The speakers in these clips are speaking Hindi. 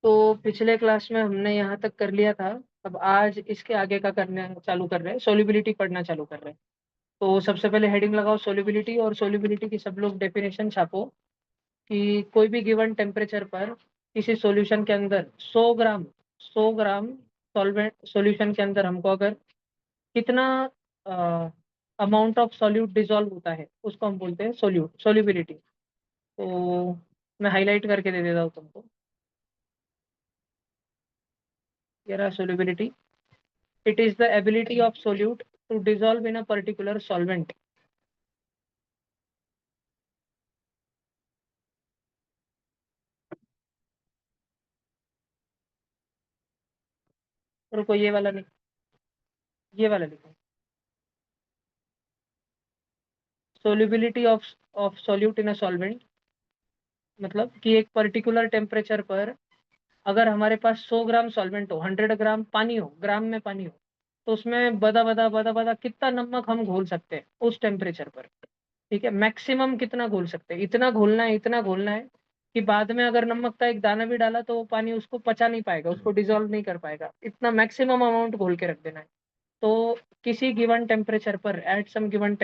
तो पिछले क्लास में हमने यहाँ तक कर लिया था। अब आज इसके आगे का करना चालू कर रहे हैं, सोल्यूबिलिटी पढ़ना चालू कर रहे हैं। तो सबसे पहले हेडिंग लगाओ सोल्यूबिलिटी, और सोल्यूबिलिटी की सब लोग डेफिनेशन छापो कि कोई भी गिवन टेम्परेचर पर किसी सॉल्यूशन के अंदर 100 ग्राम सॉल्वेंट सॉल्यूशन के अंदर हमको अगर कितना अमाउंट ऑफ सॉल्यूट डिजोल्व होता है उसको हम बोलते हैं सोल्यूबिलिटी। तो मैं हाईलाइट करके दे देता हूँ तुमको। ये रहा solubility. It is the ability of solute to dissolve in a particular solvent. रुको, ये वाला नहीं, ये वाला लिखो। Solubility of solute in a solvent मतलब कि एक पर्टिकुलर टेम्परेचर पर अगर हमारे पास 100 ग्राम सॉल्वेंट हो, 100 ग्राम पानी हो, ग्राम में पानी हो, तो उसमें बदा बदा बदा बदा कितना नमक हम घोल सकते हैं उस टेम्परेचर पर। ठीक है, मैक्सिमम कितना घोल सकते हैं, इतना घोलना है, इतना घोलना है कि बाद में अगर नमक का एक दाना भी डाला तो वो पानी उसको पचा नहीं पाएगा, उसको डिजोल्व नहीं कर पाएगा। इतना मैक्सिमम अमाउंट घोल के रख देना है। तो किसी गिवन टेम्परेचर पर, at some given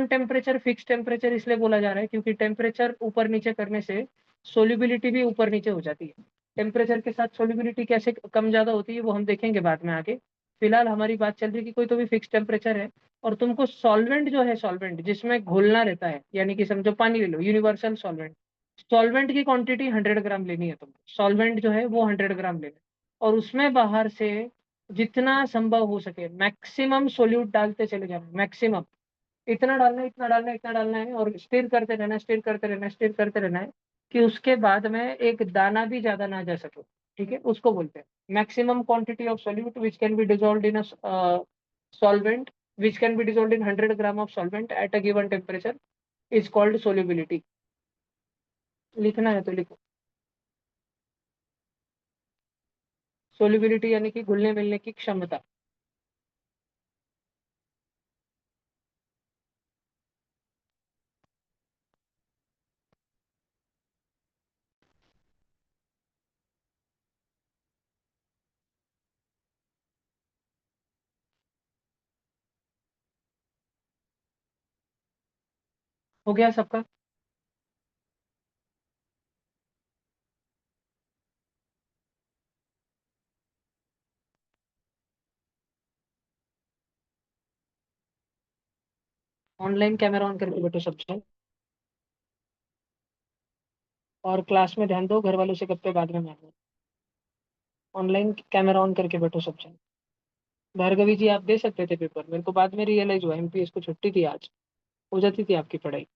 temperature fixed temperature इसलिए बोला जा रहा है क्योंकि टेम्परेचर ऊपर नीचे करने से सोल्यूबिलिटी भी ऊपर नीचे हो जाती है। टेम्परेचर के साथ सोल्यूबिलिटी कैसे कम ज्यादा होती है वो हम देखेंगे बाद में आगे। फिलहाल हमारी बात चल रही है कि कोई तो भी फिक्स टेम्परेचर है और तुमको सॉल्वेंट जो है, सॉल्वेंट जिसमें घोलना रहता है, यानी कि समझो पानी ले लो, यूनिवर्सल सॉल्वेंट। सॉल्वेंट की क्वांटिटी 100 ग्राम लेनी है तुमको, सॉल्वेंट जो है वो 100 ग्राम लेना है। और उसमें बाहर से जितना संभव हो सके मैक्सिमम सोल्यूट डालते चले जाना, मैक्सिमम। इतना डालना है, इतना डालना है, इतना डालना है, और स्टिर करते रहना है, स्टिर करते रहना है, स्टिर करते रहना है कि उसके बाद में एक दाना भी ज्यादा ना जा सके। ठीक है, उसको बोलते हैं maximum quantity of solute which can be dissolve in solvent, which can be dissolve in 100 gram of solvent at a given temperature is called solubility. लिखना है तो लिखो। सोल्यूबिलिटी यानी कि घुलने मिलने की क्षमता। हो गया सबका? ऑनलाइन कैमरा ऑन करके बैठो सब जन, और क्लास में ध्यान दो, घर वालों से गप्पे बाद में मारना। ऑनलाइन कैमरा ऑन करके बैठो सब जन। भार्गवी जी, आप दे सकते थे पेपर, मेरे को बाद में रियलाइज हुआ एमपीएस को छुट्टी थी आज, हो जाती थी आपकी पढ़ाई।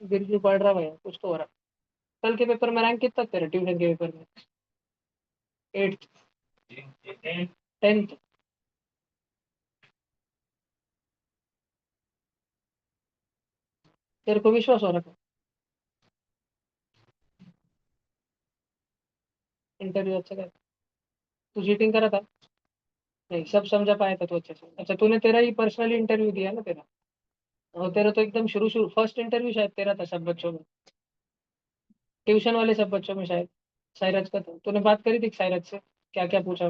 दिल क्यों पढ़ रहा भैया, कुछ तो हो रहा। कल के पेपर में रैंक कितना तेरा, ट्यूशन के पेपर में? 8th? 10th? तेरे को विश्वास हो रहा था? इंटरव्यू अच्छा कर, तू चीटिंग करा था? नहीं, सब समझा पाया था तो अच्छे से। अच्छा, तूने तेरा ही पर्सनली इंटरव्यू दिया ना तेरा? और तेरा तो एकदम शुरू शुरू फर्स्ट इंटरव्यू शायद तेरा था सब बच्चों में, ट्यूशन वाले सब बच्चों में शायद। साइरज का तो तूने बात करी थी साइरज से, क्या क्या पूछा?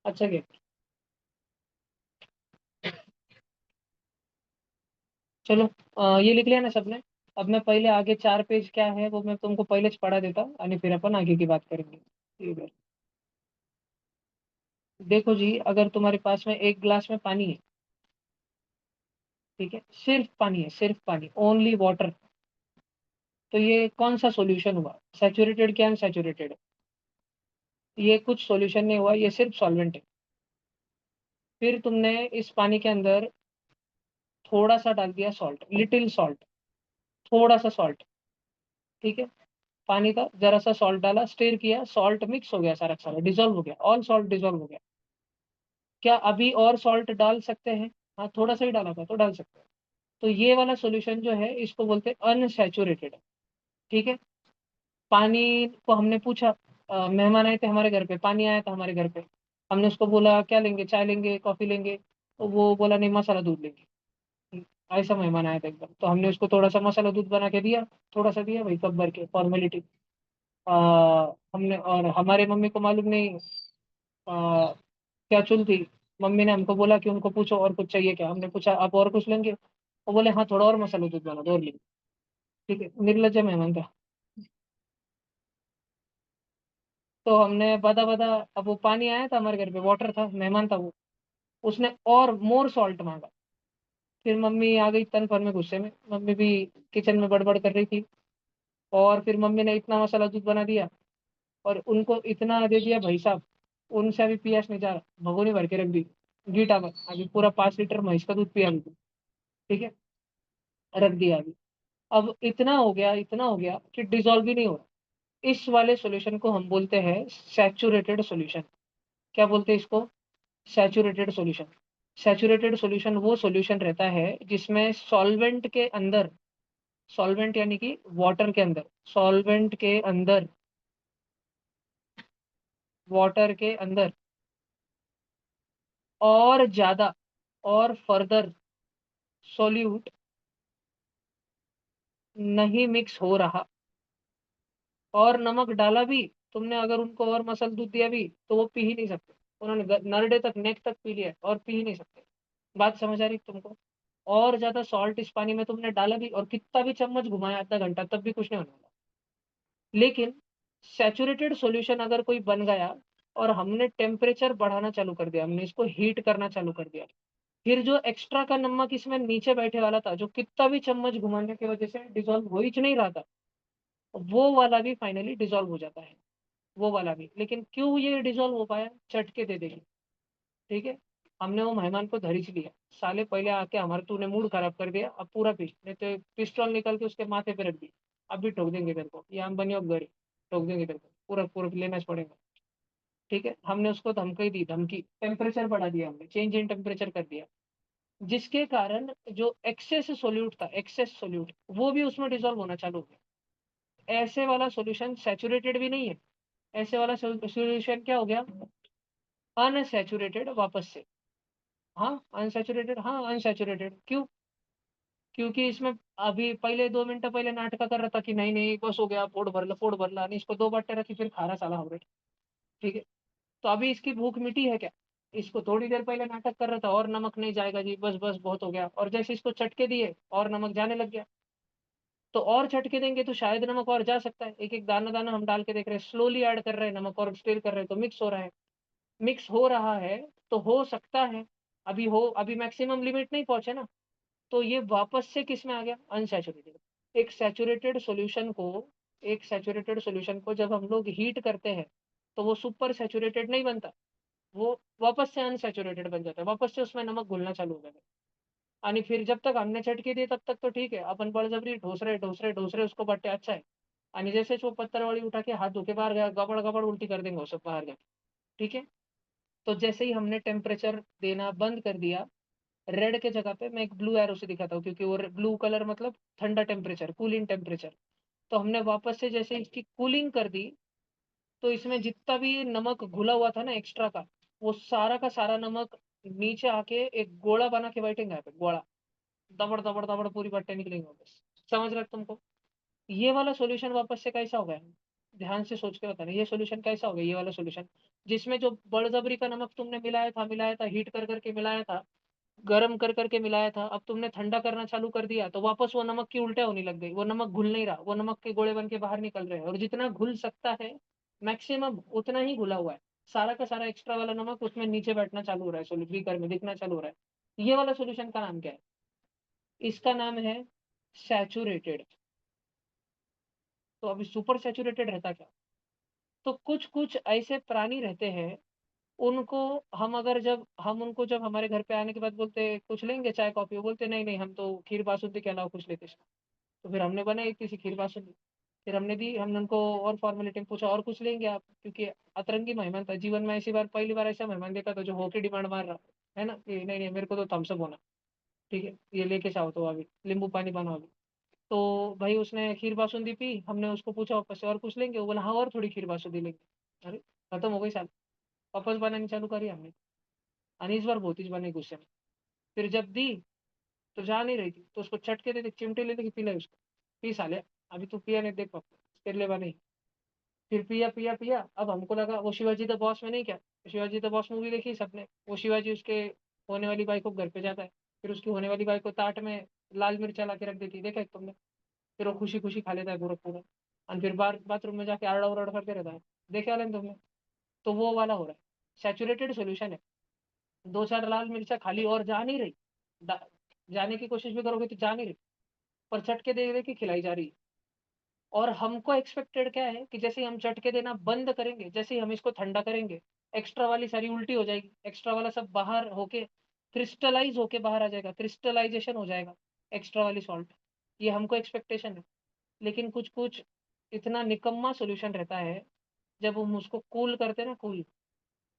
अच्छा किया। चलो, ये लिख लिया ना सबने? अब मैं पहले आगे 4 पेज क्या है वो मैं तुमको पहले पढ़ा देता हूँ और फिर अपन आगे की बात करेंगे। ठीक है, देखो जी, अगर तुम्हारे पास में एक गिलास में पानी है, ठीक है, सिर्फ पानी है, सिर्फ पानी, ओनली वाटर, तो ये कौन सा सॉल्यूशन हुआ? सैचुरेटेड क्या अनसैचुरेटेड? ये कुछ सॉल्यूशन नहीं हुआ, ये सिर्फ सॉल्वेंट है। फिर तुमने इस पानी के अंदर थोड़ा सा डाल दिया सॉल्ट, लिटिल सॉल्ट, थोड़ा सा सॉल्ट। ठीक है, पानी का जरा सा सॉल्ट डाला, स्टिर किया, सॉल्ट मिक्स हो गया, सारा का सारा डिजोल्व हो गया, ऑल सॉल्ट डिजोल्व हो गया। क्या अभी और सॉल्ट डाल सकते हैं? हाँ, थोड़ा सा ही डाला था तो डाल सकते हैं। तो ये वाला सॉल्यूशन जो है इसको बोलते हैं अनसैचुरेटेड। ठीक है। पानी को हमने पूछा, मेहमान आए थे हमारे घर पे, पानी आया था हमारे घर पे, हमने उसको बोला क्या लेंगे, चाय लेंगे, कॉफी लेंगे, तो वो बोला नहीं, मसाला दूध लेंगे। ऐसा मेहमान आया था एकदम, तो हमने उसको थोड़ा सा मसाला दूध बना के दिया, थोड़ा सा दिया भाई, कप भर के, फॉर्मेलिटी। हमने, और हमारे मम्मी को मालूम नहीं क्या चुल थी, मम्मी ने हमको बोला कि उनको पूछो और कुछ चाहिए क्या, हमने पूछा आप और कुछ लेंगे, वो बोले हाँ थोड़ा और मसाला दूध बना दो और लेंगे। ठीक है, निर्लज मेहमान था। तो हमने बता बता, अब वो पानी आया था हमारे घर पे, वाटर था, मेहमान था वो, उसने और मोर सॉल्ट मांगा। फिर मम्मी आ गई तन भर में गुस्से में, मम्मी भी किचन में बड़बड़ कर रही थी, और फिर मम्मी ने इतना मसाला दूध बना दिया और उनको इतना दे दिया भाई साहब, उनसे अभी पियास नहीं जा रहा, भगोनी भर के रख दी, गीटा में अभी पूरा 5 लीटर भैंस का दूध पिया अभी। ठीक है, रख दिया अभी। अब इतना हो गया, इतना हो गया कि डिजोल्व ही नहीं हो रहा। इस वाले सॉल्यूशन को हम बोलते हैं सैचुरेटेड सॉल्यूशन। क्या बोलते हैं इसको? Saturated solution. सैचुरेटेड सॉल्यूशन वो सॉल्यूशन रहता है जिसमें सॉल्वेंट के अंदर, सॉल्वेंट यानी कि वाटर के अंदर, सॉल्वेंट के अंदर, वाटर के अंदर और ज्यादा और फर्दर सॉल्यूट नहीं मिक्स हो रहा, और नमक डाला भी तुमने, अगर उनको और मसल दूध दिया भी तो वो पी ही नहीं सकते। उन्होंने नरडे तक, नेक तक पी लिया और पी ही नहीं सकते। बात समझ आ रही तुमको? और ज्यादा सॉल्ट इस पानी में तुमने डाला भी और कितना भी चम्मच घुमाया आधा घंटा, तब भी कुछ नहीं होने वाला। लेकिन सैचुरेटेड सॉल्यूशन अगर कोई बन गया और हमने टेम्परेचर बढ़ाना चालू कर दिया, हमने इसको हीट करना चालू कर दिया, फिर जो एक्स्ट्रा का नमक इसमें नीचे बैठे वाला था, जो कितना भी चम्मच घुमाने की वजह से डिजोल्व हो ही नहीं रहा था, वो वाला भी फाइनली डिजोल्व हो जाता है। वो वाला भी, लेकिन क्यों ये डिजोल्व हो पाया? चटके दे देंगे। ठीक है। हमने वो मेहमान को धरिच लिया, साले पहले आके हमारा तूने मूड खराब कर दिया, अब पूरा पीस नहीं तो पिस्टल निकल के उसके माथे पे रख दी, अब भी ठोक देंगे तेरे को, ये हम बनी अब गड़ी, ठोक देंगे तेरे को, पूरा पूरा लेना पड़ेगा। ठीक है, हमने उसको धमकी दी, धमकी, टेम्परेचर बढ़ा दिया, हमने चेंज इन टेम्परेचर कर दिया, जिसके कारण जो एक्सेस सोल्यूट था, एक्सेस सोल्यूट, वो भी उसमें डिजोल्व होना चालू हो गया। ऐसे वाला सॉल्यूशन सैचुरेटेड भी नहीं है, ऐसे वाला सॉल्यूशन क्या हो गया? अनसैचुरेटेड वापस से। हाँ अनसैचुरेटेड, हाँ अनसैचुरेटेड, क्यों? क्योंकि इसमें अभी पहले 2 मिनट पहले नाटक कर रहा था कि नहीं नहीं बस हो गया, पोट भर ला, नहीं इसको 2 बार रखी, फिर खा रहा साला हमरे। ठीक है। तो अभी इसकी भूख मिटी है क्या? इसको थोड़ी देर पहले नाटक कर रहा था और नमक नहीं जाएगा जी, बस बस बहुत हो गया, और जैसे इसको चटके दिए और नमक जाने लग गया। तो और झटके देंगे तो शायद नमक और जा सकता है, एक एक दाना दाना हम डाल के देख रहे हैं, स्लोली ऐड कर रहे हैं नमक और स्टिर कर रहे हैं, तो मिक्स हो रहा है। मिक्स हो रहा है तो हो सकता है, अभी हो, अभी मैक्सिमम लिमिट नहीं पहुंचे ना, तो ये वापस से किस में आ गया? अनसैचुरेटेड। एक सैचुरेटेड सॉल्यूशन को, एक सैचुरेटेड सॉल्यूशन को जब हम लोग हीट करते हैं तो वो सुपर सैचुरेटेड नहीं बनता, वो वापस से अनसैचुरेटेड बन जाता है, वापस से उसमें नमक घुलना चालू हो जाता है। आणि फिर जब तक हमने चटके दिए तब तक तो ठीक है, अपन बळजबरी ढोस रहे उसको बट्टे, अच्छा है। आणि जैसे वो पत्थर वाली उठा के हाथ धो के बाहर गया, गबड़ गबड़ उल्टी कर देंगे वो सब बाहर जाके। ठीक है। तो जैसे ही हमने टेम्परेचर देना बंद कर दिया, रेड के जगह पे मैं एक ब्लू एरो से दिखाता हूँ, क्योंकि वो ब्लू कलर मतलब ठंडा टेम्परेचर, कूलिंग टेम्परेचर। तो हमने वापस से जैसे इसकी कूलिंग कर दी, तो इसमें जितना भी नमक घुला हुआ था ना एक्स्ट्रा का, वो सारा का सारा नमक नीचे आके एक गोला बना के बैठेंगे यहाँ पे, गोला, दबड़ दबड़ दबड़ पूरी बट्टे निकलेंगे वापस। समझ रहे हो तुमको? ये वाला सॉल्यूशन वापस से कैसा हो गया? ध्यान से सोच के बताना, ये सॉल्यूशन कैसा हो गया, ये वाला सॉल्यूशन, जिसमें जो बड़जबरी का नमक तुमने मिलाया था, हीट कर करके मिलाया था, गर्म कर करके मिलाया था, अब तुमने ठंडा करना चालू कर दिया तो वापस वो नमक की उल्टे होने लग गई, वो नमक घुल नहीं रहा, वो नमक के गोले बन के बाहर निकल रहे हैं, और जितना घुल सकता है मैक्सिमम उतना ही घुला हुआ है, सारा का सारा एक्स्ट्रा वाला नमक उसमें नीचे बैठना चालू हो रहा है, बीकर में दिखना चालू हो रहा है। ये वाला सॉल्यूशन का नाम क्या है? इसका नाम है सैचुरेटेड। तो अभी सुपर सैचुरेटेड रहता क्या? तो कुछ कुछ ऐसे प्राणी रहते हैं, उनको हम अगर, जब हम उनको, जब हमारे घर पे आने के बाद बोलते कुछ लेंगे चाय कॉफी, वो बोलते नहीं नहीं हम तो खीर बासुंदी के अलावा कुछ लेते। तो फिर हमने बनाई इतनी सी खीर बासुंदी, फिर हमने दी, हमने उनको और फॉर्मेलिटी में पूछा और कुछ लेंगे आप, क्योंकि अतरंगी मेहमान था, जीवन में ऐसी बार, पहली बार ऐसा मेहमान देखा था जो होके डिमांड मार रहा है ना कि नहीं नहीं मेरे को तो थम्सअप होना। ठीक है, ये लेके जाओ तो अभी नींबू पानी बनाओ अभी। तो भाई उसने खीर बासुंदी पी, हमने उसको पूछा वापस से और कुछ लेंगे, वो बोला हाँ और थोड़ी खीर बासुंदी लेंगे। अरे खत्म हो गई साल। वापस बनानी चालू करी हमने, और इस बार बहुत ही बनी गुस्से में। फिर जब दी तो जा नहीं रही थी, तो उसको चटके दे, चिमटे ले लेके पी ले उसको। पी साले, अभी तू पिया नहीं, देख पापा तेरे लिए बनी। फिर पिया पिया पिया, अब हमको लगा वो शिवाजी द बॉस में नहीं क्या, शिवाजी द बॉस मूवी देखी सबने, वो शिवाजी उसके होने वाली बाई को घर पे जाता है, फिर उसकी होने वाली बाई को ताट में लाल मिर्च ला के रख देती है, देखा है तुमने। फिर वो खुशी खुशी खा लेता है पूरा पूरा, और फिर बाथरूम में जाके आरड़ा उरड़ करते रहता है, देखे वाले ने तुमने। तो वो वाला हो रहा है, सैचुरेटेड सोल्यूशन है। दो चार लाल मिर्चा खाली और जा नहीं रही, जाने की कोशिश भी करोगे तो जा नहीं रही, पर चटके दे दे के खिलाई जा रही है। और हमको एक्सपेक्टेड क्या है कि जैसे ही हम झटके देना बंद करेंगे, जैसे ही हम इसको ठंडा करेंगे, एक्स्ट्रा वाली सारी उल्टी हो जाएगी, एक्स्ट्रा वाला सब बाहर होके क्रिस्टलाइज होके बाहर आ जाएगा, क्रिस्टलाइजेशन हो जाएगा एक्स्ट्रा वाली सॉल्ट। ये हमको एक्सपेक्टेशन है। लेकिन कुछ कुछ इतना निकम्मा सोल्यूशन रहता है, जब हम उसको कूल करते हैं ना, कूल,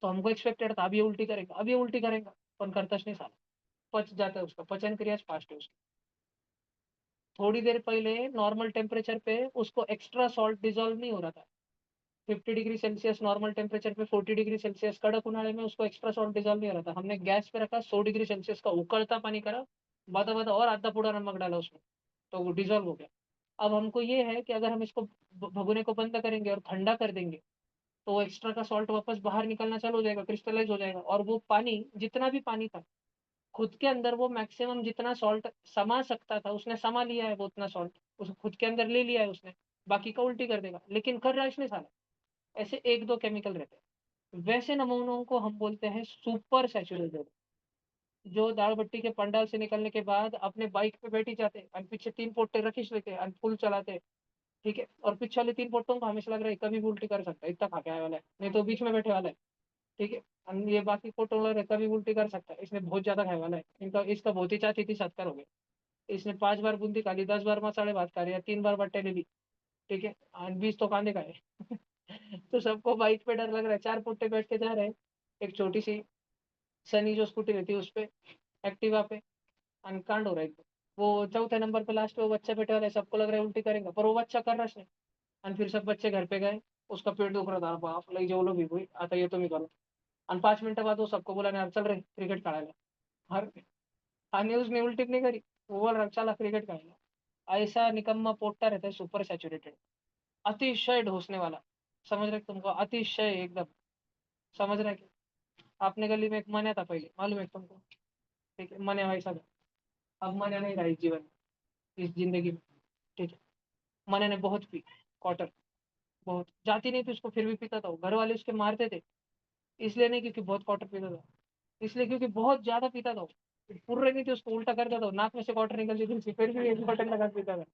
तो हमको एक्सपेक्टेड था अब ये उल्टी करेगा, अब ये उल्टी करेगा, पर करता नहीं साला। पच जाता है, उसका पचन क्रिया फास्ट है उसकी। थोड़ी देर पहले नॉर्मल टेम्परेचर पे उसको एक्स्ट्रा सॉल्ट डिजोल्व नहीं हो रहा था, 50 डिग्री सेल्सियस नॉर्मल टेम्परेचर पे, 40 डिग्री सेल्सियस कड़क उन्हाळे में उसको एक्स्ट्रा सॉल्ट डिजोल्व नहीं हो रहा था। हमने गैस पे रखा, 100 डिग्री सेल्सियस का उकड़ता पानी करा, बाता बाता और आधा पूरा नमक डाला उसमें, तो वो डिजोल्व हो गया। अब हमको ये है कि अगर हम इसको भगोने को बंद करेंगे और ठंडा कर देंगे, तो वो एक्स्ट्रा का सॉल्ट वापस बाहर निकलना चालू हो जाएगा, क्रिस्टलाइज हो जाएगा, और वो पानी जितना भी पानी था खुद के अंदर, वो मैक्सिमम जितना सॉल्ट समा सकता था उसने समा लिया है, वो उतना सॉल्ट उस खुद के अंदर ले लिया है उसने। बाकी का उल्टी कर देगा, लेकिन कर रहा है इसने सारा। ऐसे एक दो केमिकल रहते हैं, वैसे नमूनों को हम बोलते हैं सुपर सैचुरेटेड। जो दाल भट्टी के पंडाल से निकलने के बाद अपने बाइक पे बैठी जाते और पीछे तीन पोट्टे रखीच लेते और फुल चलाते। ठीक है, और पीछे वाले तीन पोट्टों को हमेशा लग रहा है कभी भी उल्टी कर सकता है, इतना खा के आने वाला है, नहीं तो बीच में बैठे वाला है। ठीक है, और ये बाकी पोट्टों लग रहा है कभी भी उल्टी कर सकता है, इसने बहुत ज्यादा खाने वाला है, इनका इसका बहुत ही चाहती थी 70 हो गए। इसने 5 बार बूंदी खा ली, 10 बार मसाले भात खा लिया, 3 बार बट्टे ले ली। ठीक है, और 20 तो कांदे खाए। तो सबको बाइक पे डर लग रहा है, चार पुट्टे बैठ के जा रहे हैं, एक छोटी सी सनी जो स्कूटी रहती है उस पे, एक्टिवा पे, और कांड हो रहा है एकदम। वो चौथे नंबर पे लास्ट पे वो बच्चा बैठे वाला है, सबको लग रहा है उल्टी करेगा, पर वो बच्चा कर रहा है। और फिर सब बच्चे घर पे गए, उसका पेट दुख रहा था, बाप लई जो भी हुई आता ये तो नहीं करो। और 5 मिनट बाद वो सबको बोला यार चल रहे क्रिकेट खेला। हर हाँ, न्यूज ने उल्टी नहीं करी, वो बोल रहा चला क्रिकेट खेलना। ऐसा निकम्मा पोट्टा रहता है सुपर सैचुरेटेड, अतिशय ढोसने वाला। समझ रहे तुमको, अतिशय एकदम। समझ रहे कि आपने गली में एक मन्या था पहले, मालूम है तुमको। ठीक है, मन्या वैसा था, अब मन्या नहीं रहा इस जीवन में, इस जिंदगी में। ठीक है, मन्या ने बहुत पी क्वार्टर, बहुत जाती नहीं थी उसको, फिर भी पीता था वो। घर वाले उसके मारते थे, इसलिए नहीं क्योंकि बहुत क्वार्टर पीता था, इसलिए क्योंकि बहुत ज्यादा पीता था वो। पुर्रे नहीं थे उसको, उल्टा करता था, नाक में से क्वार्टर निकलती थी उसकी, फिर भी एक क्वार्टर लगा के पीता था।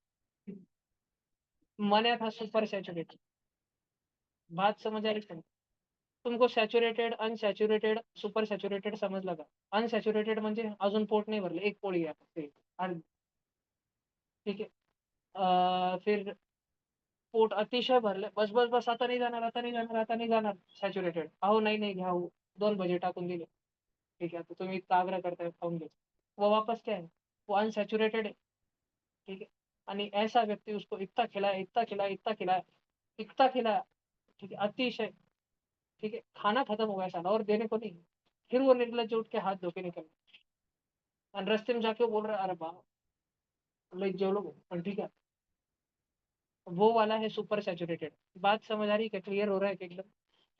मन्या था सुपर सैचुरेटेड। बात समझ आ रही तुम? तुमको सॅच्युरेटेड अनसॅच्युरेटेड सुपर सॅच्युरेटेड समजलं का? अनसॅच्युरेटेड म्हणजे अजून पोट नाही भरले, एक पोळी आहे फक्त एक. आणि ठीक आहे, फिर पोट अतिशय भरलं, बस बस बस, आता नाही जाणार, आता नाही जाणार, आता नाही जाणार, सॅच्युरेटेड, अहो नाही नाही घ्या हो, 2 भजे टाकून दिले. ठीक आहे, आता तुम्ही इतका आग्रह करताय खाऊन घे, वो वापस क्या है, वो अनसैचुरेटेड है। ठीक है, आणि ऐसा व्यक्ति उसको इतना खिलाया, इतना खिलाया, इतना खिलाया, इतना खिलाया। ठीक है, अतिशय। ठीक है, खाना खत्म हो गया साला और देने को नहीं। फिर वो निर्लज उठ के हाथ धो के निकल, और रास्ते में जाके वो बोल रहा है अरे बाप लाइक जो लोग, पर ठीक है, वो वाला है सुपर सैचुरेटेड। बात समझ आ रही है? क्लियर हो रहा है कि एकदम?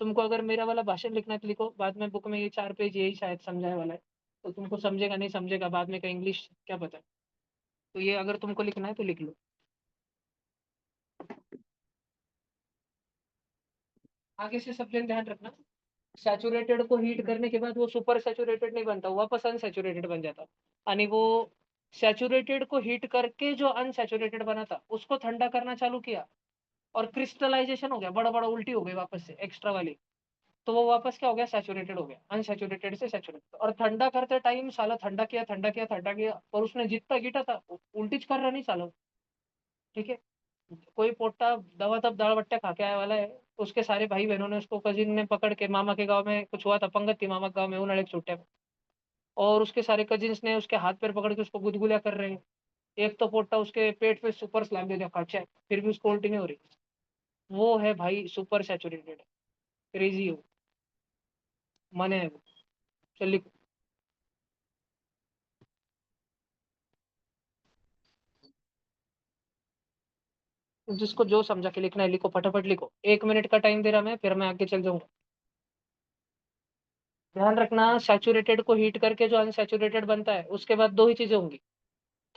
तुमको अगर मेरा वाला भाषण लिखना है तो लिखो, बाद में बुक में ये 4 पेज यही शायद समझाए वाला है, तो तुमको समझेगा नहीं समझेगा बाद में का इंग्लिश क्या पता। तो ये अगर तुमको लिखना है तो लिख लो। आगे से सब जन ध्यान रखना, सैचुरेटेड को हीट करने के बाद वो सुपर सैचुरेटेड नहीं बनता, वो वापस अनसैचुरेटेड बन जाता। यानी वो सैचुरेटेड को हीट करके जो अनसैचुरेटेड बना था उसको ठंडा करना चालू किया, और क्रिस्टलाइजेशन हो गया, बड़ा बड़ा उल्टी हो गई वापस से एक्स्ट्रा वाली, तो वो वापस क्या हो गया, सैचुरेटेड हो गया, अनसैचुरेटेड से सैचुरेटेड। और ठंडा करते टाइम साला ठंडा किया, ठंडा किया, ठंडा किया, और उसने जितना गीटा था उल्टीच कर रहा नहीं साला। ठीक है, कोई पोट्टा दवा तब दाल बट्टा खा के आया वाला है, उसके सारे भाई बहनों ने उसको, कजिन ने पकड़ के, मामा के गांव में कुछ हुआ था, पंगत थी मामा के गांव में, उन्होंने छुट्टे और उसके सारे कजिन्स ने उसके हाथ पैर पकड़ के उसको गुदगुलिया कर रहे हैं। एक तो पोटा उसके पेट पे सुपर स्लैम दे दिया खर्चा, फिर भी उसको उल्टी नहीं हो रही। वो है भाई सुपर सैचुरेटेड, क्रेजी हो, मन है वो। चल लिख। जिसको जो समझा के लिखना है लिखो, फटाफट लिखो, 1 मिनट का टाइम दे रहा मैं, फिर मैं आगे चल जाऊंगा। ध्यान रखना, सैचुरेटेड को हीट करके जो अनसैचुरेटेड बनता है उसके बाद दो ही चीजें होंगी।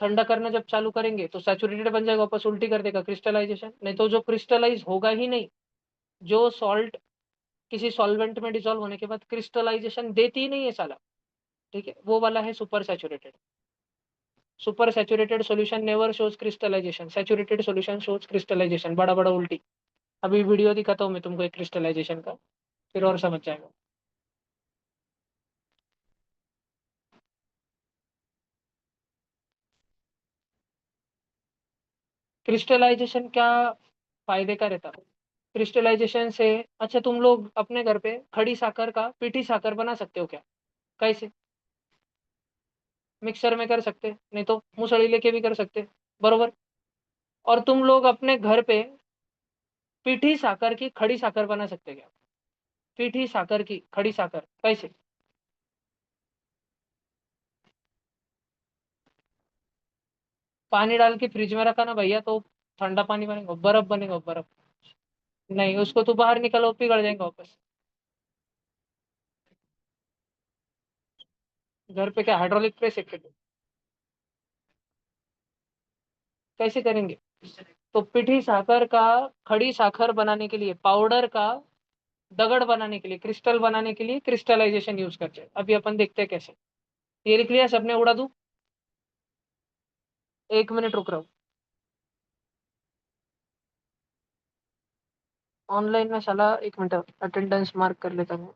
ठंडा करना जब चालू करेंगे तो सैचुरेटेड बन जाएगा, वापस उल्टी कर देगा, क्रिस्टलाइजेशन। नहीं तो जो क्रिस्टलाइज होगा ही नहीं, जो सॉल्ट किसी सॉल्वेंट में डिसॉल्व होने के बाद क्रिस्टलाइजेशन देती ही नहीं है साला, ठीक है, वो वाला है super saturated. Super saturated solution never shows crystallization, saturated solution shows crystallization, बड़ा बड़ा उल्टी। अभी वीडियो दिखाता हूँ मैं तुमको एक क्रिस्टलाइजेशन का, फिर और समझ जाएगा। क्रिस्टलाइजेशन क्या फायदे का रहता है क्रिस्टलाइजेशन से? अच्छा, तुम लोग अपने घर पे खड़ी साकर का पीठी साकर बना सकते हो क्या? कैसे? मिक्सर में कर सकते, नहीं तो मुसड़ी लेके भी कर सकते, बरोबर। और तुम लोग अपने घर पे पीठी साकर की खड़ी साकर बना सकते क्या? पीठी साकर की खड़ी साकर कैसे? पानी डाल के फ्रिज में रखा ना भैया, तो ठंडा पानी बनेगा, बर्फ बनेगा, बर्फ। नहीं, उसको तो बाहर निकालो, पिघल जाएगा वापस। घर पे क्या हाइड्रोलिक प्रेस है क्या? कैसे करेंगे? तो पिठी साकर का खड़ी साकर बनाने के लिए, पाउडर का दगड़ बनाने के लिए, क्रिस्टल बनाने के लिए क्रिस्टलाइजेशन यूज करते हैं। अभी अपन देखते हैं कैसे। ये लिख लिया सबने? उड़ा दूं? 1 मिनट रुक रहा हूँ। ऑनलाइन में साला, 1 मिनट अटेंडेंस मार्क कर लेता हूँ।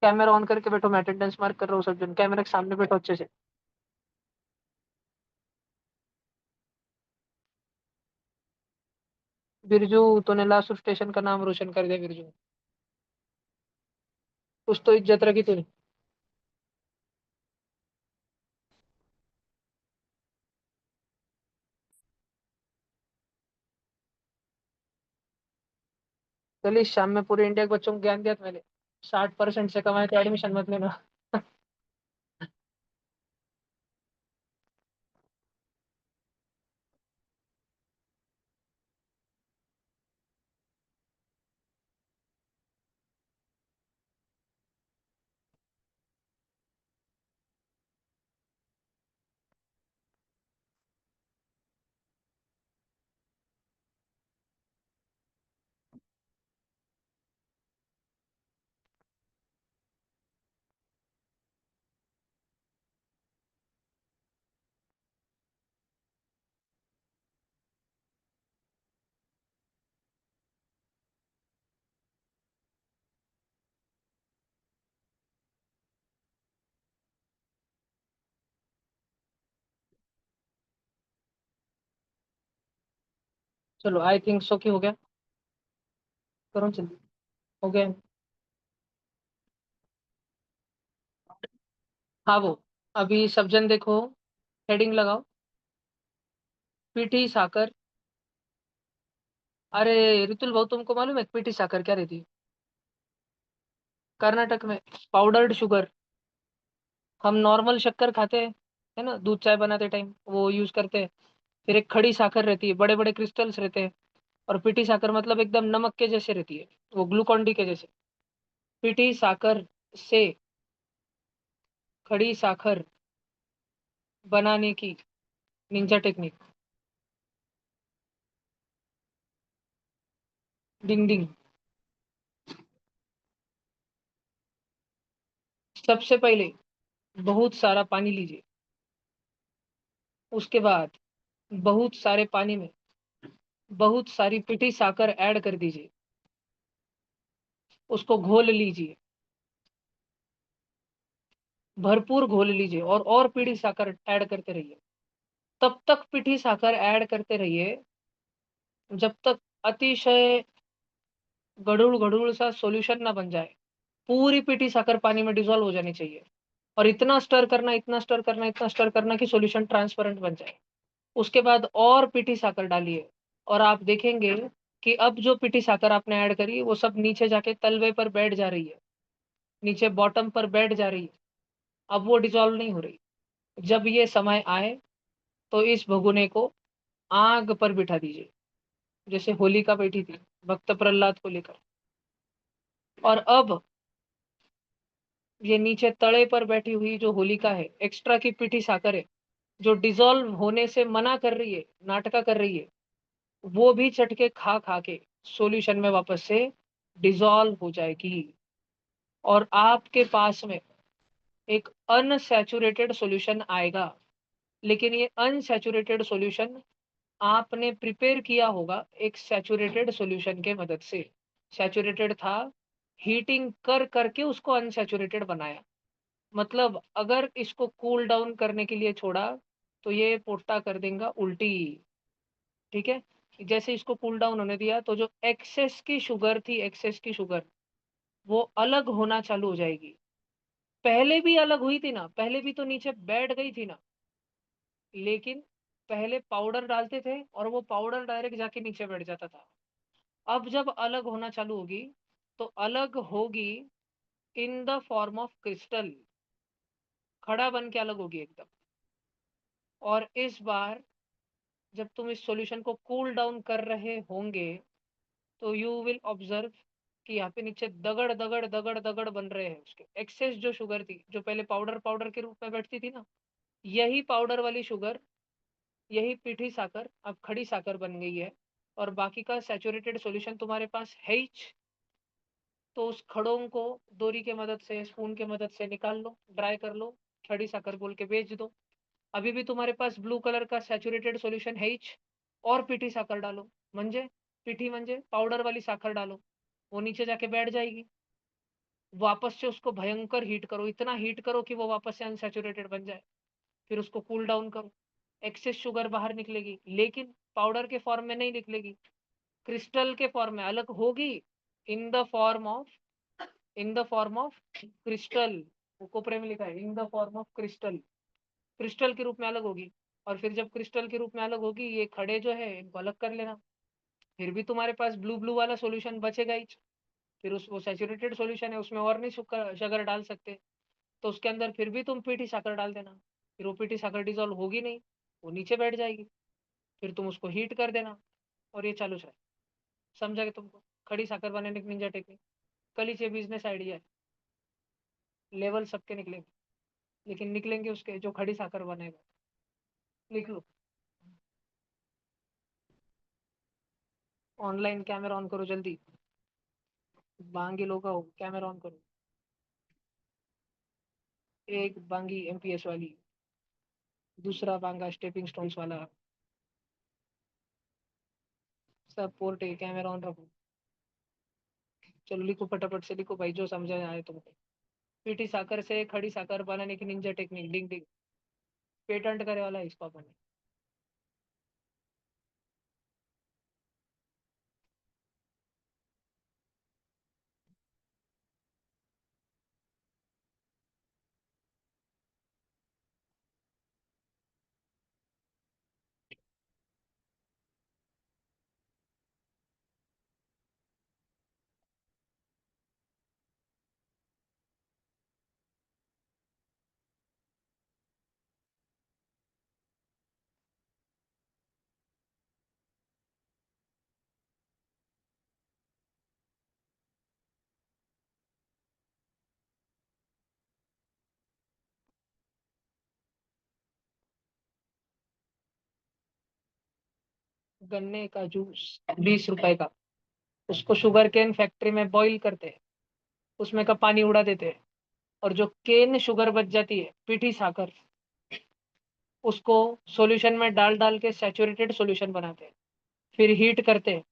कैमरा ऑन करके बैठो, मैं अटेंडेंस मार्क कर रहा हूँ, सब जन कैमरा के सामने बैठो अच्छे से। बिरजू, तूने लास्ट स्टेशन का नाम रोशन कर दिया बिरजू। कुछ तो इज्जत रखी तूने। कल इस शाम में पूरे इंडिया के बच्चों को ज्ञान दिया था मैंने। 60% से कमाए तो एडमिशन मत लेना। चलो, आई थिंक सो कि हो गया। करो जल्दी। हो गया। हाँ वो, अभी सब जन देखो, हेडिंग लगाओ, पीटी साकर। अरे रितुल भाऊ, तुमको मालूम है पीटी साकर क्या रहती है? कर्नाटक में पाउडर्ड शुगर। हम नॉर्मल शक्कर खाते हैं, है ना, दूध चाय बनाते टाइम वो यूज करते हैं। फिर एक खड़ी साकर रहती है, बड़े बड़े क्रिस्टल्स रहते हैं। और पीटी साकर मतलब एकदम नमक के जैसे रहती है, वो ग्लूकॉन डी के जैसे। पीटी साकर से खड़ी साकर बनाने की निंजा टेक्निक। डिंग डिंग। सबसे पहले बहुत सारा पानी लीजिए, उसके बाद बहुत सारे पानी में बहुत सारी पिटी साकर ऐड कर दीजिए, उसको घोल लीजिए, भरपूर घोल लीजिए, और पिटी साकर ऐड करते रहिए। तब तक पिटी साकर ऐड करते रहिए जब तक अतिशय गड़ुड़ गड़ुड़ सा सॉल्यूशन ना बन जाए। पूरी पीटी साकर पानी में डिजोल्व हो जानी चाहिए, और इतना स्टर करना, इतना स्टर करना, इतना स्टर करना कि सॉल्यूशन ट्रांसपेरेंट बन जाए। उसके बाद और पीटी साकर डालिए, और आप देखेंगे कि अब जो पीटी साकर आपने ऐड करी वो सब नीचे जाके तलवे पर बैठ जा रही है, नीचे बॉटम पर बैठ जा रही है, अब वो डिजोल्व नहीं हो रही। जब ये समय आए तो इस भगोने को आग पर बिठा दीजिए, जैसे होलिका बैठी थी, भक्त प्रहलाद को लेकर। और अब ये नीचे तड़े पर बैठी हुई जो होलिका है, एक्स्ट्रा की पीठी साकर है, जो डिजोल्व होने से मना कर रही है, नाटका कर रही है, वो भी चटके खा खा के सॉल्यूशन में वापस से डिजोल्व हो जाएगी। और आपके पास में एक अनसैचुरेटेड सॉल्यूशन आएगा। लेकिन ये अनसैचुरेटेड सॉल्यूशन आपने प्रिपेयर किया होगा एक सैचुरेटेड सॉल्यूशन के मदद से। सैचुरेटेड था, हीटिंग कर करके उसको अनसैचुरेटेड बनाया। मतलब अगर इसको कूल डाउन करने के लिए छोड़ा तो ये पोट्टा कर देगा उल्टी। ठीक है, जैसे इसको कूल डाउन होने दिया तो जो एक्सेस की शुगर थी, एक्सेस की शुगर वो अलग होना चालू हो जाएगी। पहले भी अलग हुई थी ना, पहले भी तो नीचे बैठ गई थी ना, लेकिन पहले पाउडर डालते थे और वो पाउडर डायरेक्ट जाके नीचे बैठ जाता था। अब जब अलग होना चालू होगी तो अलग होगी in the form of crystal, खड़ा बन के अलग होगी एकदम। और इस बार जब तुम इस सॉल्यूशन को कूल डाउन कर रहे होंगे तो यू विल ऑब्जर्व कि यहाँ पे नीचे दगड़ दगड़ दगड़ दगड़ बन रहे हैं उसके। एक्सेस जो शुगर थी, जो पहले पाउडर पाउडर के रूप में बैठती थी ना, यही पाउडर वाली शुगर, यही पीठी साकर अब खड़ी साकर बन गई है। और बाकी का सैचुरेटेड सॉल्यूशन तुम्हारे पास है ही। तो उस खड़ों को डोरी के मदद से, स्पून के मदद से निकाल लो, ड्राई कर लो, खड़ी साकर बोल के बेच दो। अभी भी तुम्हारे पास ब्लू कलर का सैचुरेटेड सॉल्यूशन है ही। और पीठी साकर डालो, म्हणजे पीठी म्हणजे पाउडर वाली साकर डालो, वो नीचे जाके बैठ जाएगी। वापस से उसको भयंकर हीट करो, इतना हीट करो कि वो वापस से अनसैचुरेटेड बन जाए। फिर उसको कूल डाउन करो, एक्सेस शुगर बाहर निकलेगी, लेकिन पाउडर के फॉर्म में नहीं निकलेगी, क्रिस्टल के फॉर्म में अलग होगी। In the form of, in the form of crystal, वो कोपरे में लिखा है in the form of crystal, crystal के रूप में अलग होगी। और फिर जब क्रिस्टल के रूप में अलग होगी, ये खड़े जो है इनको अलग कर लेना। फिर भी तुम्हारे पास ब्लू ब्लू वाला सॉल्यूशन बचेगा ही। फिर उस वो सैचुरेटेड सॉल्यूशन है, उसमें और नहीं शुगर डाल सकते, तो उसके अंदर फिर भी तुम पीटी साकर डाल देना। फिर वो पीटी साकर डिजोल्व होगी नहीं, वो नीचे बैठ जाएगी। फिर तुम उसको हीट कर देना, और ये चालू रहे। समझा कि तुमको खड़ी साकर बनाने की निंजा टेक्निक। कल ही से बिजनेस आइडिया है, लेवल सबके निकलेंगे, लेकिन निकलेंगे उसके जो खड़ी साकर बनेगा। लिख लो, ऑनलाइन कैमरा ऑन करो जल्दी, बांगी लोग हो, कैमरा ऑन करो। एक बांगी एमपीएस वाली, दूसरा बांगा स्टेपिंग स्टोन्स वाला, सब पोर्टे कैमरा ऑन रखो। चलो लिखो, फटाफट से लिखो भाई, जो समझा आए तुमको। पीटी साकर से खड़ी साकर बनाने की निंजा टेक्निक, डिंग डिंग, पेटेंट करे वाला है इसको अपन ने। गन्ने का जूस 20 रुपए का, उसको शुगर केन फैक्ट्री में बॉईल करते हैं, उसमें का पानी उड़ा देते हैं, और जो केन शुगर बच जाती है, पीठी साकर, उसको सॉल्यूशन में डाल डाल के सैचुरेटेड सॉल्यूशन बनाते हैं। फिर हीट करते हैं,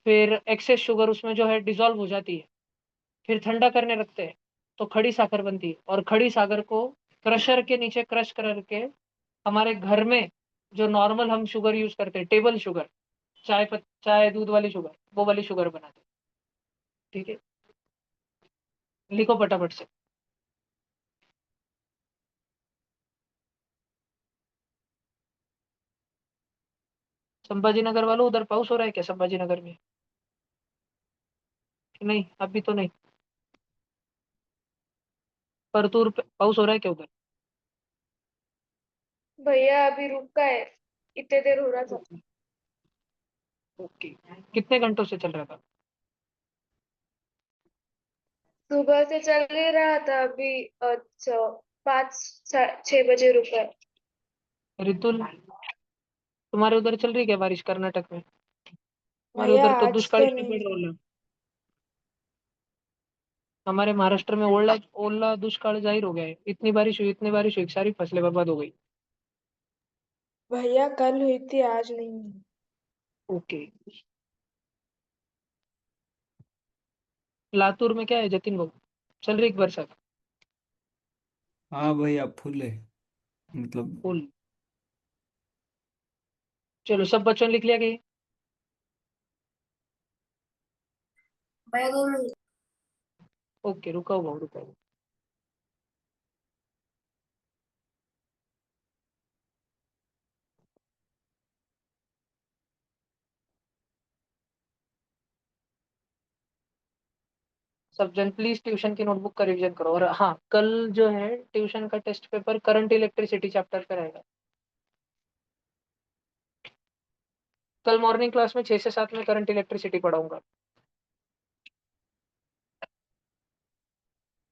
फिर एक्सेस शुगर उसमें जो है डिजोल्व हो जाती है, फिर ठंडा करने रखते हैं, तो खड़ी साकर बनती है। और खड़ी साकर को क्रशर के नीचे क्रश करके हमारे घर में जो नॉर्मल हम शुगर यूज करते हैं, टेबल शुगर, चाय दूध वाली शुगर, वो वाली शुगर बनाते हैं। ठीक है, लिखो फटाफट से। संभाजी नगर वालों, उधर पाउस हो रहा है क्या संभाजी नगर में? कि नहीं, अभी तो नहीं। परतूर पे पाउस हो रहा है क्या उधर? भैया अभी रुका है, इतने देर हो रहा था। ओके। कितने घंटों से चल रहा था? सुबह से चल ही रहा था, अभी अच्छा 5 6 बजे रुका है। रितुल, तुम्हारे उधर चल रही है क्या बारिश कर्नाटक में? हमारे भैया उधर तो आज दुष्काल तो ही पड़ नहीं। रहा है। हमारे महाराष्ट्र में ओला ओला दुष्काल जाहिर हो गया है। इतनी बारिश हुई, इतनी बारिश हुई कि सारी फसलें बर्बाद हो गई। भैया कल हुई थी, आज नहीं हुई। ओके। लातूर में क्या है जतिन बाबू, चल रही है बरसात? हाँ भाई अब फुल है, मतलब। फुल। चलो सब बच्चों ने लिख लिया कि? ओके, रुका हुआ रुका हुआ। सब जन प्लीज ट्यूशन की नोटबुक का रिवीजन करो। और हाँ, कल जो है ट्यूशन का test paper current electricity chapter का रहेगा। कल मॉर्निंग क्लास में 6 से 7 में करंट इलेक्ट्रिसिटी पढ़ाऊंगा।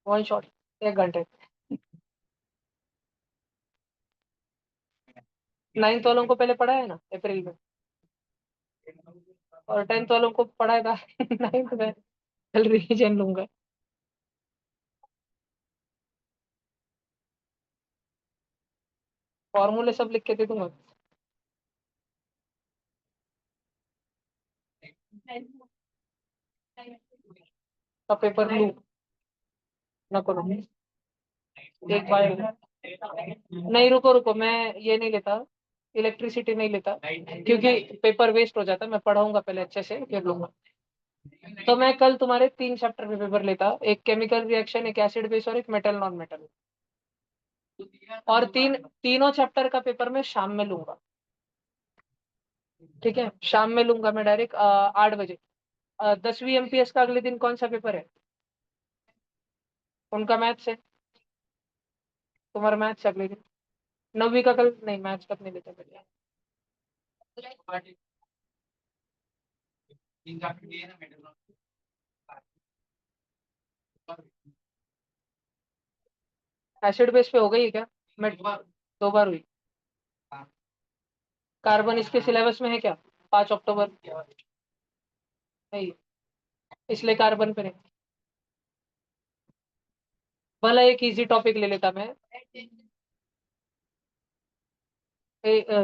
वन शॉट, 1 घंटे। 9th वालों को पहले पढ़ाया है ना अप्रैल में, और 10th वालों को पढ़ाएगा 9th में। कल रिवीजन लूंगा। फॉर्मूले सब लिख के दे दूंगा। का पेपर लू ना करो, एक बार। नहीं, रुको रुको, मैं ये नहीं लेता, इलेक्ट्रिसिटी नहीं लेता, क्योंकि पेपर वेस्ट हो जाता। मैं पढ़ाऊंगा पहले अच्छे से, फिर लूंगा। तो मैं कल तुम्हारे 3 चैप्टर पे पेपर लेता, एक केमिकल रिएक्शन, एक एसिड बेस, और एक मेटल नॉन मेटल। और तीनों चैप्टर का पेपर मैं शाम में लूंगा। ठीक है, शाम में लूंगा मैं डायरेक्ट 8 बजे। 10वीं एमपीएस का अगले दिन कौन सा पेपर है? उनका मैथ्स है। तुम्हारा मैथ्स है अगले दिन। 9वीं का कल नहीं, मैथ्स कब नहीं लेते पहले। एसिड बेस पे हो गई है क्या? मैं 2 बार हुई। कार्बन इसके सिलेबस में है क्या? 5 अक्टूबर नहीं, इसलिए कार्बन पे नहीं। भला एक इजी टॉपिक ले लेता मैं।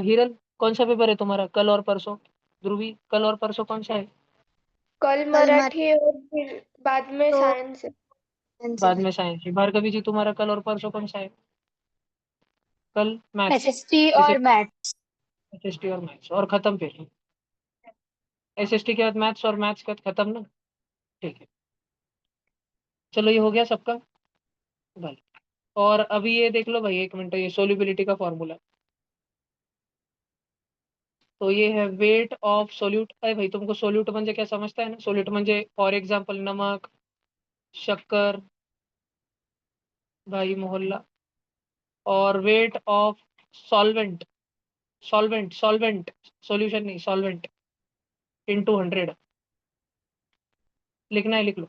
हिरन, कौन सा पेपर है तुम्हारा कल और परसों? ध्रुवी, कल और परसों कौन सा है? कल कल मराठी है और फिर बाद में तो साइंस है। बाद में साइंस है। भार्गवी जी, तुम्हारा कल और परसों कौन सा है? कल मैथ्स, एसएसटी और मैथ्स। एसएसटी और मैथ्स, और खत्म फिर। एसएसटी के बाद मैथ्स, और मैथ्स के बाद खत्म ना। ठीक है, चलो ये हो गया सबका। भले। और अभी ये देख लो भाई, 1 मिनट, ये सोल्यूबिलिटी का फॉर्मूला। तो ये है वेट ऑफ सोल्यूट। अरे भाई, तुमको सोल्यूट म्हणजे क्या समझता है ना? सोल्यूट म्हणजे फॉर एग्जाम्पल नमक, शक्कर, भाई मोहल्ला। और weight of solvent, solvent solvent, solution नहीं, सॉल्वेंट, इनटू 100। लिखना है लिख लो।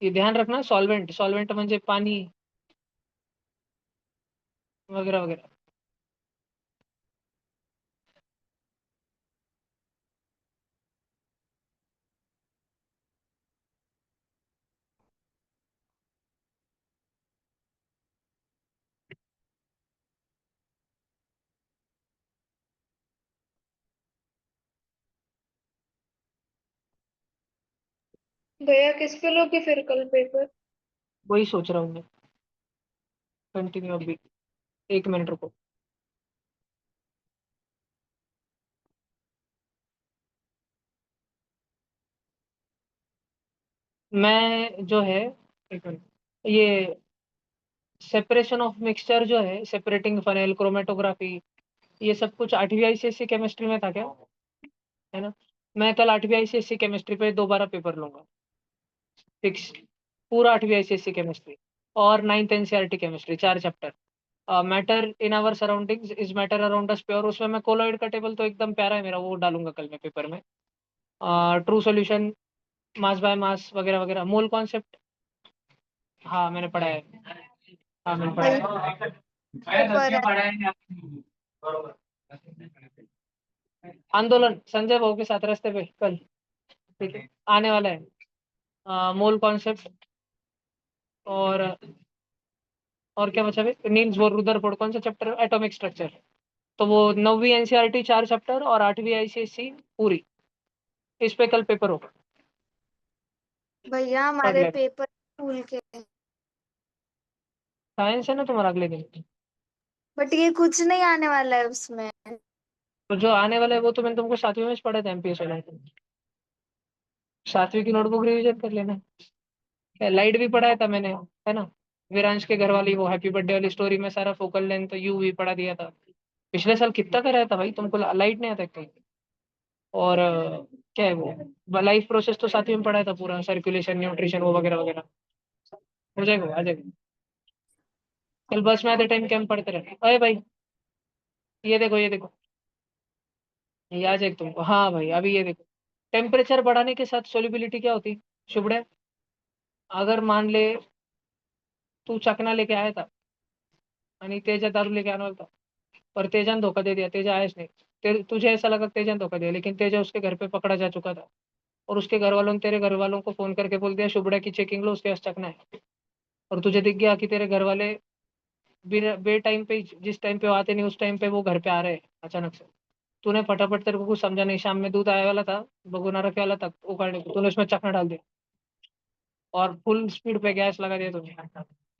ये ध्यान रखना, सॉल्वेंट सॉल्वेंट म्हणजे पानी वगैरह वगैरह। भैया किस पे लोगे फिर कल पेपर? वही सोच रहा हूँ मैं। कंटिन्यू अभी, 1 मिनट रुको। मैं जो है, एक मिनट, ये सेपरेशन ऑफ मिक्सचर जो है, सेपरेटिंग फनेल, क्रोमेटोग्राफी, ये सब कुछ 8वीं आईसीएससी केमिस्ट्री में था क्या, है ना? मैं कल 8वीं आईसीएससी केमिस्ट्री पे दोबारा पेपर लूंगा, फिक्स। पूरा 8वीं आईसीएससी केमिस्ट्री और 9th NCERT chemistry, 4 chapter. Matter in our surroundings is matter around us pure, उसमें मैं कोलॉइड का टेबल तो एकदम प्यारा है मेरा, वो डालूंगा कल मैं पेपर में। True solution, mass by mass वगैरह वगैरह, मोल कॉन्सेप्ट, हाँ मैंने पढ़ा है, हाँ मैंने पढ़ा भैया है। पेपर है। आंदोलन संजय भाऊ के साथ रास्ते पे कल, ठीक है, आने वाला है। मोल कॉन्सेप्ट, और क्या बचा भाई, नील्स बोर रुदरफोर्ड, कौन सा चैप्टर, एटॉमिक स्ट्रक्चर। तो वो 9वीं एनसीईआरटी 4 चैप्टर और 8वीं आईसीएससी पूरी, इस पे कल पेपर होगा, भैया पढ़ हमारे लेना। पेपर स्कूल के हैं। साइंस है ना तुम्हारा अगले दिन। बट ये कुछ नहीं आने वाला है उसमें। तो जो आने वाला है वो तो मैंने तुमको 7वीं में पढ़ा था, एमपीएस वाला। 7वीं की नोटबुक रिवीजन कर लेना। लाइट भी पढ़ाया था मैंने, है ना? विरांश के घर वाली वो हैप्पी बर्थडे वाली स्टोरी में सारा फोकल लेंथ यू भी पढ़ा दिया था। पिछले साल कितना कराया था भाई तुमको, लाइट नहीं आता कहीं। और क्या है वो लाइफ प्रोसेस तो 7वीं में पढ़ाया था पूरा, सर्कुलेशन, न्यूट्रिशन, वो वगैरह वगैरह। हो जाएगा, आ जाएगा। कल बस में आते टाइम कैंप पढ़ते रहे। अरे भाई, ये देखो ये देखो, ये आ जाएगा तुमको। हाँ भाई, अभी ये देखो, टेम्परेचर बढ़ाने के साथ सोलिबिलिटी क्या होती, शुभ्रे? अगर मान ले तू चकना लेके आया था आणि तेजा दारू लेके आने वाला था, पर तेजा ने धोखा दे दिया, तेजा आया नहीं। तुझे ऐसा लगा कि तेजा ने धोखा दिया, लेकिन तेजा उसके घर पे पकड़ा जा चुका था, और उसके घर वालों ने तेरे घर वालों को फोन करके बोल दिया शुभ्रा की चेकिंग लो, उसके पास चकना है। और तुझे दिख गया कि तेरे घर वाले बिना बे टाइम पे, जिस टाइम पे वो आते नहीं उस टाइम पे वो घर पे आ रहे हैं अचानक से। तूने फटाफट, तेरे को कुछ समझा नहीं, शाम में दूध आया वाला था, भगोना रखे वाला था उखाड़ने को, तूने उसमें चकना डाल दिया और फुल स्पीड पे गैस लगा दिया तूने।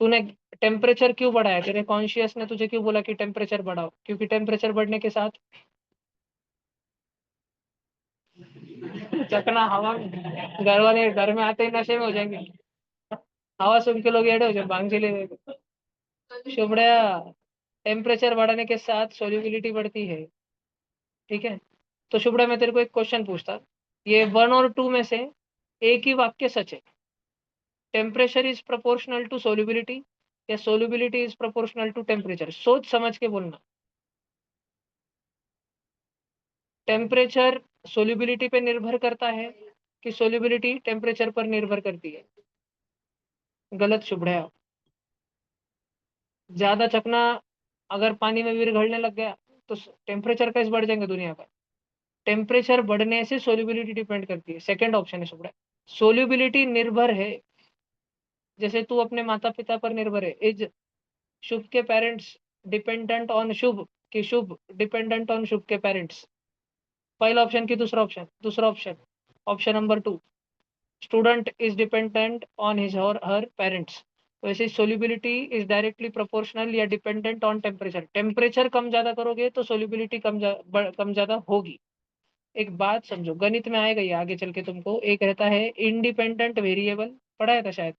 तूने टेम्परेचर क्यों बढ़ाया, तेरे कॉन्शियस ने तुझे क्यों बोला कि टेम्परेचर बढ़ाओ? क्योंकि टेम्परेचर बढ़ने के साथ चकना हवा में, घर वाले घर में आते ही नशे में हो जाएंगे। हवा सुन के लोग एड़े हो जाए, भांग चले जाएंगे। शुभ्रा, टेम्परेचर बढ़ने के साथ सोल्यूबिलिटी बढ़ती है, ठीक है? तो शुभ्रा, मैं तेरे को एक क्वेश्चन पूछता, ये 1 और 2 में से एक ही वाक्य सच है। Temperature is proportional to solubility, या solubility is proportional to temperature? सोच समझ के बोलना। टेम्परेचर सोल्यूबिलिटी पे निर्भर करता है कि सोल्यूबिलिटी टेम्परेचर पर निर्भर करती है? गलत शुभ्रा। ज्यादा चकना अगर पानी में विरघड़ने लग गया तो टेम्परेचर कैसे बढ़ जाएंगे दुनिया का? टेम्परेचर बढ़ने से सोल्यूबिलिटी डिपेंड करती है, सेकंड ऑप्शन है शुभ्रा। सोल्यूबिलिटी निर्भर है, जैसे तू अपने माता पिता पर निर्भर है। इज शुभ के पेरेंट्स डिपेंडेंट ऑन शुभ, कि शुभ डिपेंडेंट ऑन शुभ के पेरेंट्स? पहला ऑप्शन की दूसरा ऑप्शन, दूसरा option, option number 2, student is dependent on his और हर पेरेंट्स। वैसे सोल्यूबिलिटी इज डायरेक्टली प्रोपोर्शनल या डिपेंडेंट ऑन टेम्परेचर। टेम्परेचर कम ज्यादा करोगे तो सोल्यूबिलिटी कम ज्यादा होगी। एक बात समझो, गणित में आएगा ये आगे चल के तुमको, एक रहता है इंडिपेंडेंट वेरिएबल, पढ़ाया था शायद,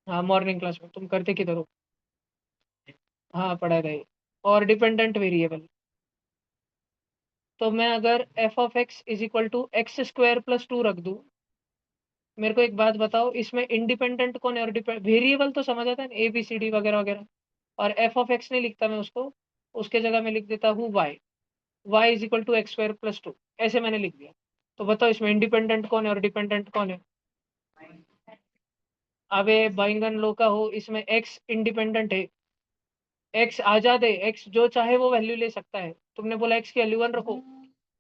हाँ मॉर्निंग क्लास में, तुम करते किधर हो? हाँ पढ़ाया था ये। और डिपेंडेंट वेरिएबल, तो मैं अगर F of X is equal to X square plus 2 रख दूं, मेरे को एक बात बताओ, इसमें इंडिपेंडेंट कौन है और वेरिएबल तो समझ आता है ना, ए बी सी डी वगैरह वगैरह। और एफ ऑफ एक्स नहीं लिखता मैं उसको, उसके जगह में लिख देता हूँ Y, Y is equal to X square plus 2, ऐसे मैंने लिख दिया। तो बताओ इसमें इंडिपेंडेंट कौन है और डिपेंडेंट कौन है? अबे बैंगन लौका हो, इसमें एक्स इंडिपेंडेंट है, एक्स आजाद है, एक्स जो चाहे वो वैल्यू ले सकता है। तुमने बोला एक्स की वैल्यू 1 रखो,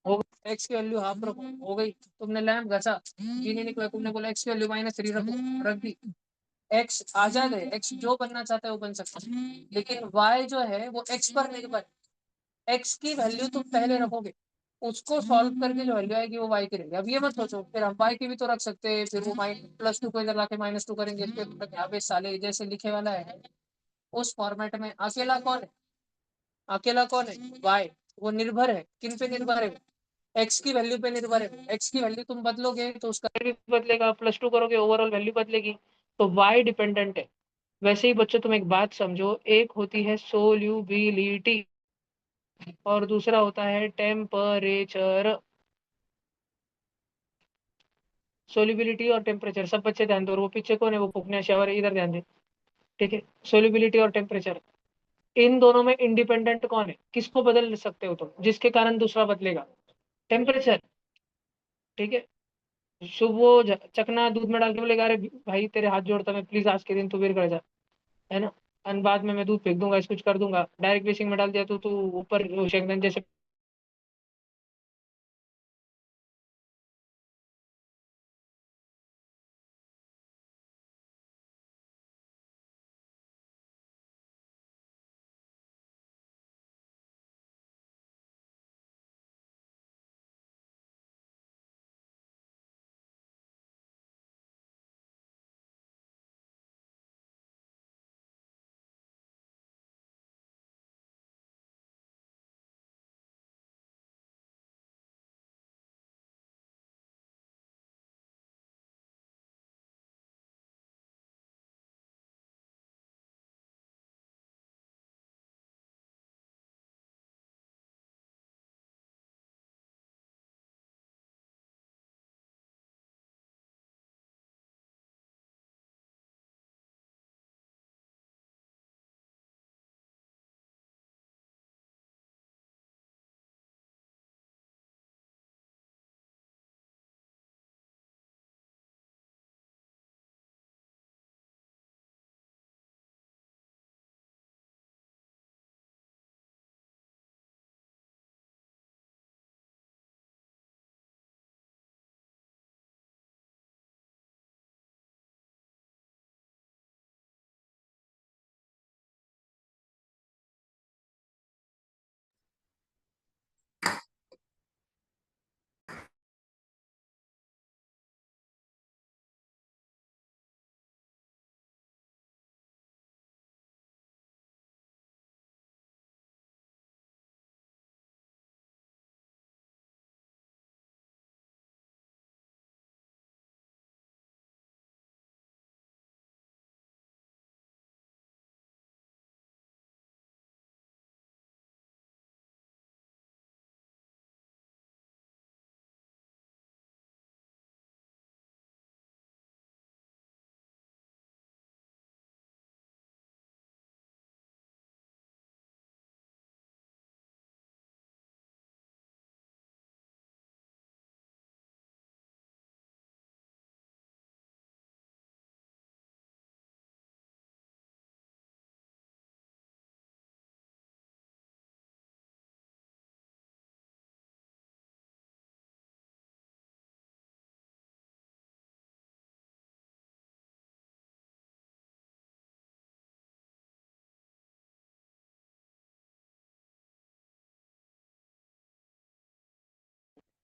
हो गई। एक्स की वैल्यू हाफ रखो, हो गई। तुमने लैम्प घसा, जी नहीं निकला, तुमने बोला एक्स की वैल्यू -3 रखो, रख दी। एक्स आजाद है, एक्स जो बनना चाहता है वो बन सकता है, लेकिन वाई जो है वो एक्स पर निर्भर। एक्स की वैल्यू तुम पहले रखोगे, उसको सॉल्व करके जो वैल्यू आएगी वो वाई की रहेगी। अब ये मत सोचो फिर हम वाई की भी तो रख सकते हैं, फिर वो +2 को इधर लाके -2 करेंगे, फिर यहाँ पे साले जैसे लिखे वाला है। उस फॉर्मेट में अकेला कौन है? अकेला कौन है? वाई। वो निर्भर है, किन पे निर्भर है? एक्स की वैल्यू पे निर्भर है। एक्स की वैल्यू तुम बदलोगे तो उसका भी बदलेगा, +2 करोगे ओवरऑल वैल्यू बदलेगी। तो वाई डिपेंडेंट है। वैसे ही बच्चों तुम एक बात समझो, एक होती है सोल्यूबिलिटी और दूसरा होता है टेम्परेचर। सोल्यूबिलिटी और टेम्परेचर, सब बच्चे ध्यान दो। और वो पीछे कौन है, वो पुकने शावर, इधर ध्यान दे। ठीक है, सोल्यूबिलिटी और टेम्परेचर, इन दोनों में इंडिपेंडेंट कौन है, किसको बदल सकते हो तुम जिसके कारण दूसरा बदलेगा? टेम्परेचर। ठीक है। सुबह चकना दूध में डाल के बोलेगा, अरे भाई तेरे हाथ जोड़ता मैं, प्लीज आज के दिन तू गिर कर जा, है ना। और बाद में मैं दूध फेंक दूंगा, इस कुछ कर दूंगा, डायरेक्ट बेसिंग में डाल दिया तो तू ऊपर शेकदन जैसे।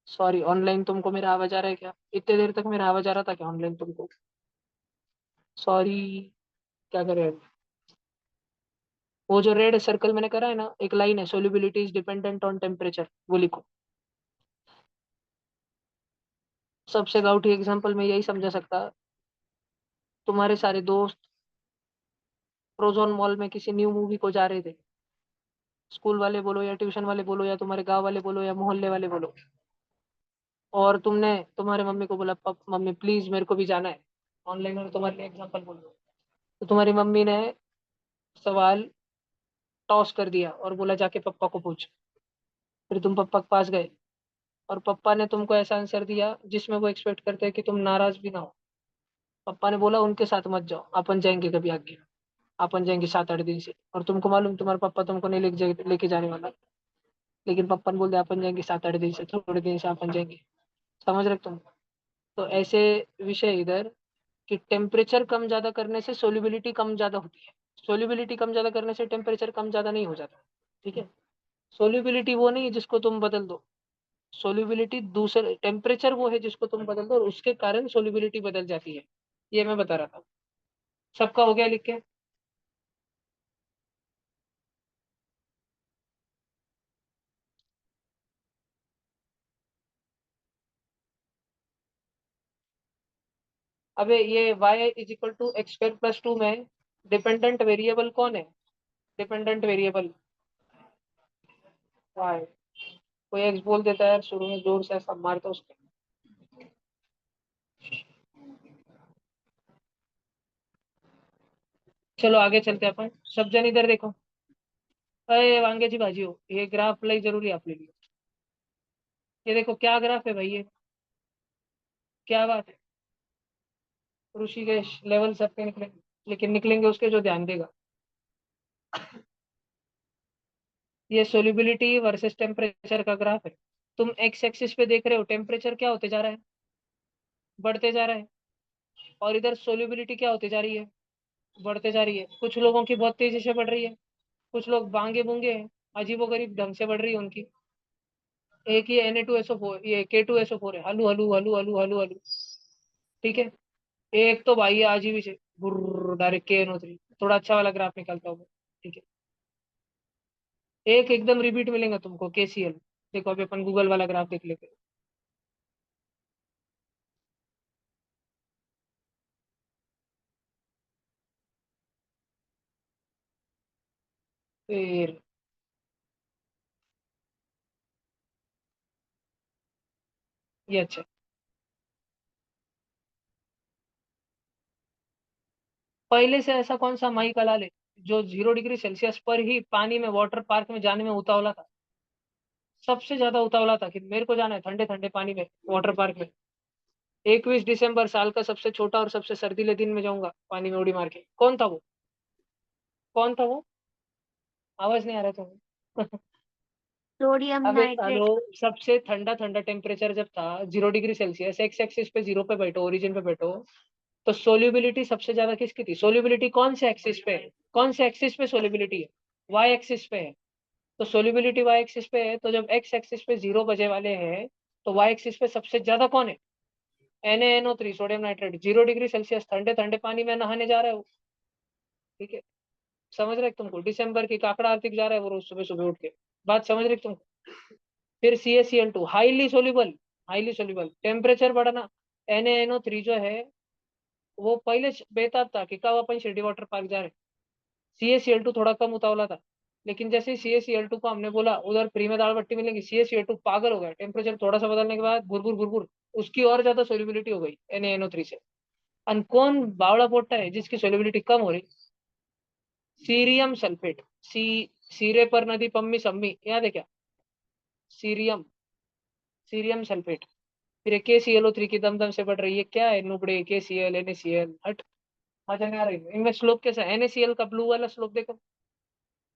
सॉरी, ऑनलाइन तुमको मेरा आवाज आ रहा है क्या? इतने देर तक मेरा आवाज आ रहा था क्या ऑनलाइन तुमको? सॉरी। क्या करें अब? वो जो रेड सर्कल मैंने करा है ना, एक लाइन है, solubility is dependent on temperature, वो लिखो। सबसे गाउठी एग्जांपल में यही समझा सकता। तुम्हारे सारे दोस्त प्रोजोन मॉल में किसी न्यू मूवी को जा रहे थे। स्कूल वाले बोलो या ट्यूशन वाले बोलो या तुम्हारे गांव वाले बोलो या मोहल्ले वाले बोलो। और तुमने तुम्हारे मम्मी को बोला, मम्मी प्लीज मेरे को भी जाना है। ऑनलाइन में तुम्हारे लिए एग्जांपल बोल रहा हूँ। तो तुम्हारी मम्मी ने सवाल टॉस कर दिया और बोला जाके पप्पा को पूछ। फिर तुम पप्पा के पास गए और पप्पा ने तुमको ऐसा आंसर दिया जिसमें वो एक्सपेक्ट करते हैं कि तुम नाराज भी ना हो। पप्पा ने बोला उनके साथ मत जाओ, अपन जाएंगे कभी आगे, अपन जाएंगे 7-8 दिन से। और तुमको मालूम तुम्हारे पापा तुमको नहीं लेके जाने वाला। लेकिन पप्पा ने बोल दिया अपन जाएंगे 7-8 दिन से, थोड़े दिन से अपन जाएंगे। समझ रहे हो तुम? तो ऐसे विषय इधर कि टेम्परेचर कम ज्यादा करने से सोल्यूबिलिटी कम ज्यादा होती है, सोल्यूबिलिटी कम ज्यादा करने से टेम्परेचर कम ज्यादा नहीं हो जाता। ठीक है। सोल्यूबिलिटी वो नहीं है जिसको तुम बदल दो। सोल्यूबिलिटी दूसरे, टेम्परेचर वो है जिसको तुम बदल दो और उसके कारण सोल्यूबिलिटी बदल जाती है। ये मैं बता रहा था। सबका हो गया लिख के? अबे ये y is equal to X square plus 2 में डिपेंडेंट वेरिएबल कौन है? Dependent variable y। कोई एक्स बोल देता है यार शुरू में, जोर से ऐसा मारता उसको। चलो आगे चलते हैं अपन। सब जन इधर देखो। अरे वांगे जी भाजी हो, ये ग्राफ लाई जरूरी है आपके लिए। ये देखो क्या ग्राफ है भाई ये, क्या बात है। ऋषिकेश लेवल सबके निकलेंगे, लेकिन निकलेंगे उसके जो ध्यान देगा। ये सोल्यूबिलिटी वर्सेस टेम्परेचर का ग्राफ है। तुम एक्स एक्सिस पे देख रहे हो टेम्परेचर क्या होते जा रहा है, बढ़ते जा रहा है। और इधर सोल्यूबिलिटी क्या होती जा रही है, बढ़ते जा रही है। कुछ लोगों की बहुत तेजी से बढ़ रही है, कुछ लोग बांगे बूंगे हैं, अजीबोगरीब ढंग से बढ़ रही है उनकी। एक ये Na2SO4, ये K2SO4 है, hello hello hello hello hello hello. ठीक है। एक तो भाई आज ही भी से डायरेक्ट KNO3। थोड़ा अच्छा वाला ग्राफ निकालता हूँ मैं। ठीक है। एक एकदम रिपीट मिलेगा तुमको, KCl। देखो अभी अपन गूगल वाला ग्राफ देख लेते हैं। फिर ये अच्छा। पहले से ऐसा कौन सा माई कलाल है जो 0 डिग्री सेल्सियस पर ही पानी में वाटर पार्क में जाने में उतावला था? सबसे ज्यादा उतावला था कि मेरे को जाना है ठंडे ठंडे पानी में वाटर पार्क में। 21 दिसंबर साल का सबसे छोटा और सबसे सर्दीले दिन में जाऊंगा पानी में उड़ी मार के। कौन था वो? कौन था वो? आवाज नहीं आ रहा था। सोडियम अबे हेलो। नाइट्रेट। सबसे ठंडा ठंडा टेम्परेचर जब था 0 डिग्री सेल्सियस, एक्स एक्सिस पे 0 पे बैठो, ओरिजिन पे बैठो, तो सोल्यूबिलिटी सबसे ज्यादा किसकी थी? सोल्यूबिलिटी कौन से एक्सिस पे है? कौन से एक्सिस पे सोल्यूबिलिटी है? वाई एक्सिस पे है। तो सोल्यूबिलिटी वाई एक्सिस पे है, तो जब एक्स एक्सिस पे 0 बजे वाले हैं, तो वाई एक्सिस पे सबसे ज्यादा कौन है? NaNO3, sodium nitrate. 0 degree Celsius ठंडे ठंडे पानी में नहाने जा रहा है वो। ठीक है। समझ रहे तुमको? दिसंबर की काकड़ा आरती जा रहा है वो रोज सुबह सुबह उठ के। बात समझ रहे तुमको? फिर CaCl2 हाईली सोल्यूबल। टेम्परेचर बढ़ना, NaNO3 जो है वो पहले बेताब था कि कब अपन शिरडी वाटर पार्क जा रहे। CaCl2 थोड़ा कम उतावला था, लेकिन जैसे CaCl2 को हमने बोला उधर फ्री में दाल बट्टी मिलेगी, CaCl2 पागल हो गया। टेम्परेचर थोड़ा सा बदलने के बाद बुरबुर बुरबुर, उसकी और ज्यादा सोल्यूबिलिटी हो गई NaNO3 से। और कौन बावड़ा पोटा है जिसकी सोल्यूबिलिटी कम हो रही? Cerium sulphate. सी, सीरे पर नदी पम्मी सम्मी, याद है क्या? Cerium, cerium sulphate. फिर KClO3 की दम दम से बढ़ रही है। क्या है नुबड़े? KCl NaCl हट। मजा नहीं आ रही इनमें। स्लोप कैसा है? NaCl का ब्लू वाला स्लोप देखो,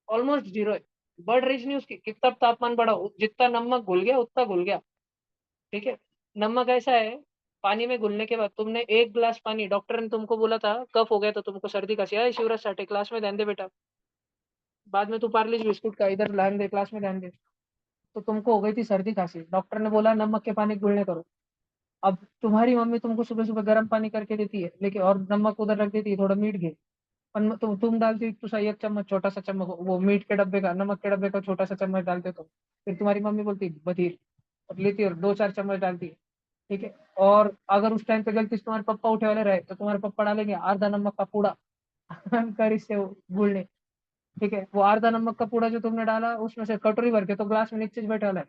ऑलमोस्ट जीरो है। बढ़ रही नहीं उसकी। कितना तापमान बढ़ा, जितना नमक घुल गया उतना घुल गया। ठीक है। नमक ऐसा है, पानी में घुलने के बाद तुमने एक गिलास पानी, डॉक्टर ने तुमको बोला था कफ हो गया तो तुमको सर्दी खांसी आए, शिवराज साठे क्लास में ध्यान दे बेटा। बाद में तू पार्ले बिस्कुट का इधर ध्यान दे, क्लास में ध्यान दे। तो तुमको हो गई थी सर्दी खांसी, डॉक्टर ने बोला नमक के पानी घुलने करो। अब तुम्हारी मम्मी तुमको सुबह सुबह गर्म पानी करके देती है, लेकिन और नमक उधर रख देती है थोड़ा मीठ घे। तुम डालती तो सही, एक चम्मच, छोटा सा चम्मच, वो मीट के डब्बे का, नमक के डब्बे का छोटा सा चम्मच डालते तो फिर तुम्हारी मम्मी बोलती बधिर। अब लेती और 2-4 चम्मच डालती है। ठीक है। और अगर उस टाइम पे गलती से तुम्हारे पप्पा उठे वाले रहे तो तुम्हारे पप्पा डालेंगे आधा नमक का पूड़ा कर इससे वो घुलने। ठीक है। वो आधा नमक का पूड़ा जो तुमने डाला उसमें से कटोरी भर के तो ग्लास में नीचे बैठे वाला है,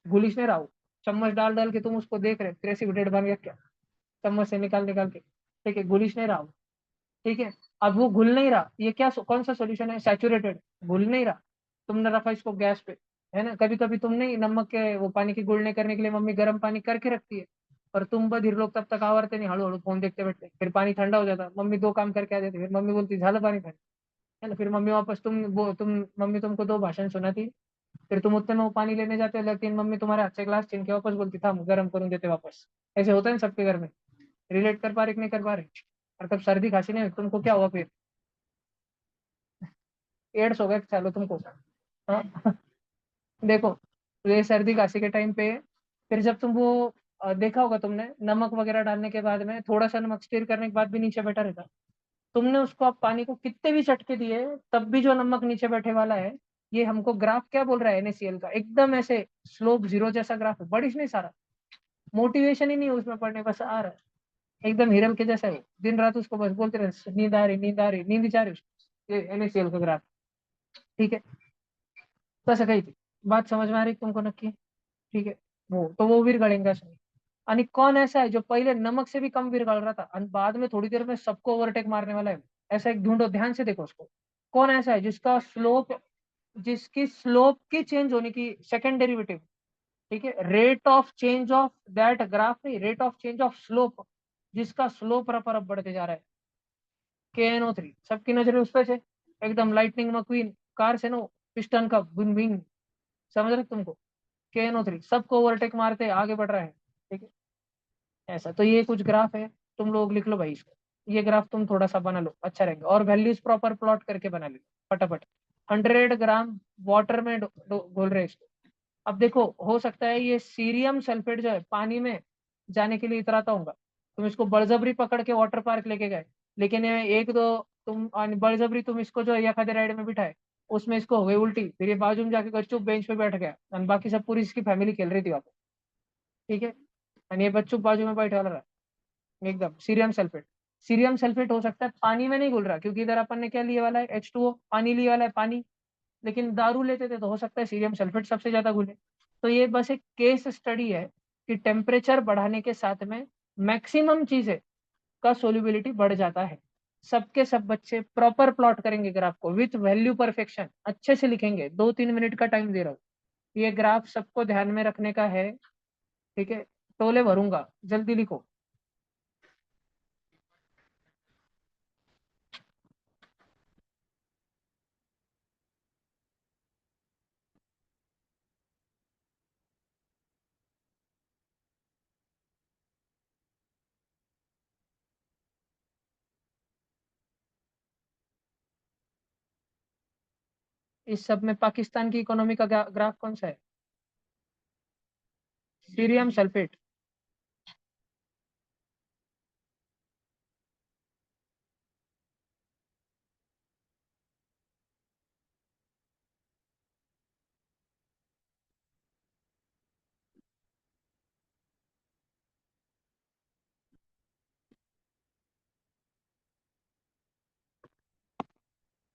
घुलिश नहीं रहा हो। चम्मच डाल डाल के तुम उसको देख रहे, क्रेसी डेढ़ बन गया क्या, चम्मच से निकाल निकाल के। ठीक है। घुलिश नहीं रहा हो। ठीक है। अब वो घुल नहीं रहा, ये क्या कौन सा सॉल्यूशन है? सैचुरेटेड। घुल नहीं रहा, तुमने रखा इसको गैस पे, है ना? कभी कभी तुम नहीं नमक के वो पानी की गुड़ने करने के लिए मम्मी गर्म पानी करके रखती है, पर तुम बधिर लोग तब तक आवर्ते नहीं, हड़ू हड़ू फोन देखते बैठते, फिर पानी ठंडा हो जाता, मम्मी दो काम करके आ जाती, फिर मम्मी बोलती झालं पानी ठंडा, है ना? फिर मम्मी वापस तुम मम्मी तुमको दो भाषण सुनाती, फिर तुम उतने में वो पानी लेने जाते हो, लेकिन मम्मी तुम्हारे हाथ से ग्लास छीन के वापस बोलती था गर्म करूँ देते वापस। ऐसे होता है ना सबके घर में। रिलेट कर पा रहे कि नहीं कर पा रहे? और तब सर्दी खांसी नहीं हुई, तुमको क्या हुआ फिर? एड्स हो गया चलो तुमको। हाँ। देखो, तो ये सर्दी खांसी के टाइम पे फिर जब तुम वो देखा होगा तुमने, नमक वगैरह डालने के बाद में थोड़ा सा नमक स्टीर करने के बाद भी नीचे बैठा रहता। तुमने उसको आप पानी को कितने भी झटके दिए तब भी जो नमक नीचे बैठे वाला है। ये हमको ग्राफ क्या बोल रहा है NaCl का? एकदम ऐसे स्लोप जीरो जैसा ग्राफ है, बढ़िश नहीं सारा। मोटिवेशन ही नहीं है उसमें पढ़ने, बस आ रहा है। एकदम हिरल के जैसा है, दिन रात उसको बस बोलते रहे नींद आ रही, नींद आ रही, नींद ही जा रही उसको। ये NaCl का ग्राफ। ठीक है, तसं काही ते बात समझ में आ रही तुमको नक्की? ठीक है, वो तो वो विरगळेंगे असं नहीं। आणि कौन ऐसा है जो पहले नमक से भी कम विरगल रहा था और बाद में थोड़ी देर में सबको ओवरटेक मारने वाला है? ऐसा एक ढूंढो, ध्यान से देखो उसको। कौन ऐसा है जिसकी स्लोप की चेंज होने की सेकंड डेरिवेटिव, ठीक है, rate of change of that graph नहीं, rate of change of slope, जिसका स्लोप रफ बढ़ते जा रहा है। KNO3, सबकी नजरें उस पर है। एकदम लाइटनिंग मक्वीन कार से नो, पिस्टन का बिन बिन, समझ रहे तुमको? KNO3 सबको ओवरटेक मारते आगे बढ़ रहा है। ठीक है, ऐसा तो ये कुछ ग्राफ है, तुम लोग लिख लो भाई इसको। ये ग्राफ तुम थोड़ा सा बना लो, अच्छा रहेगा, और वैल्यूज प्रॉपर प्लॉट करके बना लो फटाफट। 100 ग्राम वाटर में घोल रहे हैं इसको। अब देखो, हो सकता है ये सीरियम सल्फेट जो है पानी में जाने के लिए इतराता होगा, तुम इसको बळजबरी पकड़ के वाटर पार्क लेके गए, लेकिन ये एक दो तुम बळजबरी तुम इसको जो है एखाद्या राइड में बिठाए, उसमें इसको हो गई उल्टी, फिर ये बाजू में जाके गपचुप बेंच पे बैठ गया और बाकी सब पूरी इसकी फैमिली खेल रही थी वहां पे। ठीक है, और ये बच्चों बाजू में बैठे वाला रहा एकदम सीरियम सल्फेट। सीरियम सल्फेट हो सकता है पानी में नहीं घुल रहा, क्योंकि इधर अपन ने क्या लिया वाला है, H2O, पानी लिया वाला है पानी। लेकिन दारू लेते थे तो हो सकता है सीरियम सल्फेट सबसे ज्यादा घुले। तो ये बस एक केस स्टडी है कि टेम्परेचर बढ़ाने के साथ में मैक्सिमम चीजें का सोल्यूबिलिटी बढ़ जाता है। सबके सब बच्चे प्रॉपर प्लॉट करेंगे ग्राफ को विथ वैल्यू परफेक्शन, अच्छे से लिखेंगे, 2-3 मिनट का टाइम दे रहा हूँ। ये ग्राफ सबको ध्यान में रखने का है। ठीक है, टोले भरूंगा, जल्दी लिखो। इस सब में पाकिस्तान की इकोनॉमी का ग्राफ कौन सा है? Cerium sulphate.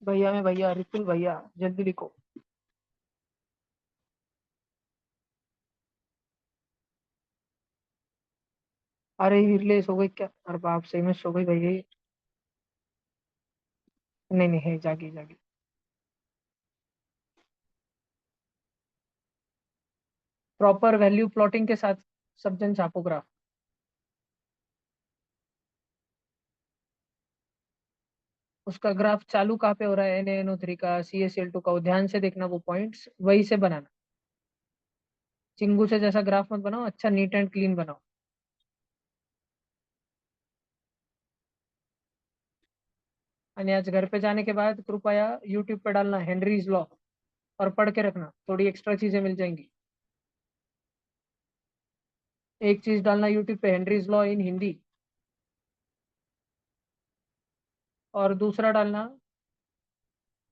भैया में भैया, रिपुल भैया, जल्दी लिखो। अरे हिरले सो गई क्या? अरे बाप, सही में सो गई भैया ये। नहीं नहीं, है, जागी जागी। प्रॉपर वैल्यू प्लॉटिंग के साथ सब जन छापो ग्राफ। उसका ग्राफ चालू कहाँ पे हो रहा है, NaNO3 का, CaCl2 का, वो ध्यान से देखना, वो पॉइंट्स वही से बनाना। चिंगू से जैसा ग्राफ मत बनाओ, अच्छा नीट एंड क्लीन बनाओ। और आज घर पे जाने के बाद कृपया यूट्यूब पे डालना हेनरीज लॉ और पढ़ के रखना, थोड़ी एक्स्ट्रा चीजें मिल जाएंगी। एक चीज डालना यूट्यूब पे, हेनरीज लॉ इन हिंदी, और दूसरा डालना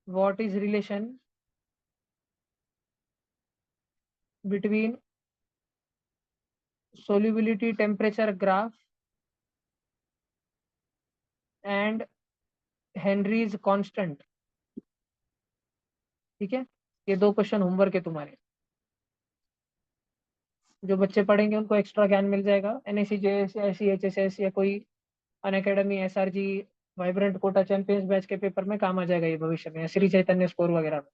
what is relation between solubility temperature graph and Henrys constant. ठीक है, ये 2 क्वेश्चन होमवर्क है तुम्हारे। जो बच्चे पढ़ेंगे उनको एक्स्ट्रा ज्ञान मिल जाएगा, NACJS या CHSS या कोई Unacademy, SRG, vibrant Kota champions batch के पेपर में काम आ जाएगा ये भविष्य में, या श्री चैतन्य स्कोर वगैरह में।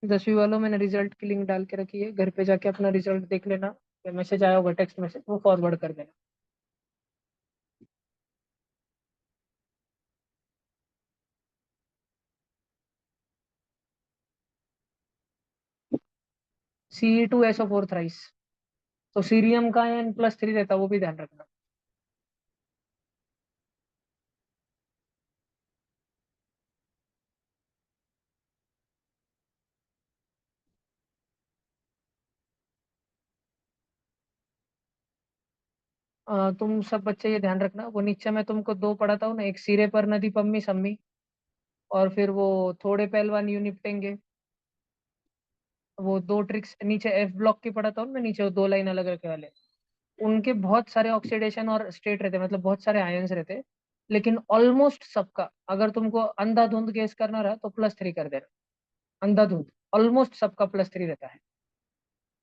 10वीं वालों मैंने रिजल्ट की लिंक डाल के रखी है, घर पे जाके अपना रिजल्ट देख लेना, मैसेज आया होगा टेक्स्ट मैसेज, वो फॉरवर्ड कर देना। Ce2SO4 थ्राइस, तो सीरियम का N+3 रहता है, वो भी ध्यान रखना। तुम सब बच्चे ये ध्यान रखना, वो नीचे मैं तुमको दो पढ़ाता हूँ ना, एक सिरे पर नदी पम्मी सम्मी, और फिर वो थोड़े पहलवान यूं निपटेंगे, वो दो ट्रिक्स नीचे एफ ब्लॉक की पढ़ाता हूँ मैं, नीचे वो दो लाइन अलग रखे वाले, उनके बहुत सारे ऑक्सीडेशन और स्टेट रहते हैं, मतलब बहुत सारे आयंस रहते हैं, लेकिन ऑलमोस्ट सबका अगर तुमको अंधाधुंध गेस करना रहा तो +3 कर देना। अंधाधुंध ऑलमोस्ट सबका +3 रहता है।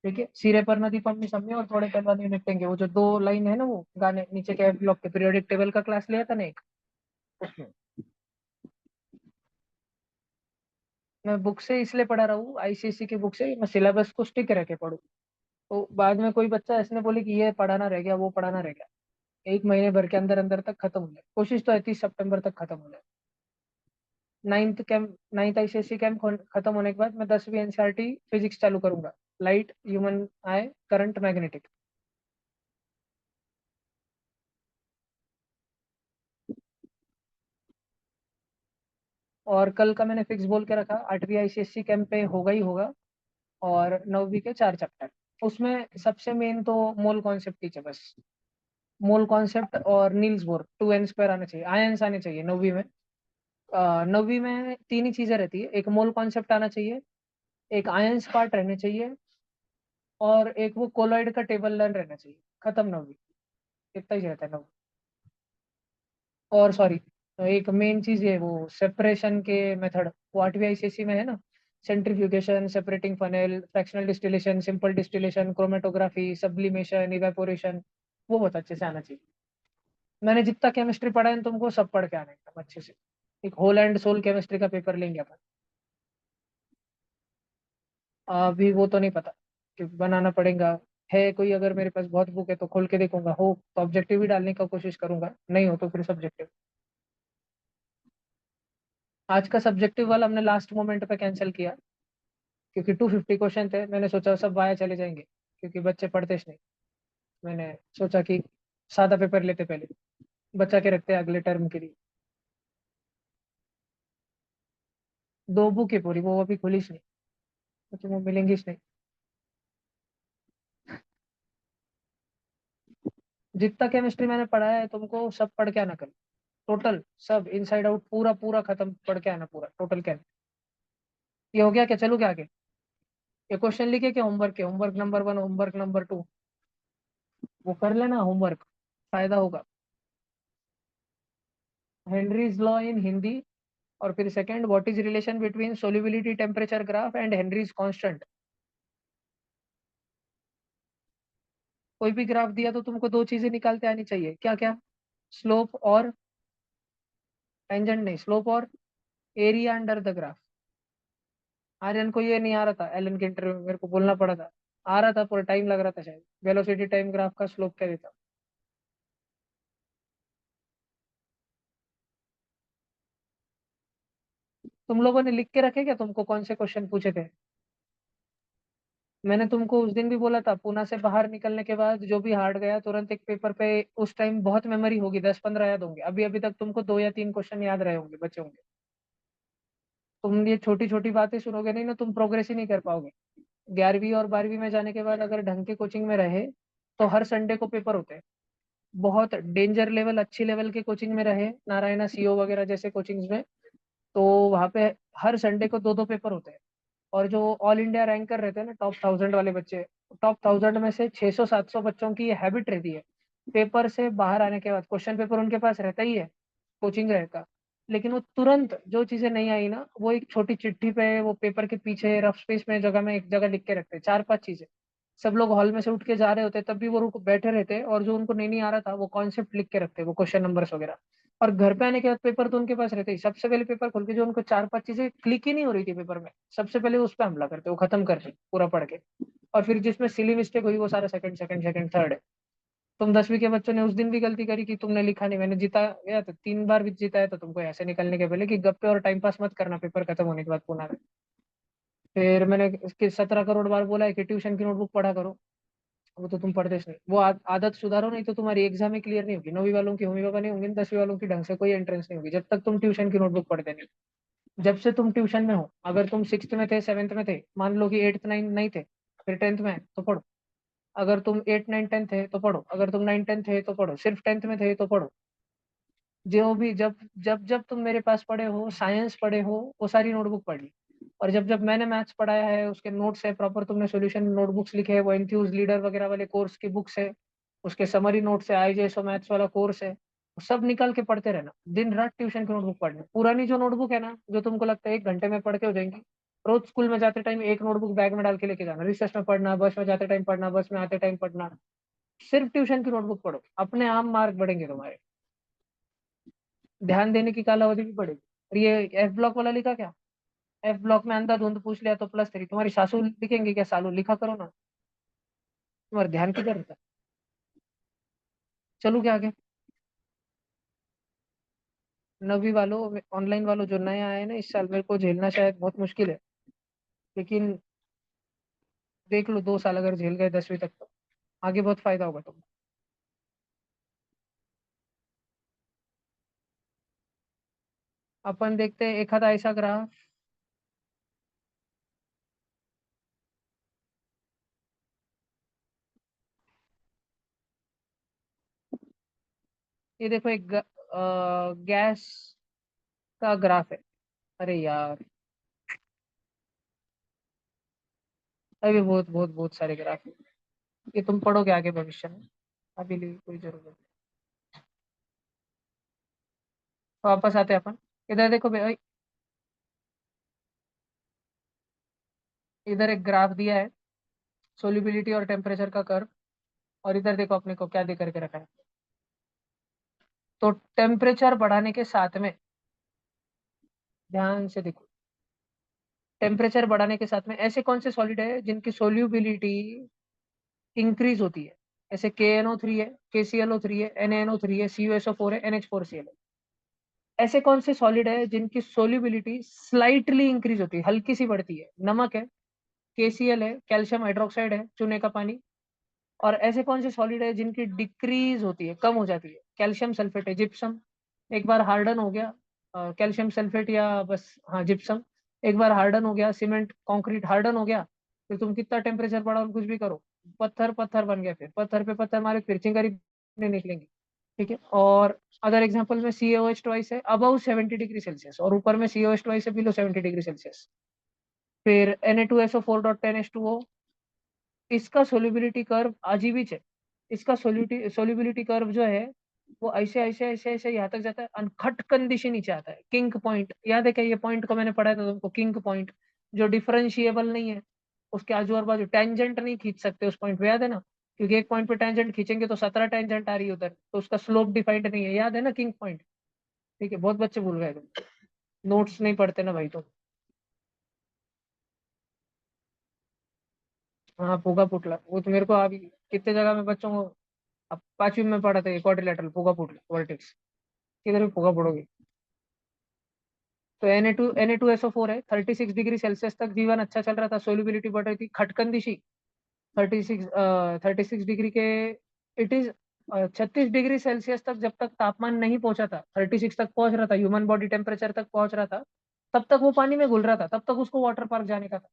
ठीक है, सिरे पर नदी पम्मी सम्मी और थोड़े पहलवान यूं निपटेंगे, वो जो दो लाइन है ना, वो गाने नीचे के एफ ब्लॉक के, पीरियोडिक टेबल का क्लास लिया था ना एक, उसमें। मैं बुक से इसलिए पढ़ा रहा हूँ, आईसीएसई की बुक से, मैं सिलेबस को स्टिक रह के पढ़ूँ, तो बाद में कोई बच्चा ऐसे बोले कि ये पढ़ाना रह गया वो पढ़ाना रह गया, 1 महीने भर के अंदर अंदर तक खत्म हो जाए, कोशिश तो है 30 सितंबर तक खत्म हो जाए। नाइन्थ आईसीएसई कैंप खत्म होने के बाद मैं 10वीं एनसीईआरटी फिजिक्स चालू करूंगा, लाइट, ह्यूमन आई, करंट, मैग्नेटिक। और कल का मैंने फिक्स बोल के रखा, 8वीं आईसीएसई कैंप पे होगा ही होगा, और 9वीं के 4 चैप्टर, उसमें सबसे मेन तो मोल कॉन्सेप्ट टीचर बस, मोल कॉन्सेप्ट और नील्स बोर 2n² आना चाहिए, आयंस आने चाहिए 9वीं में। 9वीं में तीन ही चीजें रहती है, एक मोल कॉन्सेप्ट आना चाहिए, एक आयंस पार्ट रहने चाहिए, और एक वो कोलॉइड का टेबल लर्न रहना चाहिए, खत्म 9वीं, इतना ही रहता है 9वीं। और सॉरी, एक मेन चीज है वो सेपरेशन के मेथड, वो 8वीं आईसीएसई में है ना, centrifugation, separating funnel, fractional distillation, simple distillation, chromatography, sublimation, evaporation, वो बहुत अच्छे से आना चाहिए। मैंने जितना केमिस्ट्री पढ़ा है तुमको सब पढ़ के आना एकदम अच्छे से, एक होल एंड सोल केमिस्ट्री का पेपर लेंगे अपन। अभी वो तो नहीं पता कि बनाना पड़ेगा, है कोई, अगर मेरे पास बहुत बुक है तो खोल के देखूंगा, हो तो ऑब्जेक्टिव भी डालने का कोशिश करूंगा, नहीं हो तो फिर सब्जेक्टिव। आज का सब्जेक्टिव वाला हमने लास्ट मोमेंट पे कैंसिल किया, क्योंकि 250 क्वेश्चन थे, मैंने सोचा सब वाया चले जाएंगे, क्योंकि बच्चे पढ़ते नहीं। मैंने सोचा कि सादा पेपर लेते पहले, बचा के रखते हैं अगले टर्म के लिए। दो बुक है पूरी, वो अभी खुली नहीं, तो वो मिलेंगी नहीं। जितना केमिस्ट्री मैंने पढ़ा है तुमको सब पढ़ के आना कल, टोटल सब इनसाइड आउट पूरा पूरा खत्म पढ़ के आना, पूरा टोटल क्या। ये हो गया क्या, चलो क्या आगे, ये क्वेश्चन लिखे क्या, होमवर्क के, होमवर्क नंबर 1, होमवर्क नंबर 2, वो कर लेना होमवर्क, फायदा होगा। हेनरीज लॉ इन हिंदी, और फिर second, what is relation between solubility temperature graph and Henrys constant. कोई भी ग्राफ दिया तो तुमको दो चीजें निकालते आनी चाहिए, क्या क्या, स्लोप और टेंजेंट, नहीं स्लोप और area under the graph. Aryan को ये नहीं आ रहा था, एलन के इंटरव्यू में मेरे को बोलना पड़ा था, आ रहा था, पूरा टाइम लग रहा था शायद, वेलोसिटी टाइम ग्राफ का स्लोप क्या देता। तुम लोगों ने लिख के रखे क्या तुमको कौन से क्वेश्चन पूछे थे। मैंने तुमको उस दिन भी बोला था, पूना से बाहर निकलने के बाद जो भी हार्ड गया तुरंत एक पेपर पे, उस टाइम बहुत मेमोरी होगी, 10-15 याद होंगे, अभी अभी तक तुमको 2 या 3 क्वेश्चन याद रहे होंगे, बचे होंगे। तुम ये छोटी छोटी बातें सुनोगे नहीं ना, तुम प्रोग्रेस ही नहीं कर पाओगे। 11वीं और 12वीं में जाने के बाद अगर ढंग के कोचिंग में रहे तो हर संडे को पेपर होते हैं, बहुत डेंजर लेवल, अच्छी लेवल के कोचिंग में रहे, नारायणा सीओ वगैरह जैसे कोचिंग्स में, तो वहाँ पे हर संडे को दो दो पेपर होते हैं। और जो ऑल इंडिया रैंकर रहते हैं ना, टॉप 1000 वाले बच्चे, टॉप 1000 में से 600-700 बच्चों की ये हैबिट रहती है, पेपर से बाहर आने के बाद क्वेश्चन पेपर उनके पास रहता ही है, कोचिंग रहता, लेकिन वो तुरंत जो चीजें नहीं आई ना, वो एक छोटी चिट्ठी पे, वो पेपर के पीछे रफ स्पेस में जगह में एक जगह लिख के रखते हैं, 4-5 चीजें। सब लोग हॉल में से उठ के जा रहे होते तब भी वो रुक बैठे रहते, और जो उनको नहीं आ रहा था वो कॉन्सेप्ट लिख के रखते, वो क्वेश्चन नंबर्स वगैरह, और घर पे आने के बाद पेपर तो उनके पास रहते ही, सबसे पहले पेपर खोल के जो उनको 4-5 चीजें क्लिक ही नहीं हो रही थी पेपर में, सबसे पहले उस पर हमला करते, वो खत्म करते पूरा पढ़ के। और फिर जिसमें सिली मिस्टेक हुई वो सारा सेकंड सेकंड सेकंड थर्ड है। तुम 10वीं के बच्चों ने उस दिन भी गलती करी कि तुमने लिखा नहीं, मैंने जीता गया तो 3 बार भी जीता है, तो तुमको ऐसे निकलने के पहले कि गप्पे और टाइम पास मत करना पेपर खत्म होने के बाद पुनः में। फिर मैंने इसके 17 करोड़ बार बोला है कि ट्यूशन की नोटबुक पढ़ा करो, वो तो तुम पढ़ते नहीं, वो आदत सुधारो, नहीं तो तुम्हारी एग्जाम ही क्लियर नहीं होगी। 9वीं वालों की होमी बाबा नहीं होंगी, 10वीं वालों की ढंग से कोई एंट्रेंस नहीं होगी जब तक तुम ट्यूशन की नोटबुक पढ़ते नहीं। जब से तुम ट्यूशन में हो, अगर तुम 6th में थे, 7th में थे, मान लो कि 8th 9th नहीं थे, फिर 10th में है, तो पढ़ो। अगर तुम 8 9 10 थे तो पढ़ो, अगर तुम 9 10 थे तो पढ़ो, सिर्फ 10th में थे तो पढ़ो। जो भी जब जब जब तुम मेरे पास पढ़े हो, साइंस पढ़े हो, वो सारी नोटबुक पढ़ ली। और जब जब मैंने मैथ्स पढ़ाया है, उसके नोट्स है प्रॉपर, तुमने सॉल्यूशन नोटबुक्स लिखे है, वो एंथ्यूज लीडर वगैरह वाले कोर्स की बुक्स है, उसके समरी नोट्स है, आईजेएसओ मैथ्स वाला कोर्स है, वो सब निकाल के पढ़ते रहना, दिन रात ट्यूशन की नोटबुक पढ़ना। पुरानी जो नोटबुक है ना, जो तुमको लगता है 1 घंटे में पढ़ के हो जाएंगी, रोज स्कूल में जाते टाइम एक नोटबुक बैग में डाल के लेके जाना, रिसेस में पढ़ना, बस में जाते टाइम पढ़ना, बस में आते टाइम पढ़ना। सिर्फ ट्यूशन की नोटबुक पढ़ो, अपने आप मार्क बढ़ेंगे तुम्हारे। ध्यान देने की कालावधि भी बढ़ेगी। और ये एफ ब्लॉक वाला लिखा क्या? एफ ब्लॉक में अंधाधुंध पूछ लिया तो +3, तुम्हारी सासू लिखेंगे क्या? सालू लिखा करो ना, तुम्हारा ध्यान किधर रहता है? चलो क्या आगे। 9वीं वालों, ऑनलाइन वालों जो नया आए ना इस साल, मेरे को झेलना शायद बहुत मुश्किल है, लेकिन देख लो 2 साल अगर झेल गए 10वीं तक तो आगे बहुत फायदा होगा तुमको। अपन देखते हैं एक आधा ऐसा ग्राफ। ये देखो एक गैस का ग्राफ है। अरे यार, अभी बहुत बहुत बहुत सारे ग्राफ है, ये तुम पढ़ोगे आगे भविष्य में, अभी लिए कोई जरूरत नहीं। वापस आते हैं अपन, इधर देखो भाई, इधर एक ग्राफ दिया है, सोल्यूबिलिटी और टेम्परेचर का कर्व। और इधर देखो अपने को क्या दे करके रखा है। तो टेम्परेचर बढ़ाने के साथ में, ध्यान से देखो, टेम्परेचर बढ़ाने के साथ में ऐसे कौन से सॉलिड है जिनकी सोल्यूबिलिटी इंक्रीज होती है? ऐसे KNO3 है, KClO3 है, NaNO3 है, CuSO4 है, NH4Cl है। ऐसे कौन से सॉलिड है जिनकी सोल्यूबिलिटी स्लाइटली इंक्रीज होती है, हल्की सी बढ़ती है? नमक है, KCl है, कैल्शियम हाइड्रोक्साइड है, चूने का पानी। और ऐसे कौन से सॉलिड है जिनकी डिक्रीज होती है, कम हो जाती है? कैल्शियम सल्फेट है, जिप्सम। एक बार हार्डन हो गया कैल्शियम सल्फेट या बस, हाँ जिप्सम, एक बार हार्डन हो गया, सीमेंट कंक्रीट हार्डन हो गया, फिर तुम कितना टेम्परेचर बढ़ाओ और कुछ भी करो, पत्थर पत्थर बन गया, फिर पत्थर पे पत्थर मारे फिर चिंगारी नहीं निकलेंगी। ठीक है। और अदर एग्जाम्पल में CaOH है अबव 70 डिग्री सेल्सियस, और ऊपर में CaOH है बिलो 70 डिग्री सेल्सियस। फिर Na2SO4.10H2O, इसका सोल्यूबिलिटी कर्व अजीब ही है। इसका सोल्यूबिलिटी कर्व जो है, वो ऐसे ऐसे ऐसे ऐसे यहाँ तक जाता है, खटकन दिशे नीचे आता है, किंक पॉइंट याद है क्या? ये पॉइंट को मैंने पढ़ा था तुमको, किंक पॉइंट, जो डिफरेंशिएबल नहीं है, उसके आजू और बाजू टेंजेंट नहीं खींच सकते उस पॉइंट पे, याद है ना? क्योंकि एक पॉइंट पे टेंजेंट खींचेंगे तो 17 टेंजेंट आ रही है उधर, तो उसका स्लोप डिफाइंड नहीं है, याद है ना किंग पॉइंट? ठीक है, बहुत बच्चे भूल गए तुम, नोट्स नहीं पढ़ते ना भाई तुम। हाँ पुगा पुटला, वो तो मेरे को अभी कितने जगह में बच्चों को, अब 5वीं में पढ़ा था क्वाड्रिलेटरल पुगा पुटला वर्टेक्स, किधर भी पुगा पढ़ोगे। तो Na2SO4 है, 36 डिग्री सेल्सियस तक जीवन अच्छा चल रहा था, सोल्यूबिलिटी बढ़ रही थी, खटकन दिशी 36 डिग्री के, इट इज 36 डिग्री सेल्सियस तक जब तक तापमान नहीं पहुंचा था, 36 तक पहुंच रहा था, ह्यूमन बॉडी टेम्परेचर तक पहुंच रहा था, तब तक वो पानी में घुल रहा था, तब तक उसको वाटर पार्क जाने का था।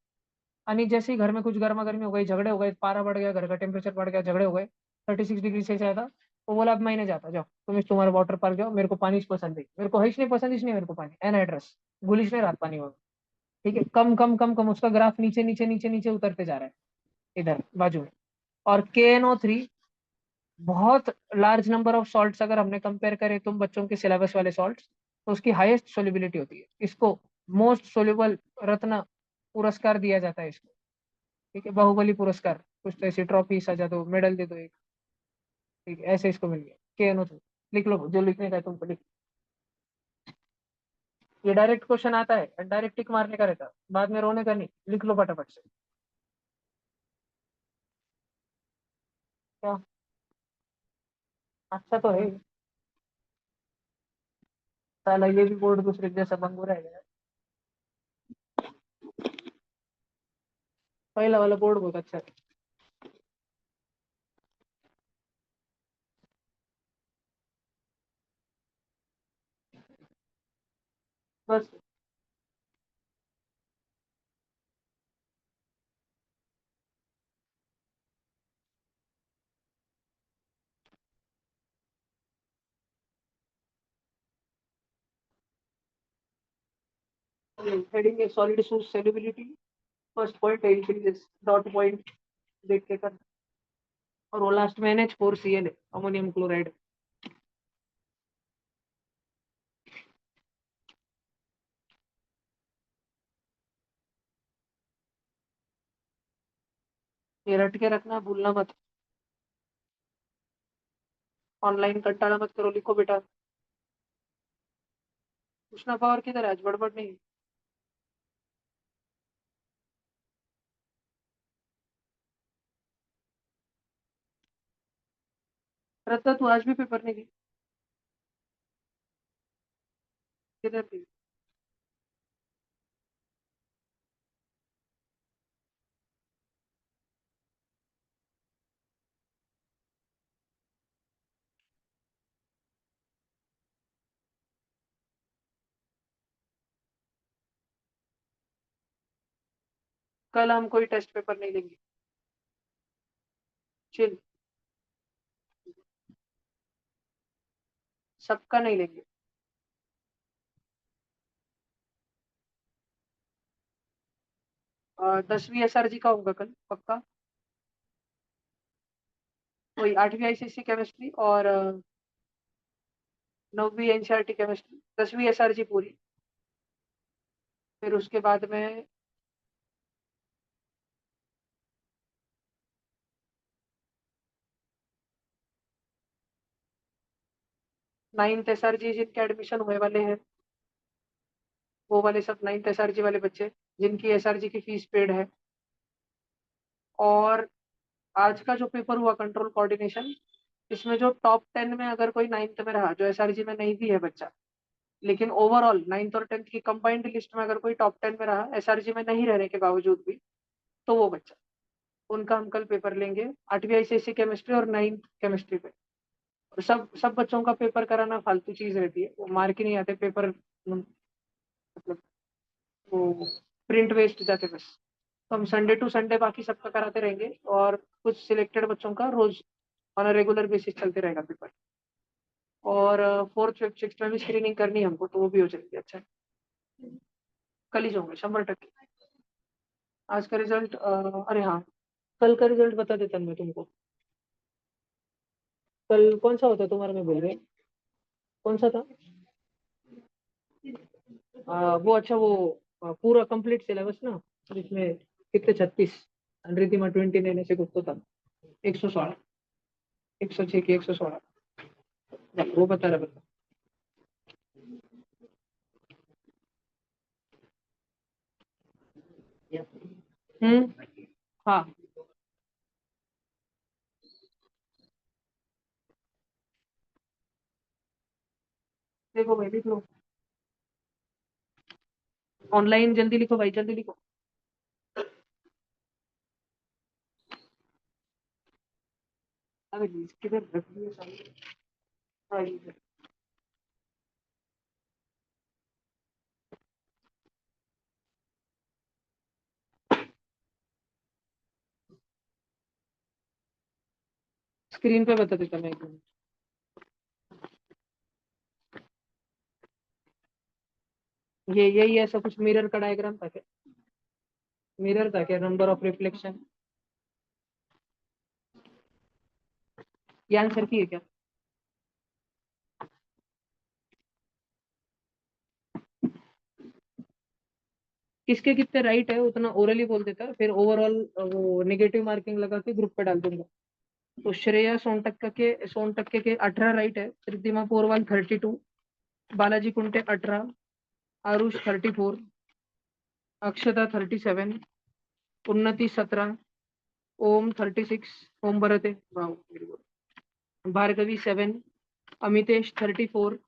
यानी जैसे ही घर में कुछ गर्मा गर्मी हो गई, झगड़े हो गए, पारा बढ़ गया, घर का टेम्परेचर बढ़ गया, झगड़े हो गए, 36 डिग्री से ज्यादा, वो बोला अब मैं नहीं जाता, जाओ तुम इस तुम्हारे वाटर पार्क जाओ, मेरे को पानी पसंद है, मेरे को हिच नहीं पसंद, इसलिए मेरे को पानी एनहाइड्रस, गुलिश नहीं रहा पानी में। ठीक है, कम कम कम कम, उसका ग्राफ नीचे नीचे नीचे नीचे उतरते जा रहा है इधर बाजू में। और KNO3, बहुत लार्ज नंबर ऑफ सॉल्ट्स अगर हमने कंपेयर करें तुम बच्चों के सिलेबस वाले सॉल्ट्स, तो उसकी हाईएस्ट सोल्युबिलिटी होती है, इसको मोस्ट सोल्यूबल रत्न पुरस्कार दिया जाता है इसको। ठीक है, बाहुबली पुरस्कार, कुछ तो ऐसी ट्रॉफी सजा दो, मेडल दे दो एक। ठीक है, ऐसे इसको मिल गया KNO2। लिख लो जो लिखने का है तुमको लिख। ये डायरेक्ट क्वेश्चन आता है, डायरेक्ट टिक मारने का रहता, बाद में रोने का नहीं, लिख लो फटाफट से। क्या अच्छा तो है। साला ये भी बोर्ड दूसरे जैसा बंगू रहेगा। पहला वाला बोर्ड बहुत अच्छा है। बस हेडिंग है सॉलिड सोल्युबिलिटी। फर्स्ट पॉइंट है इंक्रीजेस, डॉट पॉइंट देख के कर। और वो लास्ट में NH4Cl है, अमोनियम क्लोराइड। ये रट के रखना, भूलना मत। ऑनलाइन कट्टाला मत करो, लिखो बेटा। कृष्णा पावर किधर है आज, बड़बड़ नहीं। रत्ता तू आज भी पेपर नहीं दी, किधर थी? कल हम कोई टेस्ट पेपर नहीं लेंगे, चिल। सबका नहीं लेंगे। 10वीं SRG का होगा कल पक्का। वही 8वीं ICSE केमिस्ट्री और 9वीं NCERT केमिस्ट्री, 10वीं SRG पूरी। फिर उसके बाद में 9th SRG जिनके एडमिशन हुए वाले हैं, वो वाले सब 9th SRG वाले बच्चे जिनकी SRG की फीस पेड है। और आज का जो पेपर हुआ कंट्रोल कोऑर्डिनेशन, इसमें जो टॉप 10 में अगर कोई 9th में रहा, जो SRG में नहीं भी है बच्चा, लेकिन ओवरऑल 9th और 10th की कंबाइंड लिस्ट में अगर कोई टॉप 10 में रहा SRG में नहीं रहने के बावजूद भी, तो वो बच्चा, उनका हम कल पेपर लेंगे 8वीं ICSE केमिस्ट्री और 9th केमिस्ट्री पे। और सब सब बच्चों का पेपर कराना फालतू चीज रहती है, वो मार्क ही नहीं आते पेपर, मतलब वो प्रिंट वेस्ट जाते बस। तो हम संडे टू संडे बाकी सबका कराते रहेंगे, और कुछ सिलेक्टेड बच्चों का रोज ऑन अ रेगुलर बेसिस चलते रहेगा पेपर। और 4th 5th 6th में भी स्क्रीनिंग करनी है हमको, तो वो भी हो जाएगी। अच्छा, कल ही जाऊंगे 100%। आज का रिजल्ट, अरे हाँ, कल का रिजल्ट बता देता मैं तुमको। कल कौन सा होता है तुम्हारा, मैं भूल गया कौन सा था। वो अच्छा, वो पूरा कंप्लीट सिलेबस ना, जिसमें कितने 36, रिद्धिमा 29 ऐसे कुछ तो था। 116, 106 की 116, वो बता रहा बता। हाँ, देखो भाई लिख लो, ऑनलाइन जल्दी लिखो भाई, जल्दी लिखो। अरे किधर रख दिया सामने। हाँ, ये स्क्रीन पे बता देता मैं एक मिनट। ये यही ऐसा कुछ मिरर का डायग्राम था क्या? मिरर था क्या, नंबर ऑफ रिफ्लेक्शन? ये आंसर की है क्या? किसके कितने राइट है उतना ओरली बोल देता, फिर ओवरऑल वो नेगेटिव मार्किंग लगा के ग्रुप पे डाल दूंगा। तो श्रेया सोनटक्के के 18 राइट है, रिद्धिमा पोरवाल 32, बालाजी कुंटे 18, आरुष 34, अक्षता 37, उन्नति 17, ओम 36, ओम भरते, wow very good, Bhargavi 7, Amitesh 34,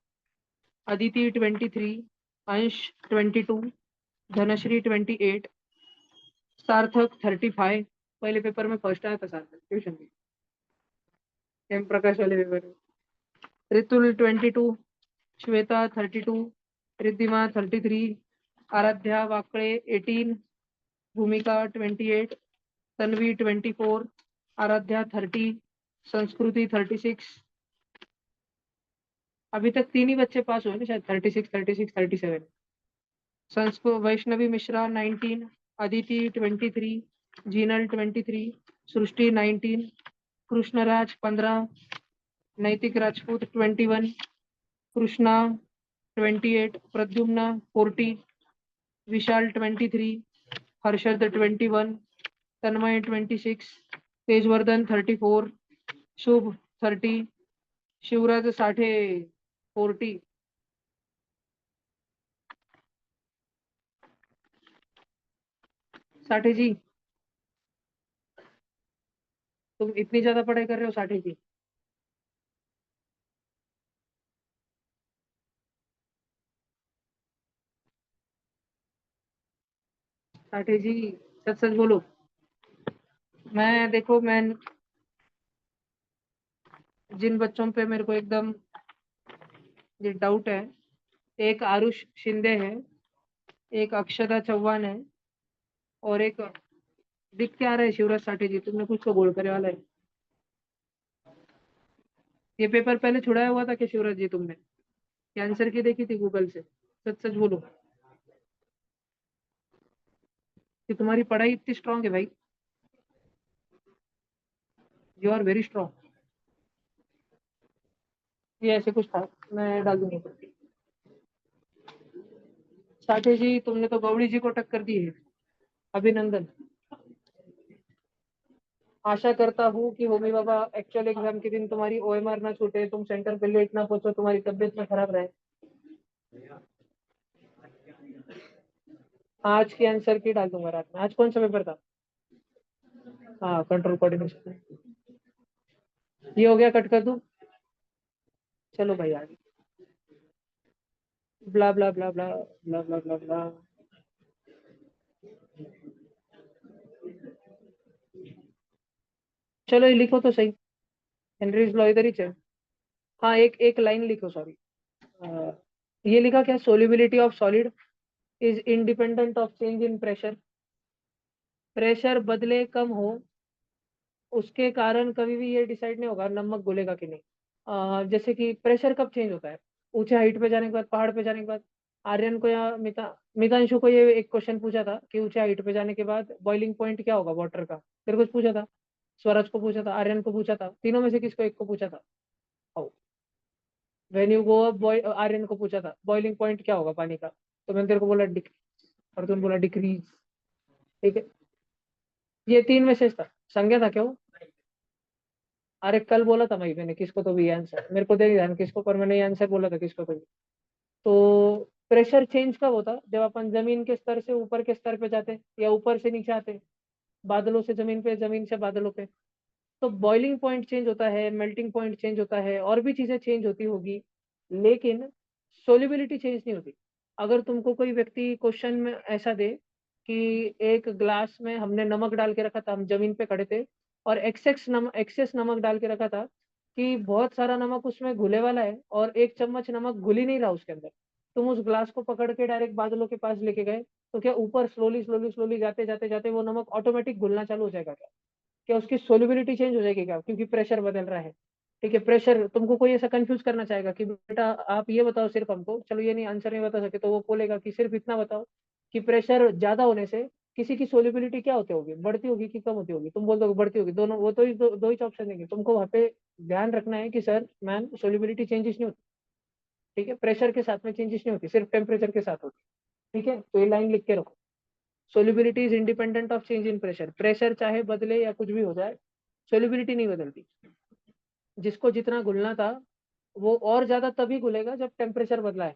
Aditi 23, अंश 22, धनश्री 28, सार्थक 35, पहले पेपर में फर्स्ट आया था सार्थक ट्यूशन में, एम प्रकाश वाले पेपर में, ऋतुल 22, श्वेता 32, रिद्धिमा 33, आराध्या वाकड़े 18, भूमिका 28, तन्वी 24, आराध्या 30, संस्कृति 36, अभी तक 3 ही बच्चे पास हुए ना शायद, 36, 36, 37, संस्कृत वैष्णवी मिश्रा 19, अदिति 23, जीनल 23, सृष्टि 19, कृष्णराज 15, नैतिक राजपूत 21, कृष्णा 28, प्रद्युम्ना 40, विशाल 23, हर्षद 21, तन्मय 26, तेजवर्धन 34, शुभ 30, शिवराज 40, साठे जी तुम इतनी ज्यादा पढ़ाई कर रहे हो साठे जी? साठे जी सच सच बोलो। मैं देखो, मैं जिन बच्चों पे मेरे को एकदम ये डाउट है, एक आरुष शिंदे है, एक अक्षता चौहान है, और एक दिख क्या रहा है शिवराज साठे जी, तुमने कुछ तो बोल करे वाला है। ये पेपर पहले छुड़ाया हुआ था कि शिवराज जी तुमने? ये आंसर की देखी थी गूगल से? सच सच बोलो कि तुम्हारी पढ़ाई इतनी स्ट्रांग है भाई, यू आर वेरी स्ट्रांग। ये ऐसे कुछ था, मैं डाल दूंगा। साठे जी तुमने तो गौड़ी जी को टक्कर दी है, अभिनंदन। आशा करता हूँ कि होमी बाबा एक्चुअल एग्जाम के दिन तुम्हारी ओएमआर ना छूटे, तुम सेंटर पे लेट ना पहुंचो, तुम्हारी तबियत ना खराब रहे। आज के आंसर की डाल दूंगा रात में। आज कौन सा पेपर था? हाँ, कंट्रोल कोऑर्डिनेशन। ये हो गया, कट कर दूं? चलो भाई आगे, ब्ला blah blah blah blah blah blah ब्ला। चलो ये लिखो तो सही, हेनरीज लॉ इधर ही चल। हाँ, एक एक लाइन लिखो, सॉरी। ये लिखा क्या, solubility of solid is independent of change in pressure. Pressure बदले कम हो उसके कारण कभी भी ये डिसाइड नहीं होगा नमक घुलेगा कि नहीं। जैसे कि प्रेशर कब चेंज होता है? ऊंचे हाइट पे जाने के बाद, पहाड़ पे जाने के बाद। आर्यन को या मितांशु को ये एक क्वेश्चन पूछा था कि ऊंचे हाइट पे जाने के बाद बॉइलिंग पॉइंट क्या होगा वाटर का, तेरे को पूछा था, स्वराज को पूछा था, आर्यन को पूछा था, तीनों में से किसको एक को पूछा था? When you go up, Aryan को पूछा था बॉइलिंग पॉइंट क्या होगा पानी का, तो मैंने तेरे को बोला और तुमने बोला डिक्रीज। ठीक है, ये 3 में से था, संज्ञा था क्यों? अरे कल बोला था भाई मैंने किसको तो भी आंसर, मेरे को दे ध्यान किसको, पर मैंने ये आंसर बोला था किसको तो भी। तो प्रेशर चेंज कब होता? जब अपन जमीन के स्तर से ऊपर के स्तर पे जाते, या ऊपर से नीचे आते, बादलों से जमीन पे, जमीन से बादलों पे। तो बॉइलिंग पॉइंट चेंज होता है, मेल्टिंग पॉइंट चेंज होता है, और भी चीजें चेंज होती होगी, लेकिन सोल्यूबिलिटी चेंज नहीं होती। अगर तुमको कोई व्यक्ति क्वेश्चन में ऐसा दे कि एक ग्लास में हमने नमक डाल के रखा था, हम जमीन पे खड़े थे, और एक्सेस नमक डाल के रखा था, कि बहुत सारा नमक उसमें घुले वाला है और 1 चम्मच नमक घुल ही नहीं रहा उसके अंदर, तुम उस ग्लास को पकड़ के डायरेक्ट बादलों के पास लेके गए, तो क्या ऊपर स्लोली स्लोली स्लोली जाते जाते जाते वो नमक ऑटोमेटिक घुलना चालू हो जाएगा क्या? क्या उसकी सोल्युबिलिटी चेंज हो जाएगी क्या, क्योंकि प्रेशर बदल रहा है? ठीक है, प्रेशर तुमको कोई ऐसा कंफ्यूज करना चाहेगा कि बेटा आप ये बताओ सिर्फ हमको, चलो ये नहीं आंसर नहीं बता सके तो वो बोलेगा कि सिर्फ इतना बताओ कि प्रेशर ज्यादा होने से किसी की सोल्युबिलिटी क्या होती होगी, बढ़ती होगी कि कम होती होगी? तुम बोल दो बढ़ती होगी, दोनों, वो तो दो ही ऑप्शन देंगे तुमको, वहाँ पे ध्यान रखना है कि सर मैम सोल्युबिलिटी चेंजेस नहीं होती। ठीक है, प्रेशर के साथ में चेंजेस नहीं होती, सिर्फ टेम्परेचर के साथ होती। ठीक है, तो ये लाइन लिख के रखो, solubility is independent of change in pressure. Pressure चाहे बदले या कुछ भी हो जाए, सोल्युबिलिटी नहीं बदलती। जिसको जितना घुलना था वो और ज्यादा तभी घुलेगा जब टेम्परेचर बदला है।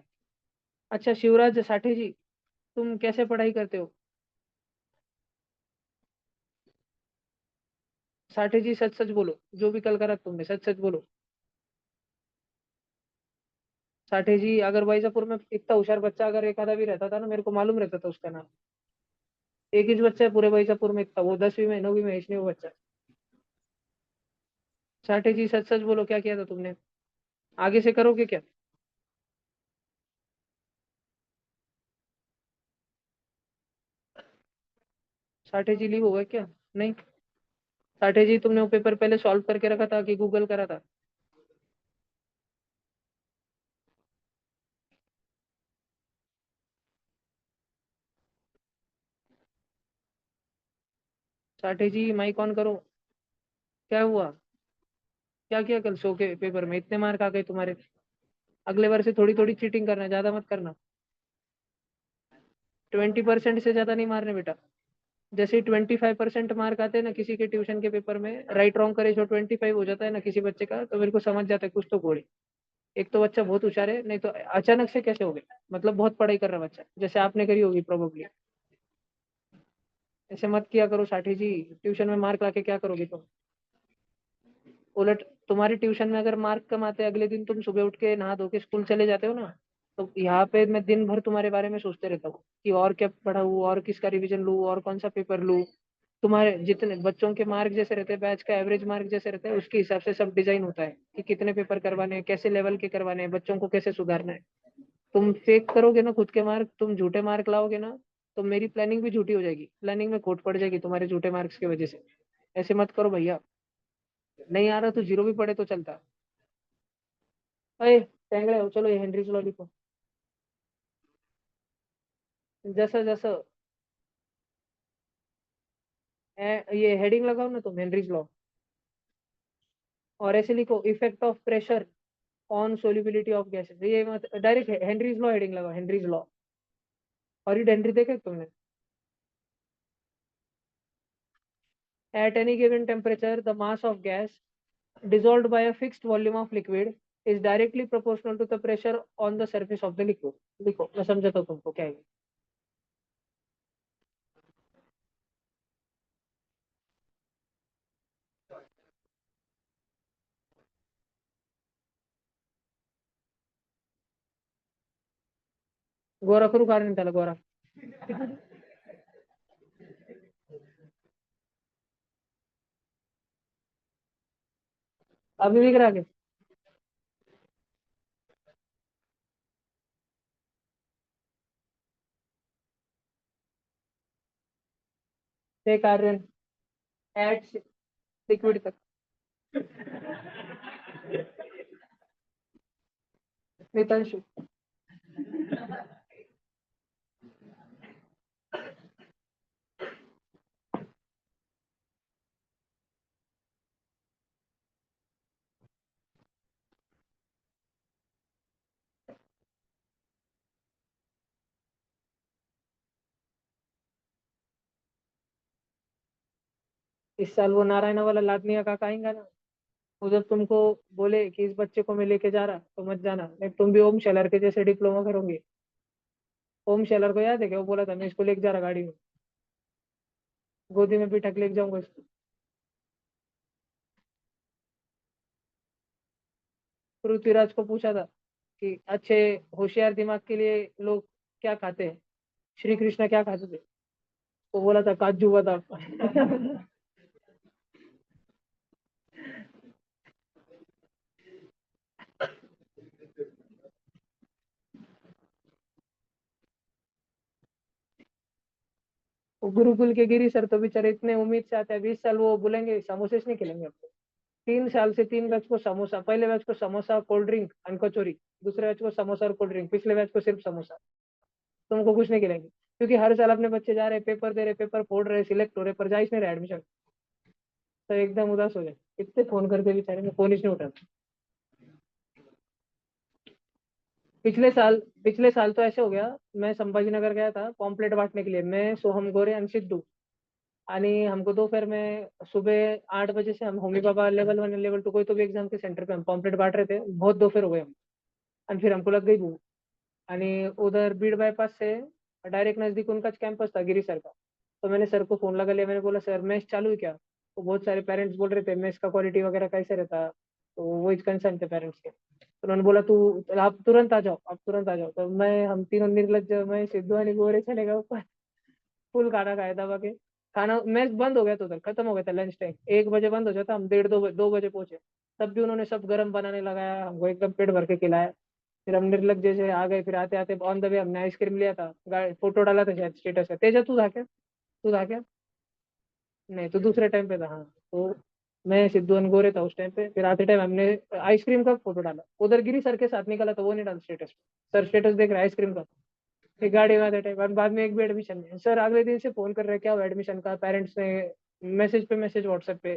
अच्छा शिवराज साठे जी, तुम कैसे पढ़ाई करते हो? साठे जी सच सच बोलो, जो भी कल करा तुमने सच सच बोलो। साठे जी, अगर वैजापुर में इतना होशियार बच्चा अगर एक आधा भी रहता था ना, मेरे को मालूम रहता था उसका नाम। एक ही बच्चा है पूरे वैजापुर में इतना, वो 10वीं में 9वीं में इसलिए वो बच्चा। साठे जी सच सच बोलो, क्या किया था तुमने? आगे से करोगे क्या? साठे जी लीव हो गए क्या? नहीं। साठे जी, तुमने वो पेपर पहले सॉल्व करके रखा था कि गूगल करा था? साठे जी माइक ऑन करो। क्या हुआ? क्या किया कल सो के पेपर में, इतने मार्क आ गए तुम्हारे? अगले बार से थोड़ी थोड़ी चीटिंग करना, ज्यादा मत करना। 20% से ज्यादा नहीं मारने बेटा। जैसे ही 25% मार्क आते हैं ना किसी के ट्यूशन के पेपर में, राइट रॉन्ग करे जो 25 हो जाता है ना किसी बच्चे का, तो मेरे को समझ जाता है कुछ तो घोड़े। एक तो बच्चा बहुत होशियार है, नहीं तो अचानक से कैसे हो गया, मतलब बहुत पढ़ाई कर रहा बच्चा, जैसे आपने करी होगी प्रोबेबली। ऐसे मत किया करो साठी जी। ट्यूशन में मार्क लाके क्या करोगे तुम? उलट, तुम्हारी ट्यूशन में अगर मार्क कम आते, अगले दिन तुम सुबह उठ के नहा धो के स्कूल चले जाते हो ना, तो यहाँ पे मैं दिन भर तुम्हारे बारे में सोचते रहता हूँ कि और क्या पढ़ाऊँ, और किसका रिवीजन लूँ, और कौन सा पेपर लूँ। तुम्हारे जितने बच्चों के मार्क जैसे रहते हैं, बैच का एवरेज मार्क जैसे रहता है, उसके हिसाब से सब डिजाइन होता है कि कितने पेपर करवाने हैं, कैसे लेवल के करवाने हैं, बच्चों को कैसे सुधारना है। तुम फेक करोगे ना खुद के मार्क, तुम झूठे मार्क लाओगे ना, तो मेरी प्लानिंग भी झूठी हो जाएगी, प्लानिंग में खोट पड़ जाएगी तुम्हारे झूठे मार्क्स की वजह से। ऐसे मत करो भैया। नहीं आ रहा तो जीरो भी पड़े तो चलता। अरे टेंगड़े हो, चलो ये हेनरीज लॉ लिखो। जैसा जैसा ये हेडिंग लगाओ ना तुम, हेनरीज लॉ। और ऐसे लिखो, effect of pressure on solubility of gases, ये मत डायरेक्ट हेनरीज लॉ हेडिंग लगाओ, हेनरीज लॉ। और ये हेनरी देखे तुमने? At any given temperature the mass of gas dissolved by a fixed volume of liquid is directly proportional to the pressure on the surface of the liquid। देखो मैं समझाता हूँ तुमको क्या है। गोरा करू कारण त्याला गोरा। अभी भी करा के ते कारण एट लिक्विड तक। मितांशु, इस साल वो नारायण वाला लादनी का काका आएगा ना, वो जब तुमको बोले कि इस बच्चे को मैं लेके जा रहा तो मत जाना, नहीं तुम भी ओम शेलर के जैसे डिप्लोमा करोगे। ओम शेलर को याद है क्या, वो बोला था मैं इसको लेके जा रहा गाड़ी में, गोदी में बिठा के लेके जाऊंगा इसको। पृथ्वीराज को पूछा था कि अच्छे होशियार दिमाग के लिए लोग क्या खाते हैं, श्री कृष्ण क्या खाते थे? वो बोला था काजू बादाम। वो गुरुकुल के गिरी सर तो बेचारे इतने उम्मीद से आते हैं, 20 साल वो बोलेंगे समोसे से नहीं खिलेंगे आपको। 3 साल से 3 बैच को समोसा, पहले बैच को समोसा कोल्ड ड्रिंक और कचौरी, दूसरे बैच को समोसा और कोल्ड ड्रिंक, पिछले बैच को सिर्फ समोसा। तुमको कुछ नहीं खिलेंगे, क्योंकि हर साल अपने बच्चे जा रहे, पेपर दे रहे, पेपर फोड़ रहे, सिलेक्ट हो रहे, पर जा ही नहीं रहे एडमिशन। तो एकदम उदास हो गए, कितने फोन करते बेचारे, मैं फोन ही नहीं उठाता। पिछले साल तो ऐसे हो गया, मैं संभाजीनगर गया था पॉम्पलेट बांटने के लिए, मैं सोहम गोरे आणि सिद्धू। आणि हमको दोपहर में सुबह 8 बजे से हम होमी बाबा लेवल 1 लेवल 2 कोई तो भी एग्जाम के सेंटर पे हम पॉम्पलेट बांट रहे थे, बहुत दोपहर हो गए हम। और फिर हमको लग गई भूख। आणि उधर बीड बाईपास से डायरेक्ट नजदीक उनका कैंपस था गिरी सर का। तो मैंने सर को फोन लगा लिया, मैंने बोला सर मेस चालू है क्या? तो बहुत सारे पेरेंट्स बोल रहे थे मेस का क्वालिटी वगैरह कैसे रहता, तो वो कंसर्न थे पेरेंट्स के। तो उन्होंने बोला तू आप तुरंत आ जाओ, आप तुरंत आ जाओ। तो मैं हम तीनों निर्लज्ज, मैं सिद्धू आणि गोरे चले गए ऊपर, फुल खाना खाया दबा के। खाना मैच बंद हो गया था उधर, खत्म हो गया था लंच टाइम, 1 बजे बंद हो जाता, हम 1:30 2 बजे पहुंचे। तब भी उन्होंने सब गर्म बनाने लगाया, हमको एकदम पेट भर के खिलाया। फिर हम निर्लज जैसे आ गए, फिर आते आते ऑन द वे हमने आइसक्रीम लिया था, फोटो डाला था शायद स्टेटस पे। तेजा तू था क्या? तू था क्या? नहीं, तो दूसरे टाइम पे था, हाँ। तो मैं सिद्धू और गोरे था उस टाइम पे। फिर आते टाइम हमने आइसक्रीम का फोटो डाला, उधर गिरी सर के साथ निकला, तो वो नहीं डाला स्टेटस पे। सर स्टेटस देख रहे आइसक्रीम का। फिर गाड़ी में आते टाइम बाद में एक भी एडमिशन नहीं। सर अगले दिन से फोन कर रहे क्या हुआ एडमिशन का, पेरेंट्स ने मैसेज पे मैसेज व्हाट्सएप पे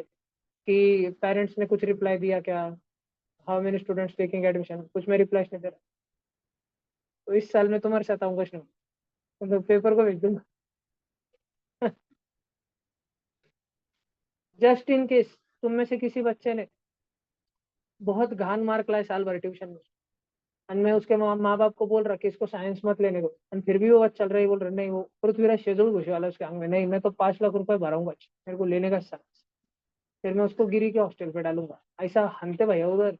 कि पेरेंट्स ने कुछ रिप्लाई दिया क्या, how many students taking admission, कुछ में रिप्लाई नहीं दे रहा। तो इस साल में तुम्हारे साथ आऊंगा नहीं, तो पेपर को भेज दूंगा। जस्ट इन केस तुम में से किसी बच्चे ने बहुत घान मार्क लाए साल भर ट्यूशन में, और मैं उसके माँ बाप को बोल रहा कि इसको साइंस मत लेने दो, और फिर भी वो बच्चा चल रहा है, बोल रहा नहीं वो पृथ्वीराज शेजूल घुसे वाला उसके अंग में, नहीं मैं तो 5 लाख रुपए भराऊंगा, मेरे को लेने का साइंस। फिर मैं उसको गिरी के हॉस्टल पे डालूंगा। ऐसा हनते भैया उधर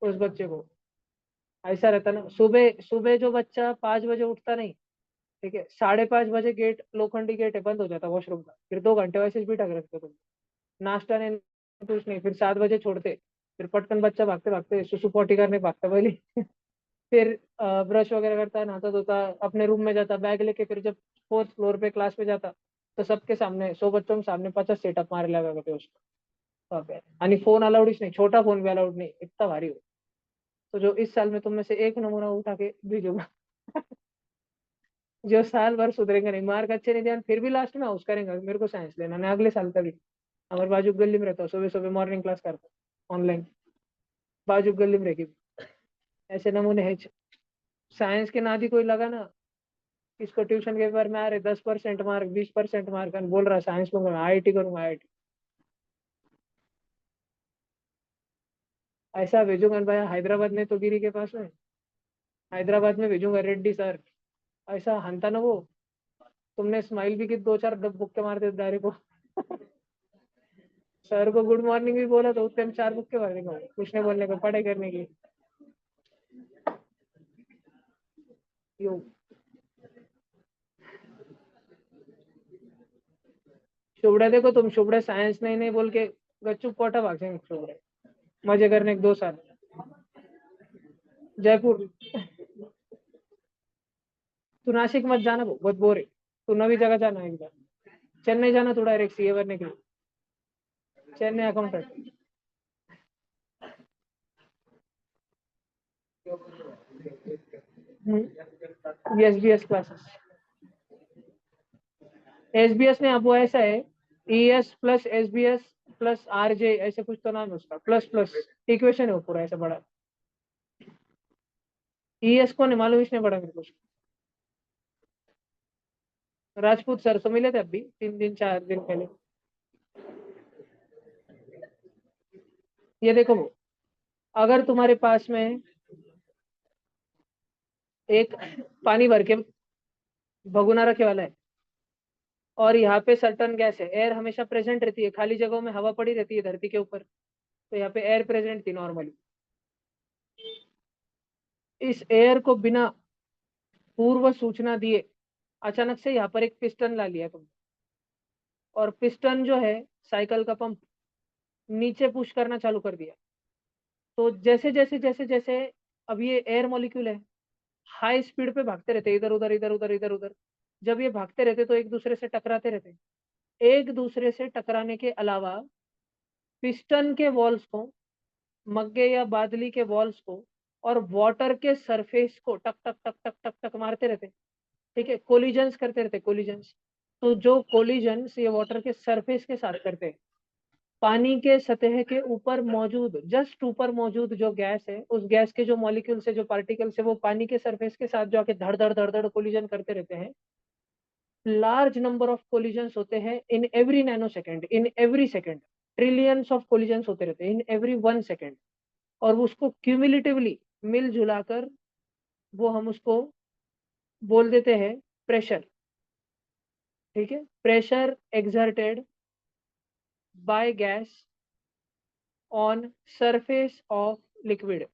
उस बच्चे को। ऐसा रहता ना, सुबह सुबह जो बच्चा 5 बजे उठता नहीं, ठीक है, 5:30 बजे गेट, लोखंडी गेट है, बंद हो जाता वॉशरूम का, फिर 2 घंटे वैसे भी ढक रखते तुम, नाश्ता नहीं कुछ नहीं, फिर 7 बजे छोड़ते, फिर पटकन बच्चा भागते भागते सुसु पोटी करने भागता पहले। फिर ब्रश वगैरह करता, नहाता धोता, अपने रूम में जाता बैग लेके, फिर जब 4th फ्लोर पे क्लास में जाता, तो सबके सामने 100 बच्चों के सामने 50 सेटअप मारे लगा करते उसको वहाँ पे। यानी फोन अलाउड ही नहीं, छोटा फोन भी अलाउड नहीं, इतना भारी हो। तो जो इस साल में तुम में से एक नमूना उठा के भेजूंगा, जो साल भर सुधरेंगे नहीं, मार्क अच्छे नहीं दिया, फिर भी लास्ट में हाउस करेंगे मेरे को साइंस लेना नहीं अगले साल तक। हमारे बाजू गली में रहता हूँ, सुबह सुबह मॉर्निंग क्लास करता हूँ ऑनलाइन, बाजू गली में रहेगी। ऐसे नमूने हैं। साइंस के नादी कोई लगा ना, इसको ट्यूशन के पेपर में आ रहे 10% मार्क, 20% मार्क, बोल रहा साइंस लूंगा मैं, आईआईटी करूंगा आईआईटी। ऐसा भेजूंगा भाई, हैदराबाद में तो गिरी के पास में, हैदराबाद में भेजूंगा रेड्डी सर। ऐसा हंता ना वो, तुमने स्माइल भी की, 2 4 बुक्के मारते डायरेक्ट को। सर को गुड मॉर्निंग भी बोला तो उस टाइम 4 बुक्के मारने को, कुछ नहीं बोलने को, पढ़ाई करने की। यो शुभ्रा देखो तुम, शुभ्रा साइंस नहीं नहीं बोल के गच्चू कोटा भाग जाएंगे शुभ्रा, मजे करने के 2 साल जयपुर। तू नासिक मत जाना, बहुत बोर है, तू नवी जगह जाना एक बार, चेन्नई जाना थोड़ा डायरेक्ट सीए बनने के लिए, Chennai accountant. SBS classes, SBS ने अब वो ऐसा है, ES plus SBS plus RJ, ऐसे कुछ तो नाम है उसका, प्लस प्लस इक्वेशन है वो पूरा ऐसा बड़ा। ईएस को नहीं मालूम, इसने बड़ा मेरे को। राजपूत सर से मिले थे अभी 3 दिन 4 दिन पहले। ये देखो, अगर तुम्हारे पास में एक पानी भर के भगोना रखे वाला है, और यहाँ पे सर्टन गैस है, एयर हमेशा प्रेजेंट रहती है, खाली जगहों में हवा पड़ी रहती है धरती के ऊपर, तो यहाँ पे एयर प्रेजेंट थी नॉर्मली। इस एयर को बिना पूर्व सूचना दिए अचानक से यहाँ पर एक पिस्टन ला लिया तुम, और पिस्टन जो है साइकिल का पंप, नीचे पुश करना चालू कर दिया। तो जैसे जैसे जैसे जैसे अब ये एयर मॉलिक्यूल है, हाई स्पीड पे भागते रहते, इधर उधर इधर उधर इधर उधर। जब ये भागते रहते तो एक दूसरे से टकराते रहते, एक दूसरे से टकराने के अलावा पिस्टन के वॉल्स को, मग्गे या बादली के वॉल्स को, और वाटर के सरफेस को टक टक टक टक टक टक मारते रहते, ठीक है, कोलिजन्स करते रहते, कोलिजन्स। तो जो कोलिजन्स ये वाटर के सरफेस के साथ करते हैं, पानी के सतह के ऊपर मौजूद, जस्ट ऊपर मौजूद जो गैस है, उस गैस के जो मॉलिक्यूल्स है, जो पार्टिकल्स है, वो पानी के सरफेस के साथ जो आके धड़ धड़ धड़ धड़ कोलिजन करते रहते हैं। लार्ज नंबर ऑफ कोलिजन्स होते हैं in every nano second, in every second trillions of collisions होते रहते हैं इन एवरी 1 सेकेंड। और उसको क्यूमुलेटिवली मिल जुलाकर वो हम उसको बोल देते हैं प्रेशर। ठीक है, pressure exerted by gas on surface of liquid.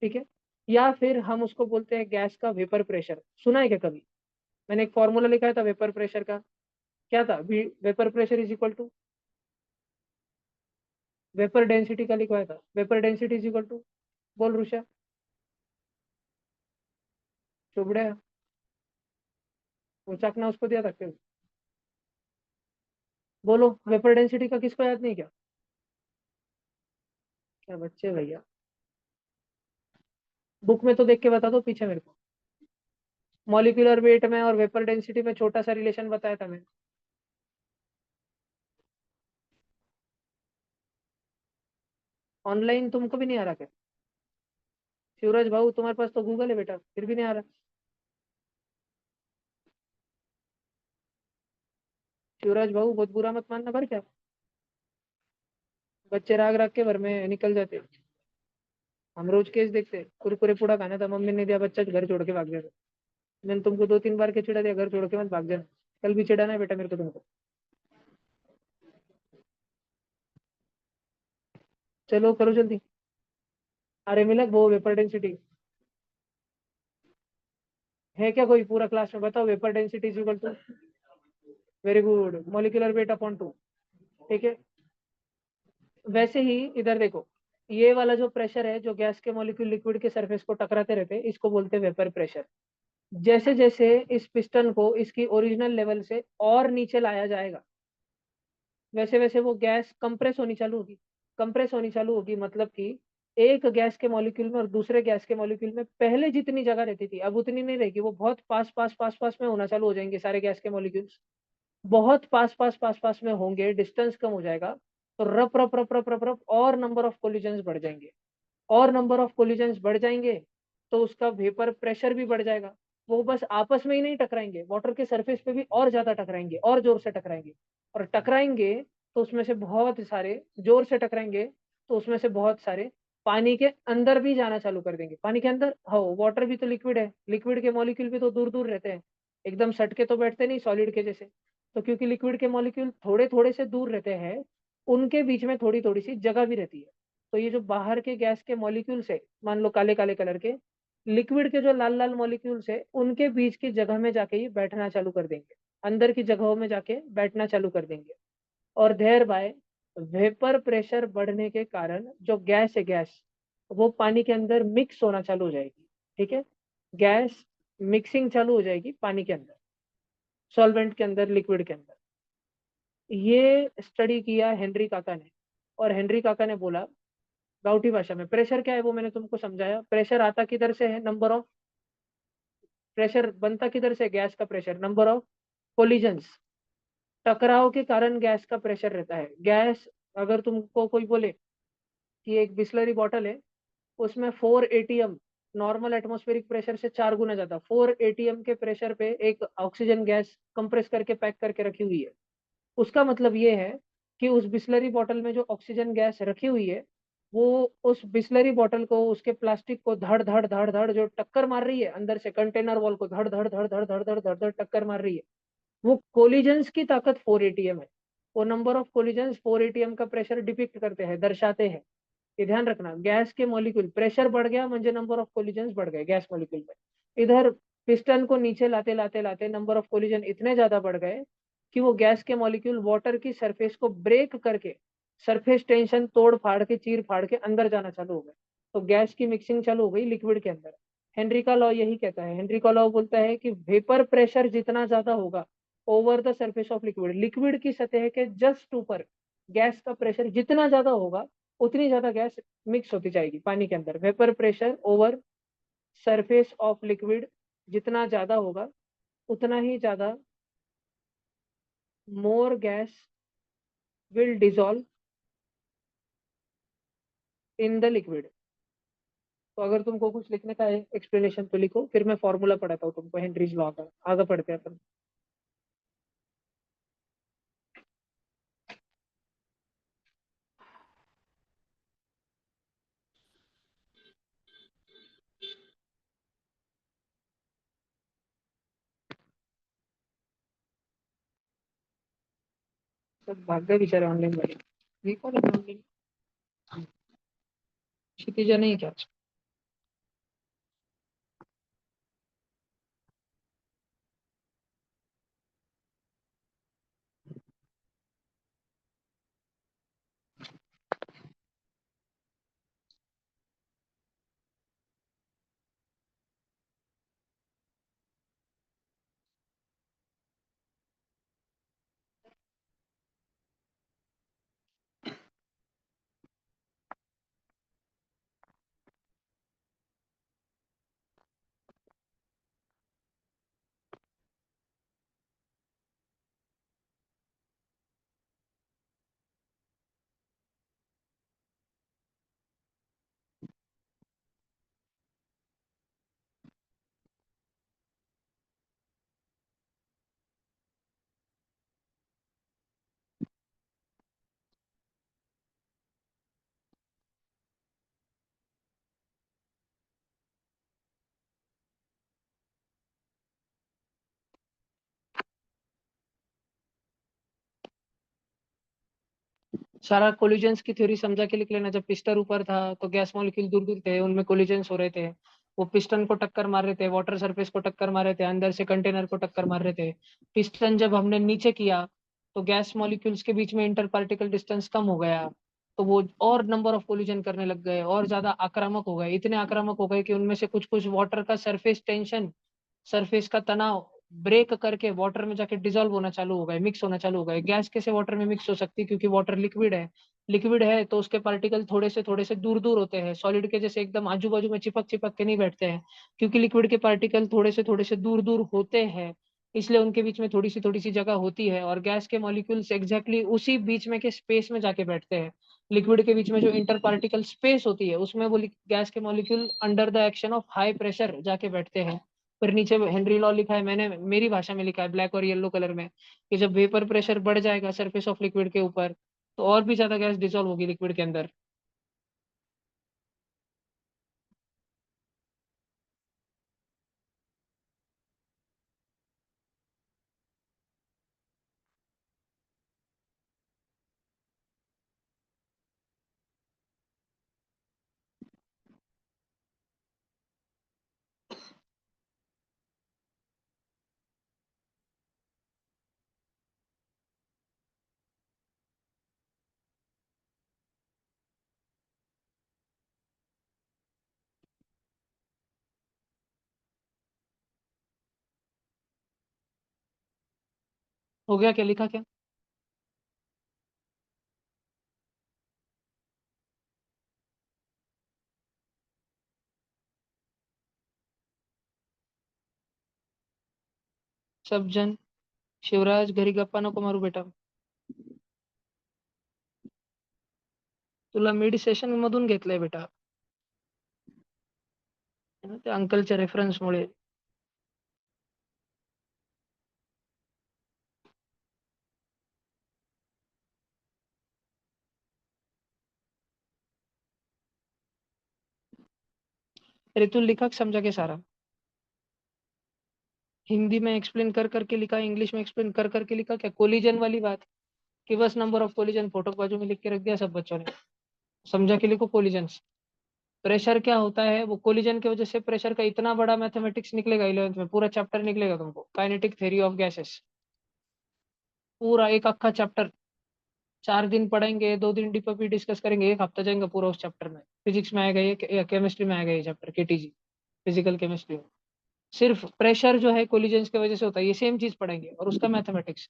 ठीक है, या फिर हम उसको बोलते हैं गैस का वेपर प्रेशर। सुना है क्या कभी? मैंने एक फॉर्मूला लिखा था वेपर प्रेशर का, क्या था? Vapour pressure is equal to vapour density का लिखवाया था। Vapour density is equal to, बोल रुषा, चुबड़े, वो चकना उसको दिया था क्यों? बोलो, वेपर डेंसिटी का किसको याद नहीं क्या? क्या बच्चे भैया, बुक में तो देख के बता दो पीछे मेरे को। मॉलिक्यूलर वेट में और वेपर डेंसिटी में छोटा सा रिलेशन बताया था मैंने। ऑनलाइन तुमको भी नहीं आ रहा क्या? शिवराज भाऊ, तुम्हारे पास तो गूगल है बेटा, फिर भी नहीं आ रहा। शिवराज भाऊ, बहुत बुरा मत मानना, पर क्या बच्चे राग राग के भर में निकल जाते। हम रोज केस देखते हैं, कुरकुरे पूड़ा खाना था, मम्मी ने दिया, बच्चा घर छोड़ के भाग जाता। मैंने तुमको 2-3 बार के चिढ़ा दिया, घर छोड़ के मत भाग जाना। कल भी चिढ़ाना है बेटा मेरे को तुमको। चलो करो जल्दी। अरे मिला वो वेपर डेंसिटी है क्या? कोई पूरा क्लास में बताओ, vapour density is equal to, very good, molecular weight upon two. ठीक है, वैसे ही इधर देखो, ये वाला जो प्रेशर है, जो गैस के मॉलिक्यूल लिक्विड के सरफेस को टकराते रहते हैं, इसको बोलते हैं वेपर प्रेशर। जैसे जैसे इस पिस्टन को इसकी ओरिजिनल लेवल से और नीचे लाया जाएगा, वैसे वैसे वो गैस कंप्रेस होनी चालू होगी। कंप्रेस होनी चालू होगी मतलब कि एक गैस के मॉलिक्यूल में और दूसरे गैस के मॉलिक्यूल में पहले जितनी जगह रहती थी अब उतनी नहीं रहेगी, वो बहुत पास पास पास पास में होना चालू हो जाएंगे सारे गैस के मॉलिक्यूल्स। बहुत पास पास पास पास में होंगे, डिस्टेंस कम हो जाएगा, तो रप रप रप रप रप रप और नंबर ऑफ कोलिजन्स बढ़ जाएंगे। और नंबर ऑफ कोलिजन्स बढ़ जाएंगे तो उसका वेपर प्रेशर भी बढ़ जाएगा। वो बस आपस में ही नहीं टकराएंगे, वाटर के सरफेस पे भी और ज्यादा टकराएंगे, और जोर से टकराएंगे। और टकराएंगे तो उसमें से बहुत सारे, जोर से टकराएंगे तो उसमें से बहुत सारे पानी के अंदर भी जाना चालू कर देंगे। पानी के अंदर, हाँ, वाटर भी तो लिक्विड है, लिक्विड के मॉलिक्यूल भी तो दूर दूर रहते हैं, एकदम सटके तो बैठते नहीं सॉलिड के जैसे। तो क्योंकि लिक्विड के मॉलिक्यूल थोड़े थोड़े से दूर रहते हैं, उनके बीच में थोड़ी थोड़ी सी जगह भी रहती है। तो ये जो बाहर के गैस के मॉलिक्यूल्स है, मान लो काले काले कलर के, लिक्विड के जो लाल लाल मॉलिक्यूल्स है, उनके बीच की जगह में जाके ये बैठना चालू कर देंगे, अंदर की जगहों में जाके बैठना चालू कर देंगे। और देयर बाय वेपर प्रेशर बढ़ने के कारण जो गैस है, गैस वो पानी के अंदर मिक्स होना चालू हो जाएगी। ठीक है, गैस मिक्सिंग चालू हो जाएगी पानी के अंदर, सॉल्वेंट के अंदर, लिक्विड के अंदर। ये स्टडी किया हेनरी काका ने, और हेनरी काका ने बोला गाउटी भाषा में, प्रेशर क्या है वो मैंने तुमको समझाया। प्रेशर आता किधर से है? नंबर ऑफ, प्रेशर बनता किधर से? गैस का प्रेशर, नंबर ऑफ कोलिजन्स, टकराव के कारण गैस का प्रेशर रहता है। गैस, अगर तुमको कोई बोले कि एक बिस्लरी बॉटल है, उसमें 4 ATM, नॉर्मल एटमॉस्फेरिक प्रेशर से 4 गुना ज्यादा, 4 ATM के प्रेशर पे एक ऑक्सीजन गैस कंप्रेस करके पैक करके रखी हुई है, उसका मतलब ये है कि उस बिस्लरी बॉटल में जो ऑक्सीजन गैस रखी हुई है, वो उस बिस्लरी बॉटल को, उसके प्लास्टिक को धड़ धड़ धड़ धड़ जो टक्कर मार रही है अंदर से, कंटेनर वॉल को धड़ धड़ धड़ धड़ धड़ धड़ धड़ धड़ टक्कर मार रही है, वो कोलिजन्स की ताकत 4 ATM है। वो नंबर ऑफ कोलिजन्स 4 ATM का प्रेशर डिपिक्ट करते हैं, दर्शाते हैं। ये ध्यान रखना, गैस के मॉलिक्यूल प्रेशर बढ़ गया म्हणजे नंबर ऑफ कोलिजन्स बढ़ गए गैस मॉलिक्यूल में। इधर पिस्टन को नीचे लाते लाते लाते नंबर ऑफ कोलिजन इतने ज्यादा बढ़ गए कि वो गैस के मॉलिक्यूल वाटर की सरफेस को ब्रेक करके, सरफेस टेंशन तोड़ फाड़ के, चीर फाड़ के अंदर जाना चालू हो गए। तो गैस की मिक्सिंग चालू हो गई लिक्विड के अंदर। हेनरी का लॉ यही कहता है, हेनरी का लॉ बोलता है कि वेपर प्रेशर जितना ज्यादा होगा over the surface of liquid, liquid की सतह के जस्ट ऊपर गैस का प्रेशर जितना ज्यादा होगा, उतनी ज्यादा गैस मिक्स होती जाएगी पानी के अंदर। Vapour pressure over surface of liquid जितना ज्यादा होगा, उतना ही ज्यादा more gas will dissolve in the liquid. तो अगर तुमको कुछ लिखने का है एक्सप्लेनेशन तो लिखो, फिर मैं फॉर्मूला पढ़ाता हूँ तुमको हेनरीज लॉ का, आगे पढ़ते हैं अपन। सब भाग गए बेचारे ऑनलाइन वाले। ये कौन है ऑनलाइन? क्षितिजा नहीं क्या? सारा कोलिजन्स की थ्योरी समझा के लिख लेना। जब पिस्टन ऊपर था तो गैस मॉलिक्यूल दूर दूर थे, उनमें कोलिजन्स हो रहे थे। वो पिस्टन को टक्कर मार रहे थे, वाटर सरफेस को टक्कर मार रहे थे, अंदर से कंटेनर को टक्कर मार रहे थे। पिस्टन जब हमने नीचे किया तो गैस मॉलिक्यूल्स के बीच में इंटर पार्टिकल डिस्टेंस कम हो गया। तो वो और नंबर ऑफ कोलिजन करने लग गए और ज्यादा आक्रामक हो गए। इतने आक्रामक हो गए कि उनमें से कुछ कुछ वाटर का सरफेस टेंशन, सरफेस का तनाव ब्रेक करके वाटर में जाके डिजोल्व होना चालू हो गए, मिक्स होना चालू हो गए। गैस कैसे वाटर में मिक्स हो सकती है? क्योंकि वाटर लिक्विड है। लिक्विड है तो उसके पार्टिकल थोड़े से दूर दूर होते हैं, सॉलिड के जैसे एकदम आजू बाजू में चिपक चिपक के नहीं बैठते हैं। क्योंकि लिक्विड के पार्टिकल थोड़े से दूर दूर होते हैं, इसलिए उनके बीच में थोड़ी सी जगह होती है। और गैस के मॉलिक्यूल्स एग्जैक्टली उसी बीच में के स्पेस में जाके बैठते हैं। लिक्विड के बीच में जो इंटर पार्टिकल स्पेस होती है उसमें वो गैस के molecule under the action of high pressure जाके बैठते हैं। फिर नीचे हेनरी लॉ लिखा है, मैंने मेरी भाषा में लिखा है ब्लैक और येलो कलर में, कि जब वेपर प्रेशर बढ़ जाएगा सरफेस ऑफ लिक्विड के ऊपर तो और भी ज्यादा गैस डिसॉल्व होगी लिक्विड के अंदर। हो गया क्या? लिखा क्या? सब जन, शिवराज घरी गप्पा नको मारू बेटा. तुला मिड सेशन मधून घेतलंय बेटा. त्या अंकलच्या रेफरन्समुळे. अरे तू लिखा समझा के सारा? हिंदी में एक्सप्लेन कर करके लिखा, इंग्लिश में एक्सप्लेन कर करके लिखा क्या? कोलिजन वाली बात कि बस नंबर ऑफ कोलिजन फोटो के बाजू में लिख के रख दिया सब बच्चों ने. समझा के लिखो कोलिजन. प्रेशर क्या होता है? वो कोलिजन की वजह से प्रेशर का इतना बड़ा मैथमेटिक्स निकलेगा 11th में, पूरा चैप्टर निकलेगा तुमको, काइनेटिक थ्योरी ऑफ गैसेस. पूरा एक अक्खा चैप्टर. 4 दिन पढ़ेंगे, 2 दिन डीपी डिस्कस करेंगे, एक हफ्ता जाएंगे पूरा उस चैप्टर में. फिजिक्स में आएगा ये, केमिस्ट्री में आएगा ये चैप्टर, केटीजी, फिजिकल केमिस्ट्री में. सिर्फ प्रेशर जो है कोलिजन्स की वजह से होता है, ये सेम चीज पढ़ेंगे और उसका मैथमेटिक्स.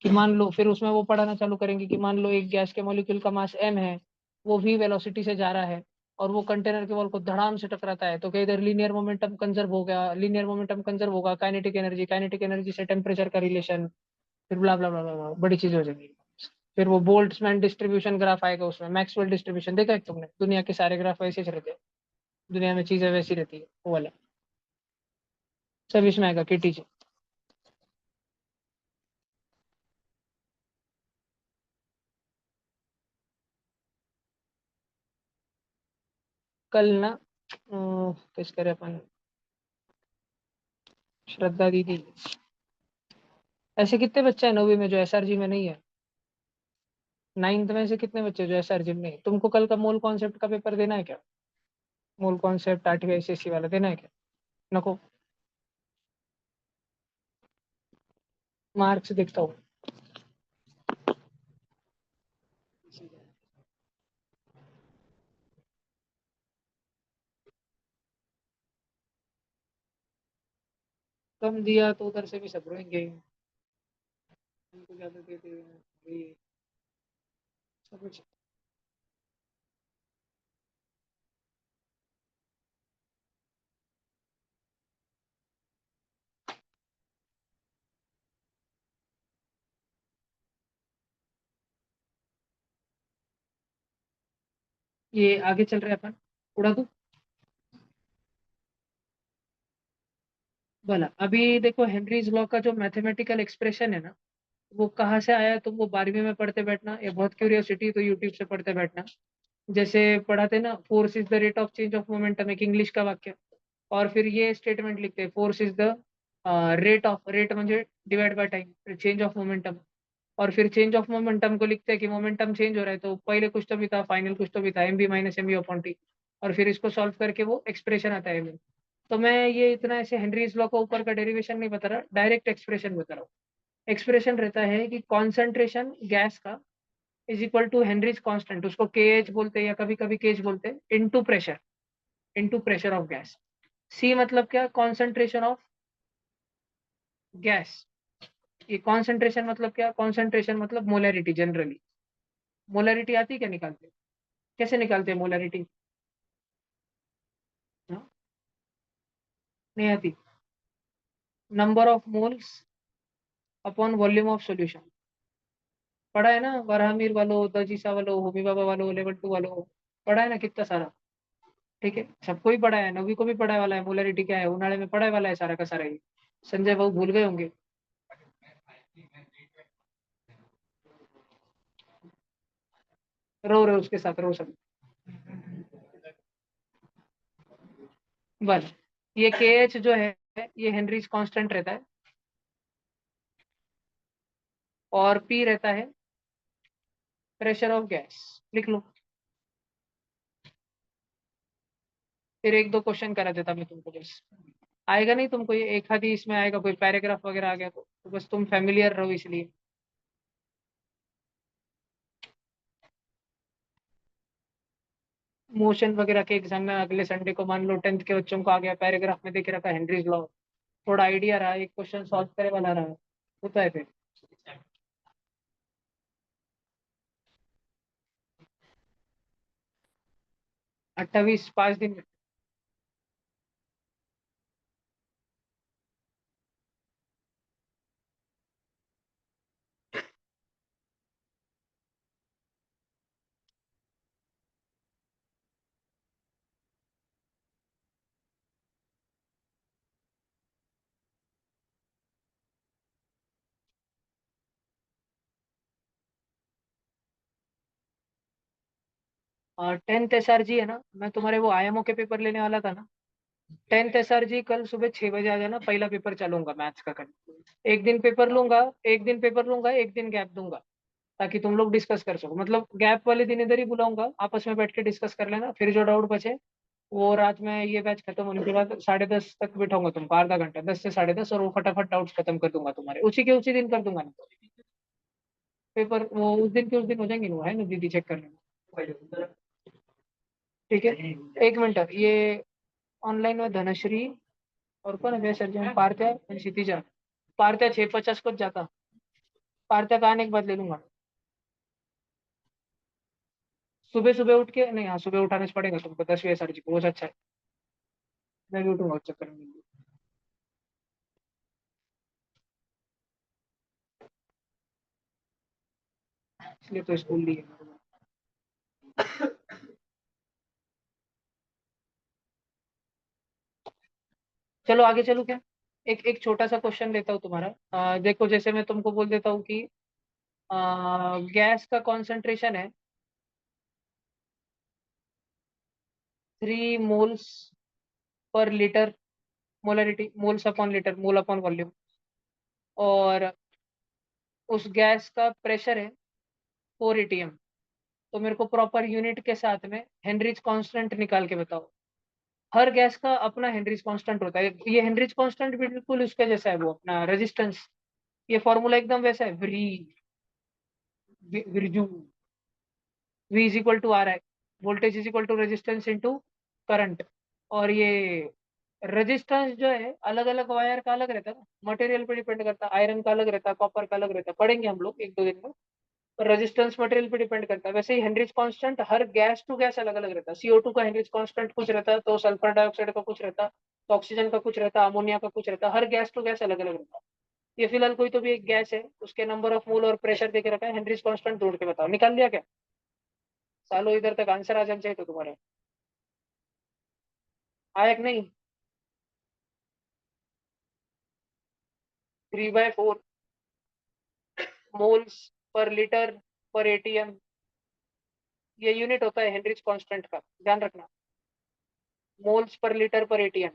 कि मान लो फिर उसमें वो पढ़ाना चालू करेंगे कि मान लो एक गैस के मॉलिक्यूल का मास m है, वो v वेलोसिटी से जा रहा है और वो कंटेनर के वॉल को धड़ाम से टकराता है, तो क्या इधर लीनियर मोमेंटम कंजर्व होगा? लीनियर मोमेंटम कंजर्व होगा, काइनेटिक एनर्जी से टेम्परेचर का रिलेशन, फिर ब्ला ब्ला ब्ला ब्ला, बड़ी चीज हो जाएगी. फिर वो बोल्ट्जमैन डिस्ट्रीब्यूशन ग्राफ आएगा, उसमें मैक्सवेल डिस्ट्रीब्यूशन देखा है तुमने? दुनिया के सारे ग्राफ वैसे ही रहते हैं, दुनिया में चीजें वैसी रहती है, वो वाला सब इसमें आएगा केटीजी. कल ना किस करे अपन, श्रद्धा दीदी. ऐसे कितने बच्चे हैं 9वीं में जो एसआरजी में नहीं है? नाइन्थ में से कितने बच्चे जो एस आर जिम में? तुमको कल का मोल कॉन्सेप्ट का पेपर देना है क्या? मोल कॉन्सेप्ट आरटीआई सीसी वाला देना है क्या? नको, मार्क्स देखता हूँ। कम दिया तो उधर से भी सब रोएंगे, उनको ज्यादा देते हैं, ये सब कुछ। ये आगे चल रहे हैं अपन, उड़ा दूं? भला अभी देखो, हेनरीज लॉ का जो मैथमेटिकल एक्सप्रेशन है ना, वो कहाँ से आया? तुम वो 12वीं में पढ़ते बैठना, ये बहुत क्यूरियोसिटी तो यूट्यूब से पढ़ते बैठना। जैसे पढ़ाते ना, force is the rate of change of momentum, एक इंग्लिश का वाक्य, और फिर ये स्टेटमेंट लिखते हैं, फोर्स इज द रेट म्हणजे divide by time, change of momentum. और फिर चेंज ऑफ मोमेंटम को लिखते हैं कि मोमेंटम चेंज हो रहा है, तो पहले कुछ तो भी था, फाइनल कुछ तो भी था, M B minus M B upon T, और फिर इसको सॉल्व करके वो एक्सप्रेशन आता है MB। तो मैं ये इतना ऐसे हेनरीज लॉ का ऊपर का डेरिवेशन नहीं बता रहा, डायरेक्ट एक्सप्रेशन बता रहा हूँ। एक्सप्रेशन रहता है कि कॉन्सेंट्रेशन गैस का is equal to Henry's constant, उसको के एच बोलते हैं या कभी कभी केज बोलते हैं, इनटू प्रेशर ऑफ गैस। सी मतलब क्या? Concentration of gas. ये कॉन्सेंट्रेशन मतलब क्या? कॉन्सेंट्रेशन मतलब मोलैरिटी। जनरली मोलैरिटी आती है क्या निकालते? कैसे निकालते हैं मोलैरिटी? नहीं आती। Number of moles upon volume of solution. पढ़ा है ना, वराहमीर वालो, दजीसा वालो, होमी बाबा वालो, लेवल 2 वालो, पढ़ा है ना कितना सारा। ठीक है, सबको ही पढ़ा है, नवी को भी पढ़ाए वाला है, मोलैरिटी क्या है उन्हाड़े में पढ़ाए वाला है सारा का सारा ही। संजय बाबू भूल गए होंगे। रो रो उसके साथ रो सब। बस, ये के एच जो है, ये हेनरीज कांस्टेंट रहता है, और पी रहता है प्रेशर ऑफ गैस। लिख लो। फिर एक दो क्वेश्चन करा देता मैं तुमको, बस आएगा नहीं तुमको, ये एक आधी इसमें आएगा, कोई पैराग्राफ वगैरह आ गया तो बस तुम फेमिलियर रहो इसलिए। मोशन वगैरह के एग्जाम में अगले संडे को मान लो 10th के बच्चों को आ गया, पैराग्राफ में देख रखा हेनरीज लॉ, थोड़ा आइडिया रहा, एक क्वेश्चन सॉल्व करे वाला रहा, होता है फिर। 28 5 दिन। 10th एस आर जी है ना, मैं तुम्हारे वो IMO के पेपर लेने वाला था ना। 10th एस आर जी कल सुबह 6 बजे आ जाना, पहला पेपर चलूंगा मैथ्स का कल। एक दिन पेपर लूंगा, एक दिन पेपर लूंगा, एक दिन गैप दूंगा, ताकि तुम लोग डिस्कस कर सको। मतलब गैप वाले दिन इधर ही बुलाऊंगा, आपस में बैठ के डिस्कस कर लेना, फिर जो डाउट बचे वो रात में ये बैच खत्म होने के बाद 10:30 तक बिठाऊंगा तुमको, आधा घंटा, 10 से 10:30, और वो फटाफट डाउट्स खत्म कर दूंगा तुम्हारे, उसी के उसी दिन कर दूंगा ना। पेपर वो उस दिन के उस दिन हो जाएंगे ना, वो है ना, दीदी चेक कर लेना। ठीक है, एक मिनट, ये ऑनलाइन में धनश्री और कौन है भैया सर जी, पार्थ्या और क्षितिजा। पार्थ्या 6:50 को जाता, पार्थ्या का आने के बाद ले लूंगा। सुबह सुबह उठ के नहीं, हाँ सुबह उठाने से पड़ेगा तुमको, 10वीं सर जी को रोज, अच्छा है। मैं भी उठूंगा उस चक्कर में। इसलिए तो स्कूल ली है। चलो आगे चलो क्या, एक एक छोटा सा क्वेश्चन लेता हूँ तुम्हारा। देखो, जैसे मैं तुमको बोल देता हूँ कि गैस का कॉन्सेंट्रेशन है 3 moles per litre, molarity moles upon litre, mole upon volume, और उस गैस का प्रेशर है 4 एटीएम। तो मेरे को प्रॉपर यूनिट के साथ में हेनरीज कांस्टेंट निकाल के बताओ। हर गैस का अपना हेनरीज कांस्टेंट होता है। ये हेनरीज कांस्टेंट बिल्कुल उसके जैसा है, वो अपना रेजिस्टेंस। ये फॉर्मूला एकदम वैसा है, Virju V is equal to R I, voltage is equal to resistance into current. और ये रेजिस्टेंस जो है अलग अलग वायर का अलग रहता है ना, मटेरियल पे डिपेंड करता है। आयरन का अलग रहता है, कॉपर का अलग रहता है, पढ़ेंगे हम लोग एक दो दिन में। और रेजिस्टेंस मटेरियल पे डिपेंड करता है। वैसे ही हेनरीज कांस्टेंट हर गैस टू गैस अलग अलग रहता है। CO2 का हेनरीज कांस्टेंट कुछ रहता है, तो सल्फर डाइऑक्साइड का कुछ रहता है, तो ऑक्सीजन का कुछ रहता है, अमोनिया का कुछ रहता है। हर गैस टू गैस अलग अलग रहता है। ये फिलहाल कोई तो भी एक गैस है, उसके नंबर ऑफ मोल और प्रेशर देके रखा है, हेनरीज कांस्टेंट जोड़ के बताओ। निकाल लिया क्या? सालो इधर तक आंसर आ जाना चाहिए तो तुम्हारे। आया कि नहीं? 3/4 मोल्स पर लीटर पर एटीएम, ये यूनिट होता है हेनरीज कांस्टेंट का, ध्यान रखना। मोल्स पर लीटर पर एटीएम।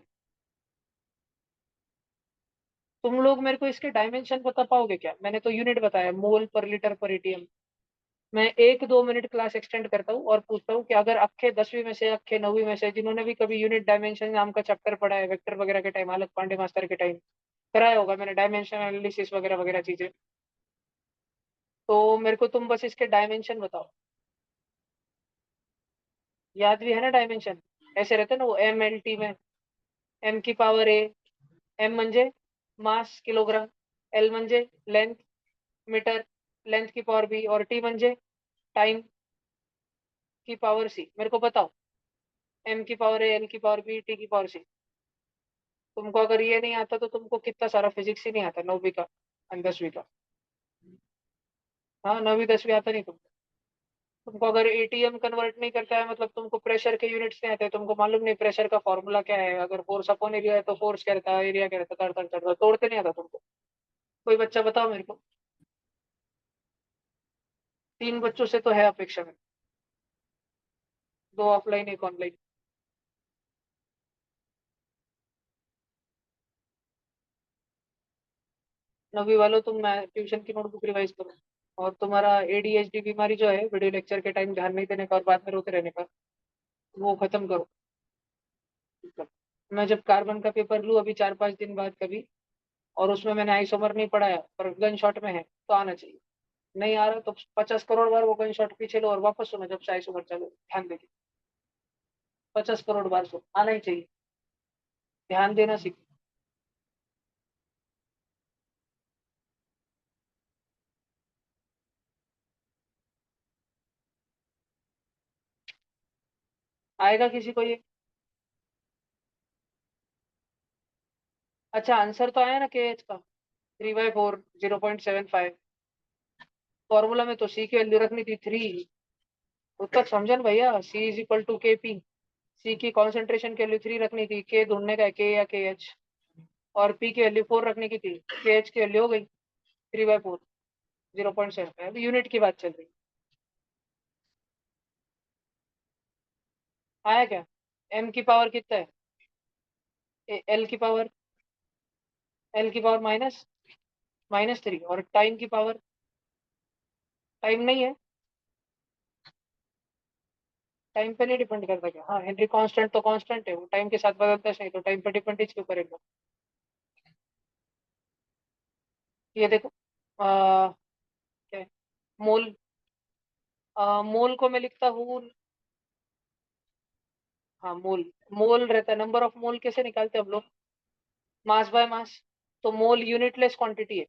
तुम लोग मेरे को इसके डायमेंशन बता पाओगे क्या? मैंने तो यूनिट बताया, मोल पर लीटर पर एटीएम। मैं 1-2 मिनट क्लास एक्सटेंड करता हूँ और पूछता हूँ कि अगर अक्खे 10वीं में से, अक्खे 9वीं में से, जिन्होंने भी कभी यूनिट डायमेंशन नाम का चैप्टर पढ़ा है वेक्टर वगैरह के टाइम, आलोक पांडे मास्टर के टाइम कराया होगा मैंने डायमेंशन एनालिसिस वगैरह वगैरह चीजें, तो मेरे को तुम बस इसके डायमेंशन बताओ। याद भी है ना डायमेंशन? ऐसे रहते ना वो MLT में, M⁴ एम म्हणजे मास किलोग्राम, एल म्हणजे लेंथ मीटर, लेंथ की पावर बी, और टी म्हणजे टाइम की पावर सी। मेरे को बताओ, M⁴ एल की पावर बी, टी की पावर सी। तुमको अगर ये नहीं आता तो तुमको कितना सारा फिजिक्स ही नहीं आता, 9वीं का और 10वीं का। हाँ, 9वीं 10वीं आता नहीं तुमको। तुमको अगर एटीएम कन्वर्ट नहीं करता है, मतलब तुमको प्रेशर के यूनिट्स नहीं आते, तुमको मालूम नहीं प्रेशर का फॉर्मूला क्या है, अगर फोर्स अपॉन एरिया है तो फोर्स क्या रहता है, एरिया क्या रहता है, तोड़ते नहीं आता तुमको। कोई बच्चा बताओ मेरे को। 3 बच्चों से तो है अपेक्षा में, 2 ऑफलाइन 1 ऑनलाइन। 9वीं वालों, तुम ट्यूशन की नोटबुक रिवाइज करो। और तुम्हारा ADHD बीमारी जो है, वीडियो लेक्चर के टाइम ध्यान नहीं देने का और बाद में रोते रहने का, वो खत्म करो। मैं जब कार्बन का पेपर लूँ अभी 4-5 दिन बाद कभी, और उसमें मैंने आइसोमर नहीं पढ़ाया पर गन शॉट में है, तो आना चाहिए। नहीं आ रहा तो 50 करोड़ बार वो गन शॉट पीछे लो और वापस सुनो जब से आइसोमर चलो, ध्यान देके। 50 करोड़ बार सुनो, आना ही चाहिए। ध्यान देना सीखो। आएगा किसी को ये? अच्छा, आंसर तो आया ना KH का, 3/4 0.75। फॉर्मूला में तो सी की वैल्यू रखनी थी 3। उत्तर समझन भैया, C = KP। सी की कॉन्सेंट्रेशन की वैल्यू 3 रखनी थी, के ढूंढने का है, के या KH। और पी की वैल्यू 4 रखने की थी, KH की वैल्यू हो गई 3/4 0.75। अभी यूनिट की बात चल रही। आया क्या? M की पावर कितना है? एल की पावर, एल की पावर -3। और टाइम की पावर, टाइम नहीं है, टाइम पे नहीं डिपेंड करता क्या? हाँ, हेनरी कांस्टेंट तो कांस्टेंट है, वो टाइम के साथ बदलता नहीं, तो टाइम पे डिपेंड क्यों करेगा? ये देखो, क्या है? मोल, मोल को मैं लिखता हूँ, हाँ मोल। मोल रहता है, नंबर ऑफ मोल कैसे निकालते हैं हम लोग? Mass by mass. तो मोल यूनिटलेस क्वांटिटी है।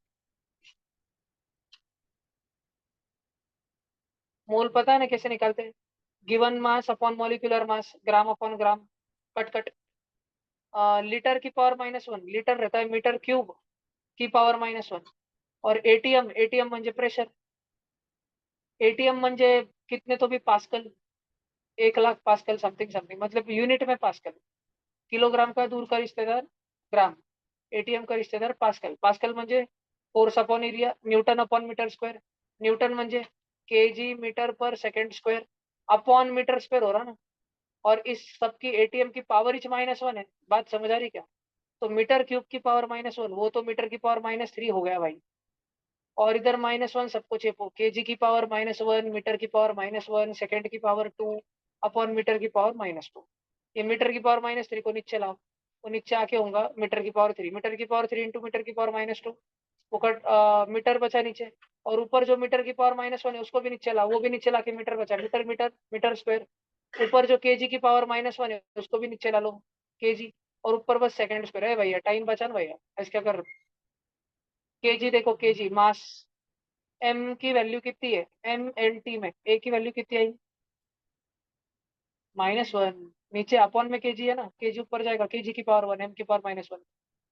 मोल पता है ना कैसे निकालते हैं? Given mass upon molecular mass, gram upon gram, cut cut. Litre की पावर -1, लीटर रहता है मीटर क्यूब की पावर -1। और एटीएम, एटीएम म्हणजे प्रेशर, एटीएम म्हणजे कितने तो भी pascal, 1 lakh pascal something something, मतलब यूनिट में पास्कल। किलोग्राम का दूर का रिश्तेदार ग्राम, एटीएम का रिश्तेदार पास्कल। पास्कल म्हणजे force upon area, newton upon metre square. Newton म्हणजे केजी मीटर पर second square, upon metre square हो रहा ना। और इस सबकी एटीएम की पावर इच -1 है। बात समझ आ रही क्या? तो मीटर क्यूब की पावर -1, वो तो मीटर की पावर -3 हो गया भाई। और इधर -1 सबको चेपो, kg की पावर -1, मीटर की पावर -1, सेकंड की पावर 2 अपॉन मीटर की पावर -2। ये मीटर की पावर -3 को नीचे लाओ, वो नीचे आके होगा मीटर की पावर 3, मीटर की पावर 3 इंटू मीटर की पावर -2, वो कट मीटर बचा नीचे। और ऊपर जो मीटर की पावर -1 है उसको भी नीचे लाओ, वो भी नीचे लाके मीटर बचा, मीटर मीटर मीटर स्क्वायर। ऊपर जो kg की पावर -1 है उसको भी नीचे ला लो, kg। और ऊपर बस सेकंड स्क्वायर है भैया, टाइम बचा ना भैया, ऐसे क्या कर। kg देखो, kg मास, m की वैल्यू कितनी है, mLT में a की वैल्यू कितनी आई, -1। नीचे अपॉन में kg है ना, kg ऊपर जाएगा, kg की पावर 1, m की पावर -1।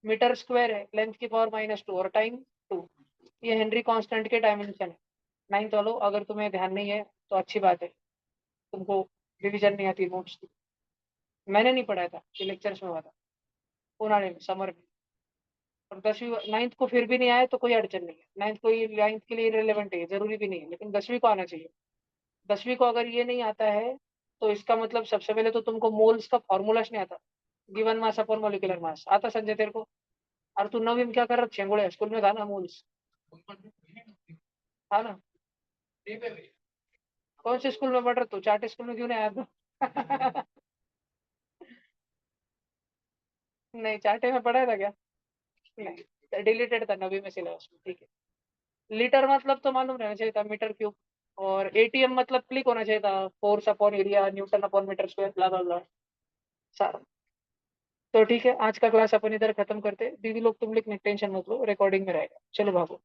मीटर स्क्वायर है, लेंथ की पावर -2 और टाइम 2। ये हेनरी कांस्टेंट के डायमेंशन है। 9th वालों, अगर तुम्हें ध्यान नहीं है तो अच्छी बात है, तुमको रिवीजन नहीं आती नोट्स की। मैंने नहीं पढ़ाया था, ये लेक्चर्स में हुआ था पुराने में, समर में। और 10वीं 9th को फिर भी नहीं आया तो कोई अड़चन नहीं है, 9th को, ये 9th के लिए रिलेवेंट है, जरूरी भी नहीं है, लेकिन 10वीं को आना चाहिए। 10वीं को अगर ये नहीं आता है तो इसका मतलब सबसे पहले तो तुमको मोल्स का फॉर्मूला नहीं आता, given mass upon molecular mass आता संजय तेरे को। और तू 9वीं में क्या कर रहा, छेंगुड़े स्कूल में था ना मोल्स, था ना। कौन से स्कूल में पढ़ रहा तू, चार्ट स्कूल में क्यों नहीं आया तू? नहीं, चार्टे में पढ़ा था क्या, नहीं डिलीटेड था 9वीं में सिलेबस में, ठीक है। लीटर मतलब तो मालूम रहना चाहिए था, मीटर क्यूब। और एटीएम मतलब क्लिक होना चाहिए था, force upon area, newton upon metre square, blah blah blah सारा। तो ठीक है, आज का क्लास अपन इधर खत्म करते हैं। दीदी लोग तुम लोग टेंशन मत लो, रिकॉर्डिंग में रहेगा, चलो भागो।